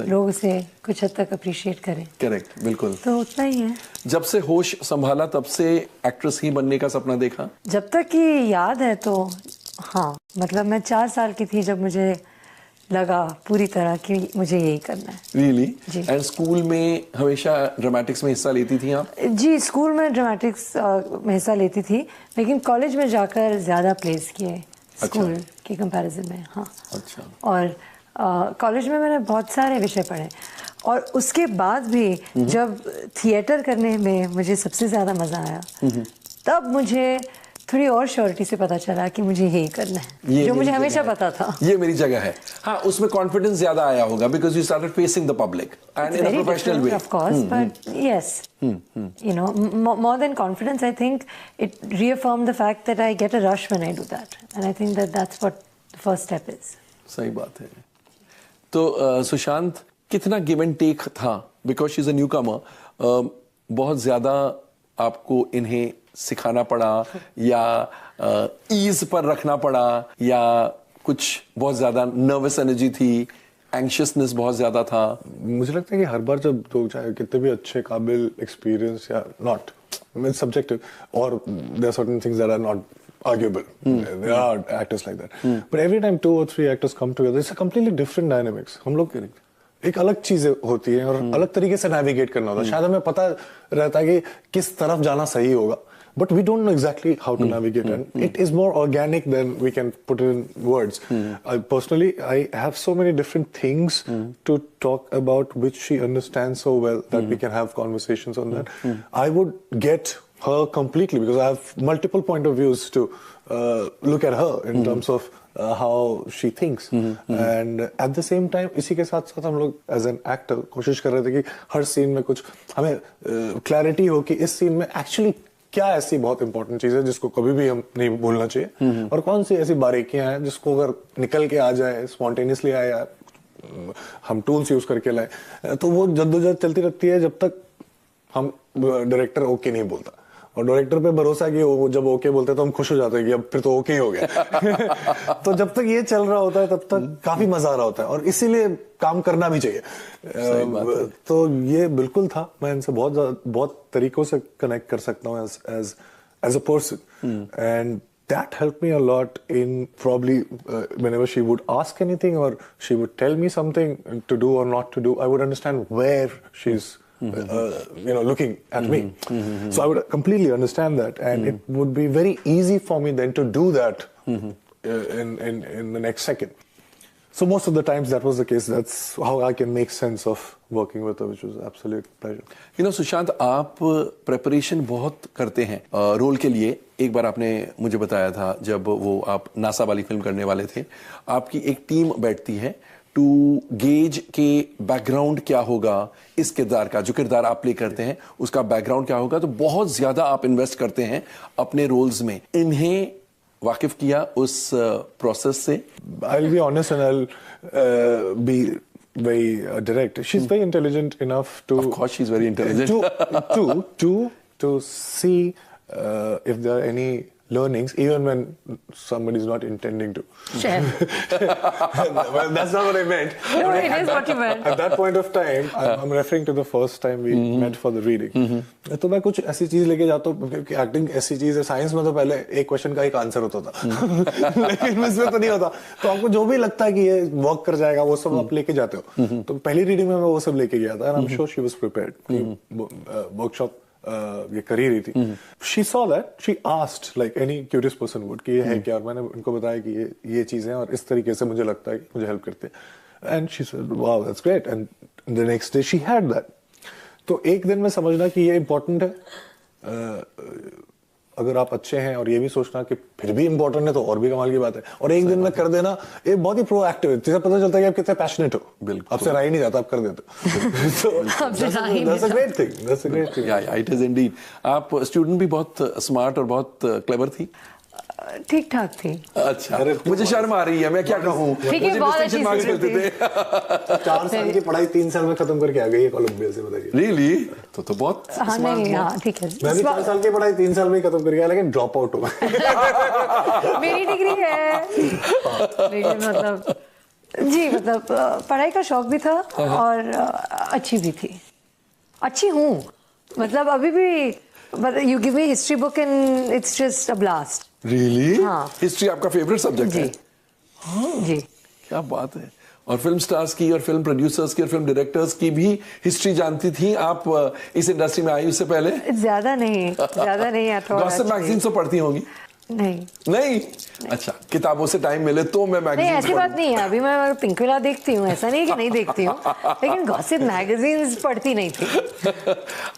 Speaker 20: लोग उसे कुछ हद तक अप्रिशिएट करें.
Speaker 19: करेक्ट, बिल्कुल.
Speaker 20: तो उतना ही है.
Speaker 19: जब से होश संभाला तब से एक्ट्रेस ही बनने का सपना देखा?
Speaker 20: जब तक कि याद है तो हाँ, मतलब मैं 4 साल की थी जब मुझे लगा पूरी तरह कि मुझे यही करना है.
Speaker 19: Really?
Speaker 20: जी.
Speaker 19: एंड स्कूल में हमेशा ड्रामेटिक्स में हिस्सा लेती थी आप?
Speaker 20: जी, स्कूल में ड्रामेटिक्स में हिस्सा लेती थी, लेकिन कॉलेज में जाकर ज़्यादा प्लेस किए स्कूल के कंपैरिजन में. हाँ.
Speaker 19: अच्छा.
Speaker 20: और कॉलेज में मैंने बहुत सारे विषय पढ़े, और उसके बाद भी जब थिएटर करने में मुझे सबसे ज़्यादा मज़ा आया, तब मुझे थोड़ी और श्योरिटी से पता चला कि मुझे यही करना है, जो मुझे हमेशा पता था.
Speaker 19: ये मेरी जगह है. हाँ, उसमें कॉन्फिडेंस ज्यादा आया होगा because you started facing the public and in a professional way.
Speaker 20: Of course, but yes, you know, more than confidence, I think it reaffirmed the fact that I get a rush when I do that, and I think that that's what the first step is.
Speaker 19: सही बात है. तो सुशांत, कितना give and take था? Because she is a newcomer, बहुत ज्यादा आपको इन्हें सिखाना पड़ा या ईज पर रखना पड़ा, या कुछ बहुत ज्यादा नर्वस एनर्जी थी, एंग्शियसनेस बहुत ज्यादा था?
Speaker 6: मुझे लगता है कि हर बार जब लोग चाहे कितने भी अच्छे काबिल एक्सपीरियंस या नॉट, मींस सब्जेक्टिव, और there are certain things that are not arguable. There are actors like that. But every time 2 or 3 actors come together, it's a completely different dynamics. हम लोग एक अलग चीजें होती है और अलग तरीके से नेविगेट करना होता है. शायद हमें पता रहता है कि किस तरफ जाना सही होगा, but we don't know exactly how to navigate, and it is more organic than we can put it in words. Personally, I have so many different things to talk about which she understands so well that we can have conversations on that. I would get her completely because I have multiple point of views to look at her in terms of how she thinks. And at the same time, इसी के साथ साथ हम लोग as an actor कोशिश कर रहे थे कि हर सीन में कुछ हमें clarity हो कि इस सीन में actually क्या ऐसी बहुत इंपॉर्टेंट चीज है जिसको कभी भी हम नहीं भूलना चाहिए, और कौन सी ऐसी बारीकियां हैं जिसको अगर निकल के आ जाए, स्पॉन्टेनियसली आए, या हम टूल्स यूज करके लाए, तो वो जद्दोजहद चलती रहती है जब तक हम डायरेक्टर ओके नहीं बोलता. और डायरेक्टर पे भरोसा है कि वो जब ओके बोलते हैं तो हम खुश हो जाते हैं कि अब फिर तो ओके हो गया. तो जब तक ये चल रहा होता है तब तक काफी मजा आ रहा होता है, और इसीलिए काम करना भी चाहिए. तो ये बिल्कुल था. मैं इनसे बहुत तरीकों से कनेक्ट कर सकता हूँ as a person, and that helped me a lot in probably whenever she would ask anything or she would tell me something to do or not to do, I would understand where she's looking at me. So I would completely understand that, and it would be very easy for me then to do that in the next second. So most of the times that was the case. That's how I can make sense of working with her, which was absolute pleasure.
Speaker 19: You know, Sushant, आप preparation बहुत करते हैं role के लिए. एक बार आपने मुझे बताया था जब वो आप नासा वाली फिल्म करने वाले थे, आपकी एक टीम बैठती है टू गेज के बैकग्राउंड क्या होगा, इस किरदार का, जो किरदार आप प्ले करते हैं उसका बैकग्राउंड क्या होगा. तो बहुत ज्यादा आप इन्वेस्ट करते हैं अपने रोल्स में. इन्हें वाकिफ किया उस प्रोसेस से?
Speaker 6: I'll be honest and I'll be very direct. She's very intelligent enough to.
Speaker 19: Of course, she's very intelligent.
Speaker 6: To see if there are any learnings, even when somebody is not intending to.
Speaker 20: Share.
Speaker 6: Well, that's not what I meant.
Speaker 20: No, it is what you meant.
Speaker 6: At that point of time, I'm referring to the first time we met for the reading. तो मैं कुछ ऐसी चीज लेके जाता हूँ क्योंकि acting ऐसी चीज है, साइंस में तो पहले एक क्वेश्चन का एक आंसर होता था लेकिन इसमें तो नहीं होता, तो आपको जो भी लगता है कि ये वर्क कर जाएगा वो सब आप लेके जाते हो. तो पहली रीडिंग में मैं वो सब लेके गया था and I'm sure she was prepared. Workshop ये कर ही रही थी. She saw that, she asked like any curious person would कि ये है क्या, और मैंने उनको बताया कि ये चीजें हैं और इस तरीके से मुझे लगता है कि मुझे हेल्प करते हैं. And she said, wow, that's great. And the next day she had that. तो एक दिन में समझना कि ये इम्पोर्टेंट है, अगर आप अच्छे हैं, और ये भी सोचना कि फिर भी इम्पोर्टेंट है तो और भी कमाल की बात है. और एक दिन में कर देना ये बहुत ही प्रोएक्टिव है, जिससे पता चलता है कि आप कितने पैशनेट हो. बिल्कुल, आपसे रहा ही नहीं जाता, आप कर देते हो. That's a great thing. That's a great thing.
Speaker 19: Yeah, it is indeed. आप स्टूडेंट भी बहुत स्मार्ट और बहुत क्लेवर थी.
Speaker 20: ठीक ठाक थी.
Speaker 19: अच्छा, मुझे शर्म आ रही है, मैं क्या कहूँ.
Speaker 20: ठीक है, बहुत अच्छी
Speaker 19: मार्क्स मिलते थे.
Speaker 6: 4 साल की पढ़ाई 3 साल में खत्म करके आ गई है कोलंबिया से, बताइए.
Speaker 19: Really? तो बहुत
Speaker 20: हाँ, ठीक है.
Speaker 6: मैं भी 4 साल की पढ़ाई 3 साल में खत्म करके आया, लेकिन ड्रॉप आउट हुआ.
Speaker 20: मेरी डिग्री है, लेकिन मतलब जी, मतलब पढ़ाई का शौक भी था और अच्छी भी थी. अच्छी हूँ, मतलब अभी भी. But you give me history book and it's just a blast.
Speaker 19: Really?
Speaker 20: हाँ.
Speaker 19: हिस्ट्री आपका फेवरेट सब्जेक्ट है?
Speaker 20: जी.
Speaker 19: क्या बात है. और फिल्म स्टार्स की और फिल्म प्रोड्यूसर्स की और फिल्म डायरेक्टर्स की भी हिस्ट्री जानती थी आप इस इंडस्ट्री में आई उससे पहले?
Speaker 20: ज्यादा नहीं
Speaker 19: गॉसिप मैगजीन्स तो पढ़ती होंगी? नहीं. अच्छा, किताबों से टाइम मिले तो मैं मैगजीन.
Speaker 20: नहीं, ऐसी बात नहीं है. अभी मैं पिंक विला देखती हूँ, ऐसा नहीं है कि नहीं देखती हूँ, लेकिन गॉसिप मैगजीन्स पढ़ती नहीं थी.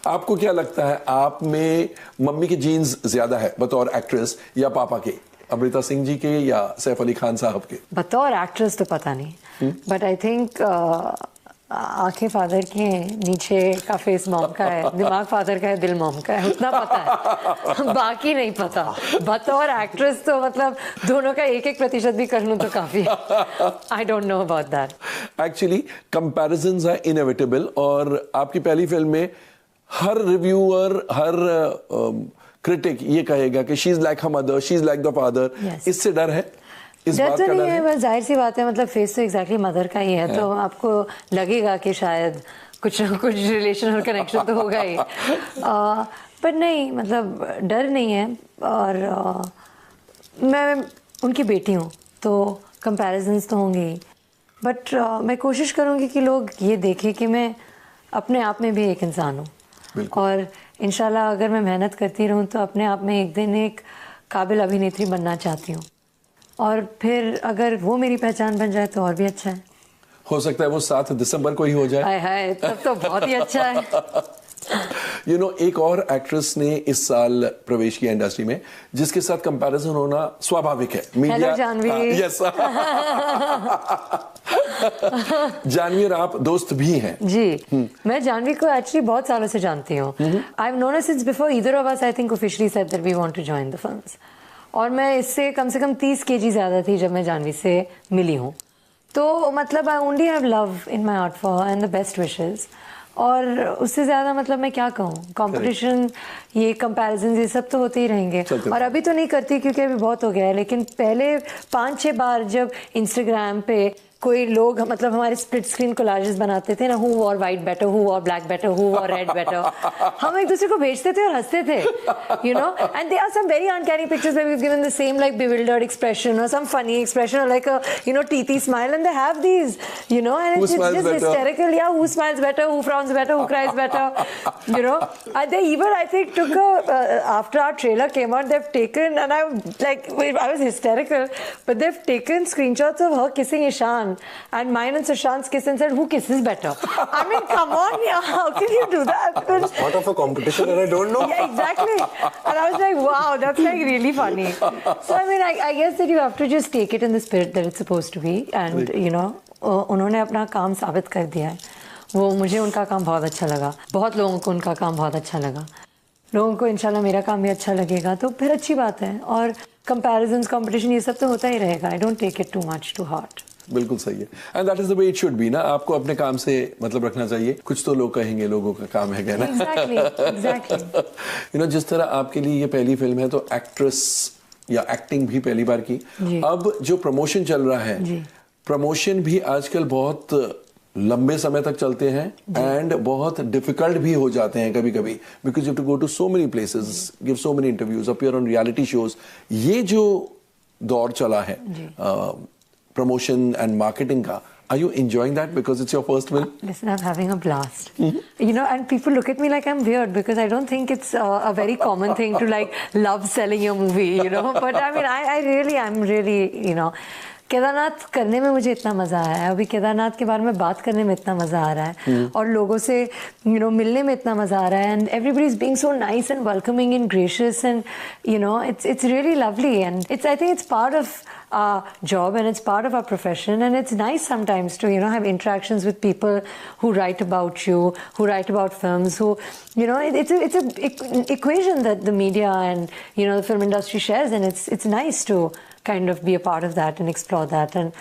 Speaker 19: आपको क्या लगता है, आप में मम्मी के जीन्स ज्यादा है बतौर एक्ट्रेस या पापा के, अमृता सिंह जी के या सैफ अली खान साहब के?
Speaker 20: बतौर एक्ट्रेस तो पता नहीं, बट आई थिंक आंखें फादर की हैं, नीचे का फेस मॉम का है, दिमाग फादर का है, दिल मॉम का है, उतना पता है. बाकी नहीं पता. बतौर एक्ट्रेस तो मतलब दोनों का 1-1% भी कर लूं तो काफी है. I don't know about that.
Speaker 19: Actually comparisons are inevitable, और आपकी पहली फिल्म में हर रिव्यूअर, हर क्रिटिक ये कहेगा कि she is like her mother, she is like the father. इससे डर है?
Speaker 20: डर तो नहीं है, बस जाहिर सी बात है, मतलब फेस तो एग्जैक्टली मदर का ही है, तो आपको लगेगा कि शायद कुछ ना कुछ रिलेशन और कनेक्शन तो होगा ही. पर नहीं, मतलब डर नहीं है. और मैं उनकी बेटी हूँ तो कंपैरिजंस तो होंगे ही, बट मैं कोशिश करूँगी कि लोग ये देखें कि मैं अपने आप में भी एक इंसान हूँ, और इंशाल्लाह अगर मैं मेहनत करती रहूँ तो अपने आप में एक दिन एक काबिल अभिनेत्री बनना चाहती हूँ, और फिर अगर वो मेरी पहचान बन जाए तो और भी अच्छा है.
Speaker 19: हो सकता है वो 7 दिसंबर को ही हो जाए.
Speaker 20: हाय हाय, तब तो बहुत ही अच्छा है.
Speaker 19: You know, एक और एक्ट्रेस ने इस साल प्रवेश किया इंडस्ट्री में, जिसके साथ कंपैरिजन होना स्वाभाविक है.
Speaker 20: हेलो जानवी.
Speaker 19: यस. जानवी और आप दोस्त भी हैं.
Speaker 20: जी. मैं जानवी को एक्चुअली बहुत सालों से जानती हूँ. I have known her since before either of us I think officially said that we want to join the films. और मैं इससे कम से कम 30 kg ज़्यादा थी जब मैं जानवी से मिली हूँ. तो मतलब I only have love in my art for and the best wishes. और उससे ज़्यादा मतलब मैं क्या कहूँ, कंपटीशन, ये कंपैरिजन, ये सब तो होते ही रहेंगे. और अभी तो नहीं करती क्योंकि अभी बहुत हो गया है, लेकिन पहले 5-6 बार जब इंस्टाग्राम पे कोई लोग मतलब हमारे स्प्लिट स्क्रीन कोलाजेस बनाते थे ना, who wore white better, who wore black better, who wore red better, हम एक दूसरे को भेजते थे और हंसते थे, you know, and there are some very uncanny pictures where we've given the same like bewildered expression or some funny expression or like a, you know, teethy smile, and they have these, you know, and it's just hysterical. Yeah, who smiles better, who frowns better, who cries better, you know. They even I think took a after our trailer came out, they've taken, and I was hysterical, but they've taken screenshots of her kissing Ishan and mine and Sushant's kiss and said, who kisses better? I mean, come on, yeah, how can you do that?
Speaker 6: It's part of a competition and I don't know.
Speaker 20: Yeah, exactly. And I was like, wow, that's like really funny. So I mean, I guess that you have to just take it in the spirit that it's supposed to be, and you know, उन्होंने अपना काम साबित कर दिया है. वो मुझे उनका काम बहुत अच्छा लगा, बहुत लोगों को उनका काम बहुत अच्छा लगा. लोगों को इंशाल्लाह मेरा काम भी अच्छा लगेगा तो फिर अच्छी बात है. और comparisons, competition, ये सब तो होता ही रहेगा. I don't take it too much to heart.
Speaker 19: बिल्कुल सही है. And that is the way it should be ना. आपको अपने काम से मतलब रखना चाहिए. कुछ तो लोग कहेंगे, लोगों का काम है कहना.
Speaker 20: Exactly.
Speaker 19: You know, जिस तरह आपके लिए ये पहली फिल्म है तो एक्ट्रेस या एक्टिंग भी पहली बार की. अब जो प्रमोशन चल रहा है, प्रमोशन भी आजकल बहुत लंबे समय तक चलते हैं एंड बहुत डिफिकल्ट भी हो जाते हैं कभी कभी, because you have to go to so many places, give so many interviews, appear on reality shows. ये जो दौर चला है प्रमोशन एंड मार्केटिंग का, are you enjoying that because it's your first film?
Speaker 20: Listen, I'm having a blast. You know, and people look at me like I'm weird because I don't think it's a very common thing to like love selling your movie, you know. But I mean, I'm really, you know, Kedarnath करने में मुझे इतना मज़ा आया है. अभी केदारनाथ के बारे में बात करने में इतना मज़ा आ रहा है और लोगों से you know मिलने में इतना मज़ा आ रहा है. And everybody is being so nice and welcoming and gracious, and you know it's really lovely, and I think it's part of our job and it's part of our profession, and it's nice sometimes to, you know, have interactions with people who write about you, who write about films, who, you know, it's an equation that the media and, you know, the film industry shares, and it's nice to kind of be a part of that and explore that. And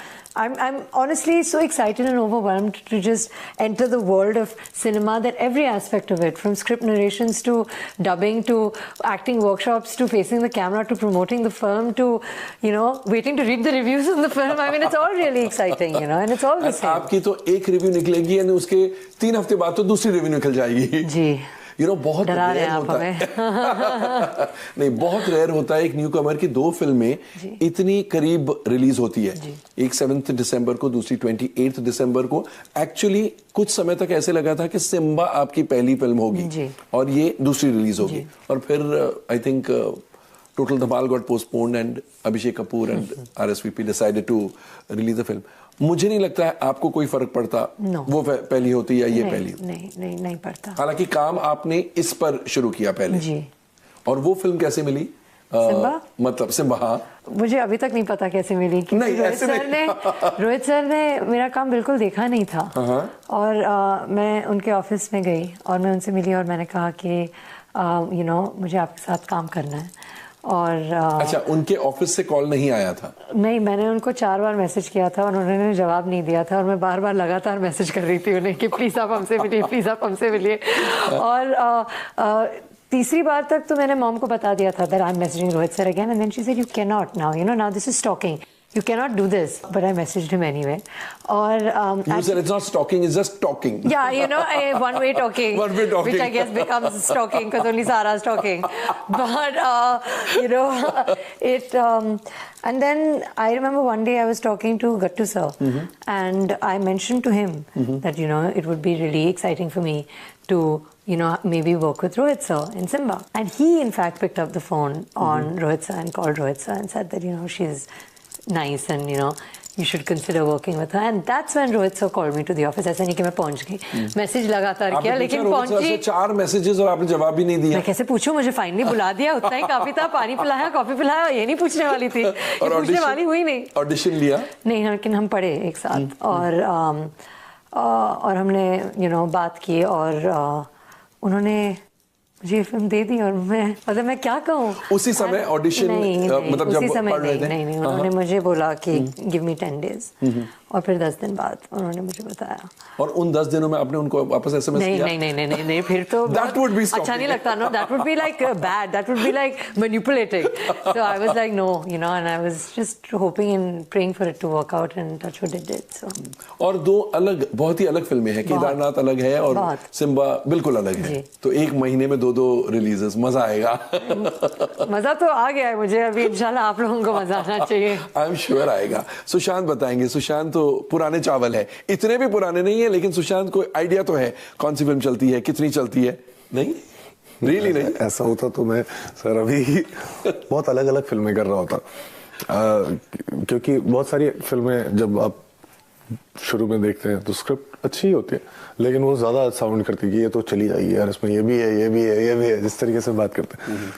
Speaker 20: I'm honestly so excited and overwhelmed to just enter the world of cinema, that every aspect of it, from script narrations to dubbing to acting workshops to facing the camera to promoting the film to, you know, waiting to read the reviews of the film. I mean, it's all really exciting, you know, and it's all the same.
Speaker 19: आपकी तो एक review निकलेगी और उसके 3 हफ्ते बाद तो दूसरी रिव्यू निकल जाएगी.
Speaker 20: जी.
Speaker 19: You know, बहुत रेयर होता है. नहीं, बहुत रेयर होता है एक न्यू कमर की 2 फिल्में इतनी करीब रिलीज होती है. एक 7 दिसंबर को, दूसरी 28 दिसंबर को. एक्चुअली कुछ समय तक ऐसे लगा था कि सिम्बा आपकी पहली फिल्म होगी और ये दूसरी रिलीज होगी, और फिर I think total Dhamaal got postponed and Abhishek Kapoor and RSVP decided to release the film. मुझे नहीं लगता है आपको कोई फर्क पड़ता. वो पहली होती या ये पहली?
Speaker 20: नहीं पड़ता.
Speaker 19: हालांकि काम आपने इस पर शुरू किया पहले जी. और वो फिल्म कैसे मिली?
Speaker 20: सिम्बा?
Speaker 19: मतलब सिम्बा. हाँ,
Speaker 20: मुझे अभी तक नहीं पता कैसे मिली.
Speaker 19: नहीं,
Speaker 20: रोहित सर ने मेरा काम बिल्कुल देखा नहीं था और मैं उनके ऑफिस में गई और मैं उनसे मिली और मैंने कहा कि यू नो मुझे आपके साथ काम करना है. और
Speaker 19: अच्छा, उनके ऑफिस से कॉल नहीं आया था?
Speaker 20: नहीं, मैंने उनको 4 बार मैसेज किया था और उन्होंने जवाब नहीं दिया था और मैं बार बार लगातार मैसेज कर रही थी उन्हें कि प्लीज़ आप हमसे मिलिए, प्लीज़ आप हमसे मिलिए. और तीसरी बार तक तो मैंने मॉम को बता दिया था that I'm messaging Rohit sir again, and then she said you cannot now, you know, now this is stalking. You cannot do this, but I messaged him anyway. Or
Speaker 19: you said it's not stalking, it's just talking.
Speaker 20: Yeah, you know, one-way talking,
Speaker 19: one-way talking,
Speaker 20: which I guess becomes stalking because only Sarah's talking. But you know, it. And then I remember one day I was talking to Gattu sir, and I mentioned to him that, you know, it would be really exciting for me to, you know, maybe work with Rohit sir in Simba. And he in fact picked up the phone on Rohit sir and called Rohit sir and said that, you know, she's nice and, you know, you should consider working with her. And that's when Rohit sir called me to the office. ऐसा नहीं कि मैं पहुंच गई, message लगातार किया लेकिन पहुंची.
Speaker 19: 4 मैसेजेस और आपने जवाब भी नहीं दिया.
Speaker 20: मैं कैसे पूछूं, मुझे फाइनली बुला दिया, उतना ही काफी था. पानी पिलाया, कॉफी पिलाया, ये नहीं पूछने वाली थी, ये पूछने वाली हुई नहीं.
Speaker 19: ऑडिशन लिया? नहीं,
Speaker 20: लेकिन हम पढ़े एक साथ और हमने, you know, बात की और उन्होंने मुझे फिल्म दे दी और मैं क्या कहूँ.
Speaker 19: उसी समय ऑडिशन मतलब जब पढ़ रहे थे?
Speaker 20: नहीं, उन्होंने मुझे बोला कि गिव मी 10 days और फिर 10 दिन बाद उन्होंने मुझे बताया.
Speaker 19: और उन 10 दिनों में आपने उनको वापस SMS किया?
Speaker 20: नहीं, फिर तो
Speaker 19: That would be
Speaker 20: अच्छा नहीं लगता. No, that would be like bad. That would be like manipulating. So I was like no, you know, and I was just hoping and praying for it to work out, and that's what it did. So.
Speaker 19: और 2 अलग, बहुत ही अलग फिल्में हैं. केदारनाथ अलग है और Simba बिल्कुल अलग है. तो 1 महीने में 2 रिलीजेस. मजा आएगा.
Speaker 20: मजा तो आ गया है मुझे. अभी इंशाल्लाह आप लोगों को मजा आना चाहिए.
Speaker 19: आई एम श्योर आएगा. सुशांत बताएंगे. सुशांत तो पुराने चावल है. इतने भी पुराने नहीं है, लेकिन सुशांत को आइडिया तो है कौन सी फिल्म चलती है, कितनी चलती है. नहीं रियली नहीं.
Speaker 3: ऐसा होता तो मैं सर अभी बहुत अलग अलग फिल्में कर रहा होता. क्योंकि बहुत सारी फिल्में जब आप शुरू में देखते हैं तो स्क्रिप्ट अच्छी होती है, लेकिन वो ज्यादा साउंड करती है कि ये तो चली जाएगी यार, इसमें ये भी है, ये भी है, ये भी है, जिस तरीके से बात करते हैं.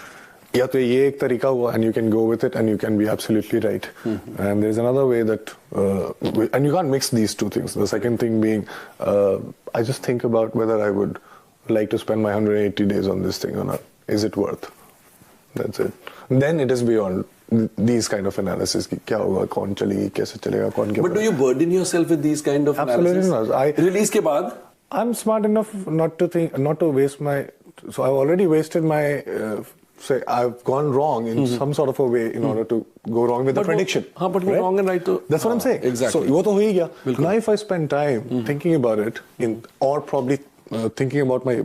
Speaker 3: या तो ये एक तरीका हुआ and you can go with it and you can be absolutely right. And there's another way that and you can't mix these two things. The second thing being I just think about whether I would like to spend my 180 days on this thing or not. Is it worth? That's it. Then it is beyond these kind of analysis कि क्या होगा, कौन चलेगी, कैसे चलेगा, कौन क्या.
Speaker 19: But do you burden yourself with these kind of
Speaker 3: Absolutely
Speaker 19: analysis?
Speaker 3: not.
Speaker 19: Release के बाद?
Speaker 3: I'm smart enough not to waste my. So I've already wasted my. Say I've gone wrong in some sort of a way in order to go wrong with the prediction.
Speaker 19: हाँ, but right? wrong and right to.
Speaker 3: That's what I'm saying.
Speaker 19: Exactly.
Speaker 3: So वो तो हो ही गया. Now if I spend time thinking about it or probably thinking about my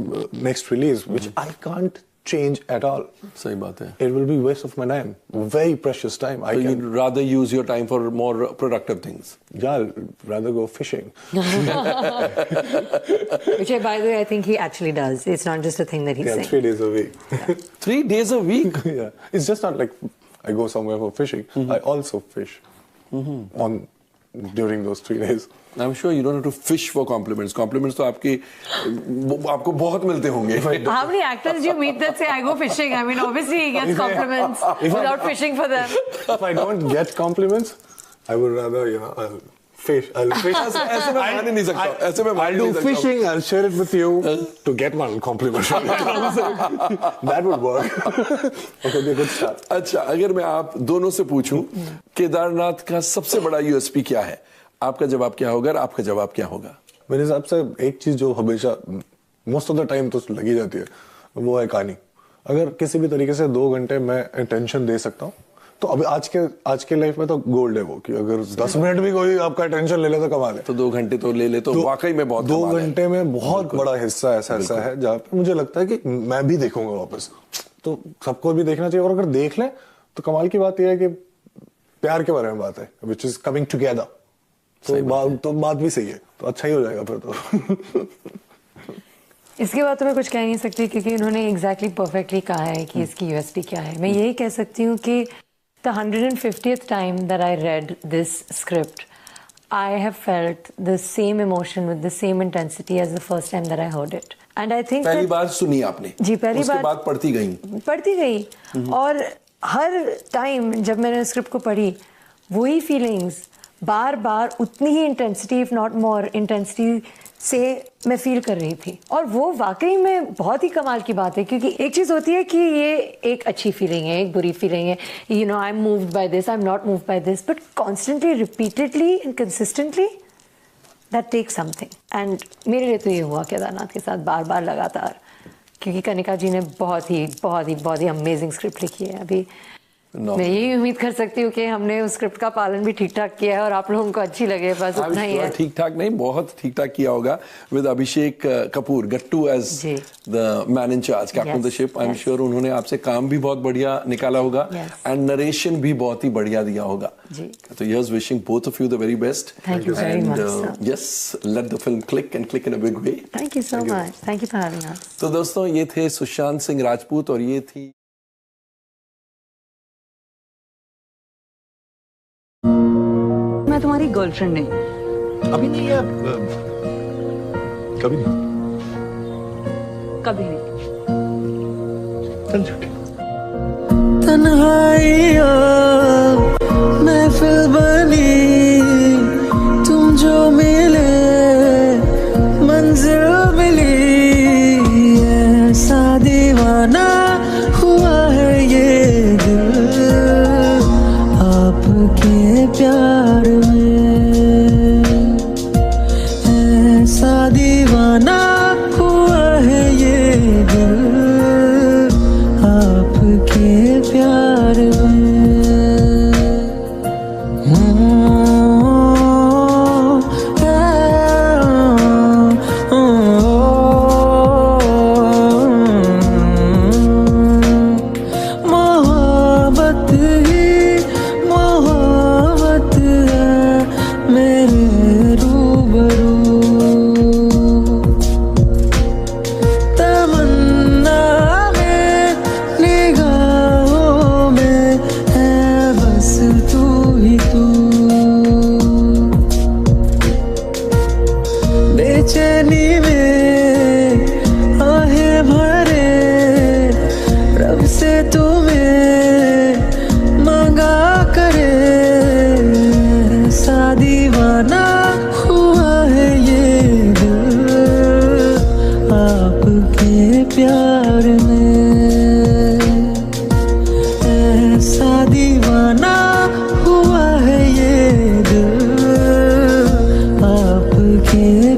Speaker 3: next release, which I can't change at all.
Speaker 19: सही बात है.
Speaker 3: It will be waste of my time. Very precious time.
Speaker 19: So you'd rather use your time for more productive things.
Speaker 3: Yeah, I'll rather go fishing.
Speaker 20: Which, by the way, I think he actually does. It's not just a thing that he's saying.
Speaker 3: 3 days a week.
Speaker 19: 3 days a week?
Speaker 3: Yeah. It's just not like I go somewhere for fishing. I also fish during those 3 days.
Speaker 19: I'm sure you don't have to fish for compliments. Compliments तो आपको बहुत मिलते होंगे.
Speaker 20: How many actors do you meet that say I go fishing? I mean, obviously he gets compliments without fishing for them.
Speaker 3: If I don't get compliments, I would rather, I'll fish.
Speaker 19: ऐसे मैं मान ही नहीं सकता. ऐसे मैं मान ही नहीं
Speaker 3: I'll do
Speaker 19: सकता.
Speaker 3: fishing. I'll share it with you to get one compliment. That would work. Okay, be a good start.
Speaker 19: अच्छा, अगर मैं आप दोनों से पूछूं केदारनाथ का सबसे बड़ा USP क्या है? आपका जवाब क्या होगा और आपका जवाब क्या होगा?
Speaker 3: मेरे हिसाब से एक चीज जो हमेशा मोस्ट ऑफ द टाइम तो लगी जाती है वो है कहानी. अगर किसी भी तरीके से 2 घंटे मैं अटेंशन दे सकता हूँ तो अभी आज के लाइफ में तो गोल्ड है वो कि अगर 10 मिनट भी कोई आपका अटेंशन ले ले तो कमाल है.
Speaker 19: तो 2 घंटे तो ले ले तो वाकई में बहुत
Speaker 3: 2 घंटे में बहुत बड़ा हिस्सा ऐसा है जहाँ पे मुझे लगता है कि मैं भी देखूंगा वापस. तो सबको भी देखना चाहिए और अगर देख लें तो कमाल की बात यह है कि प्यार के बारे में बात है विच इज कमिंग टुगेदर. तो बात भी सही है तो अच्छा ही हो जाएगा फिर तो.
Speaker 20: इसके बाद तो मैं कुछ कह नहीं सकती क्योंकि इन्होंने एग्जैक्टली परफेक्टली कहा है कि इसकी यूएसपी क्या है. मैं यही कह सकती हूँ कि the 150th time that I read this script I have felt the same emotion with the same intensity as the first time that I heard it. And I think
Speaker 19: पहली बार सुनी आपने?
Speaker 20: जी पहली बार.
Speaker 19: उसके बाद पढ़ती गई.
Speaker 20: और हर टाइम जब मैंने स्क्रिप्ट को पढ़ी वही फीलिंग्स बार बार उतनी ही intensity if not more intensity से मैं फील कर रही थी. और वो वाकई में बहुत ही कमाल की बात है क्योंकि एक चीज़ होती है कि ये एक अच्छी फीलिंग है, एक बुरी फीलिंग है, I am moved by this, I am not moved by this, but constantly repeatedly and consistently that takes something. And मेरे लिए तो ये हुआ केदारनाथ के साथ बार बार लगातार क्योंकि कनिका जी ने बहुत ही अमेजिंग स्क्रिप्ट लिखी है. अभी मैं यही उम्मीद कर सकती हूँ कि हमने उस स्क्रिप्ट का पालन भी ठीक ठाक किया है और आप लोगों को अच्छी लगे. बस उतना ही है.
Speaker 19: ठीक ठाक नहीं, बहुत ठीक ठाक किया होगा. With Abhishek Kapoor Gattu as the man in charge, captain of the ship. I am sure उन्होंने आपसे काम भी बहुत बढ़िया निकाला होगा एंड नरेशन भी बहुत ही बढ़िया दिया होगा. तो yes, wishing both of you the very best.
Speaker 20: Thank you very much.
Speaker 19: Yes, let the film click and click in a big way.
Speaker 20: Thank you so much. Thank you for having अस.
Speaker 19: तो दोस्तों, ये थे सुशांत सिंह राजपूत और ये थी
Speaker 1: मैं तुम्हारी girlfriend नहीं.
Speaker 3: अभी नहीं है. कभी नहीं.
Speaker 1: कभी नहीं.
Speaker 3: चल झूठी.
Speaker 8: तन्हाइयाँ महफिल बनी, तुम जो मिले मंजिल मिली. ऐसा दीवाना हुआ है ये दिल आपके प्यार में. ऐसा दीवाना हुआ है ये दिल आपके प्यार में. प्यार में ऐसा दीवाना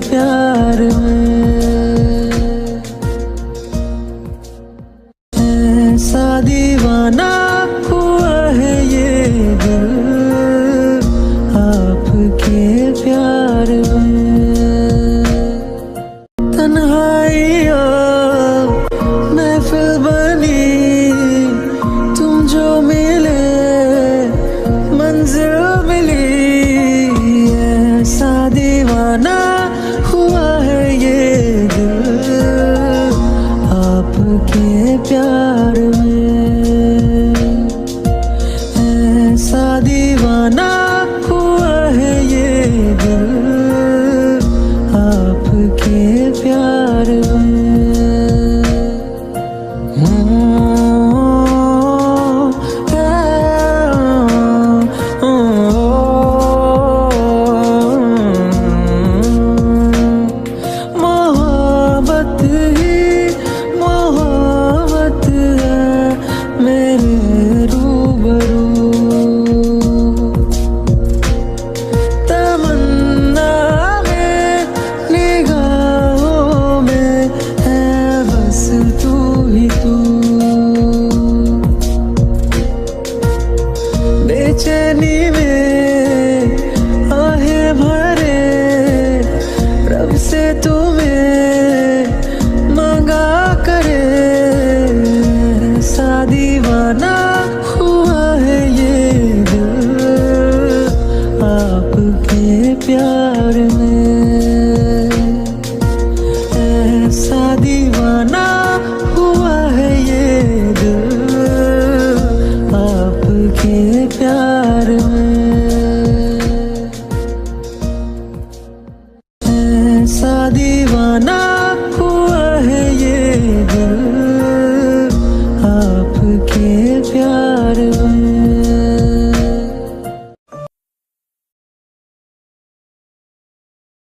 Speaker 8: प्यार में ऐसा दीवाना हुआ है ये दिल आपके प्यार में। तन्हाइयाँ महफिल बनी तुम जो मिले मंजिल मिली ऐसा दीवाना हुआ है ये दिल आपके प्यार में। ऐसा दीवाना हुआ है ये दिल आपके प्यार में। मोहब्बत ही मोहब्बत है मेरे रूबरू। तमन्ना में निगाहों में है बस तू ही तू। बेचैनी में आहें भरे रब से तुम्हें मांगा करे ऐसा दीवाना हुआ है ये दिल आपके प्यार में। ऐसा दीवाना हुआ है ये दिल आपके प्यार में। ऐसा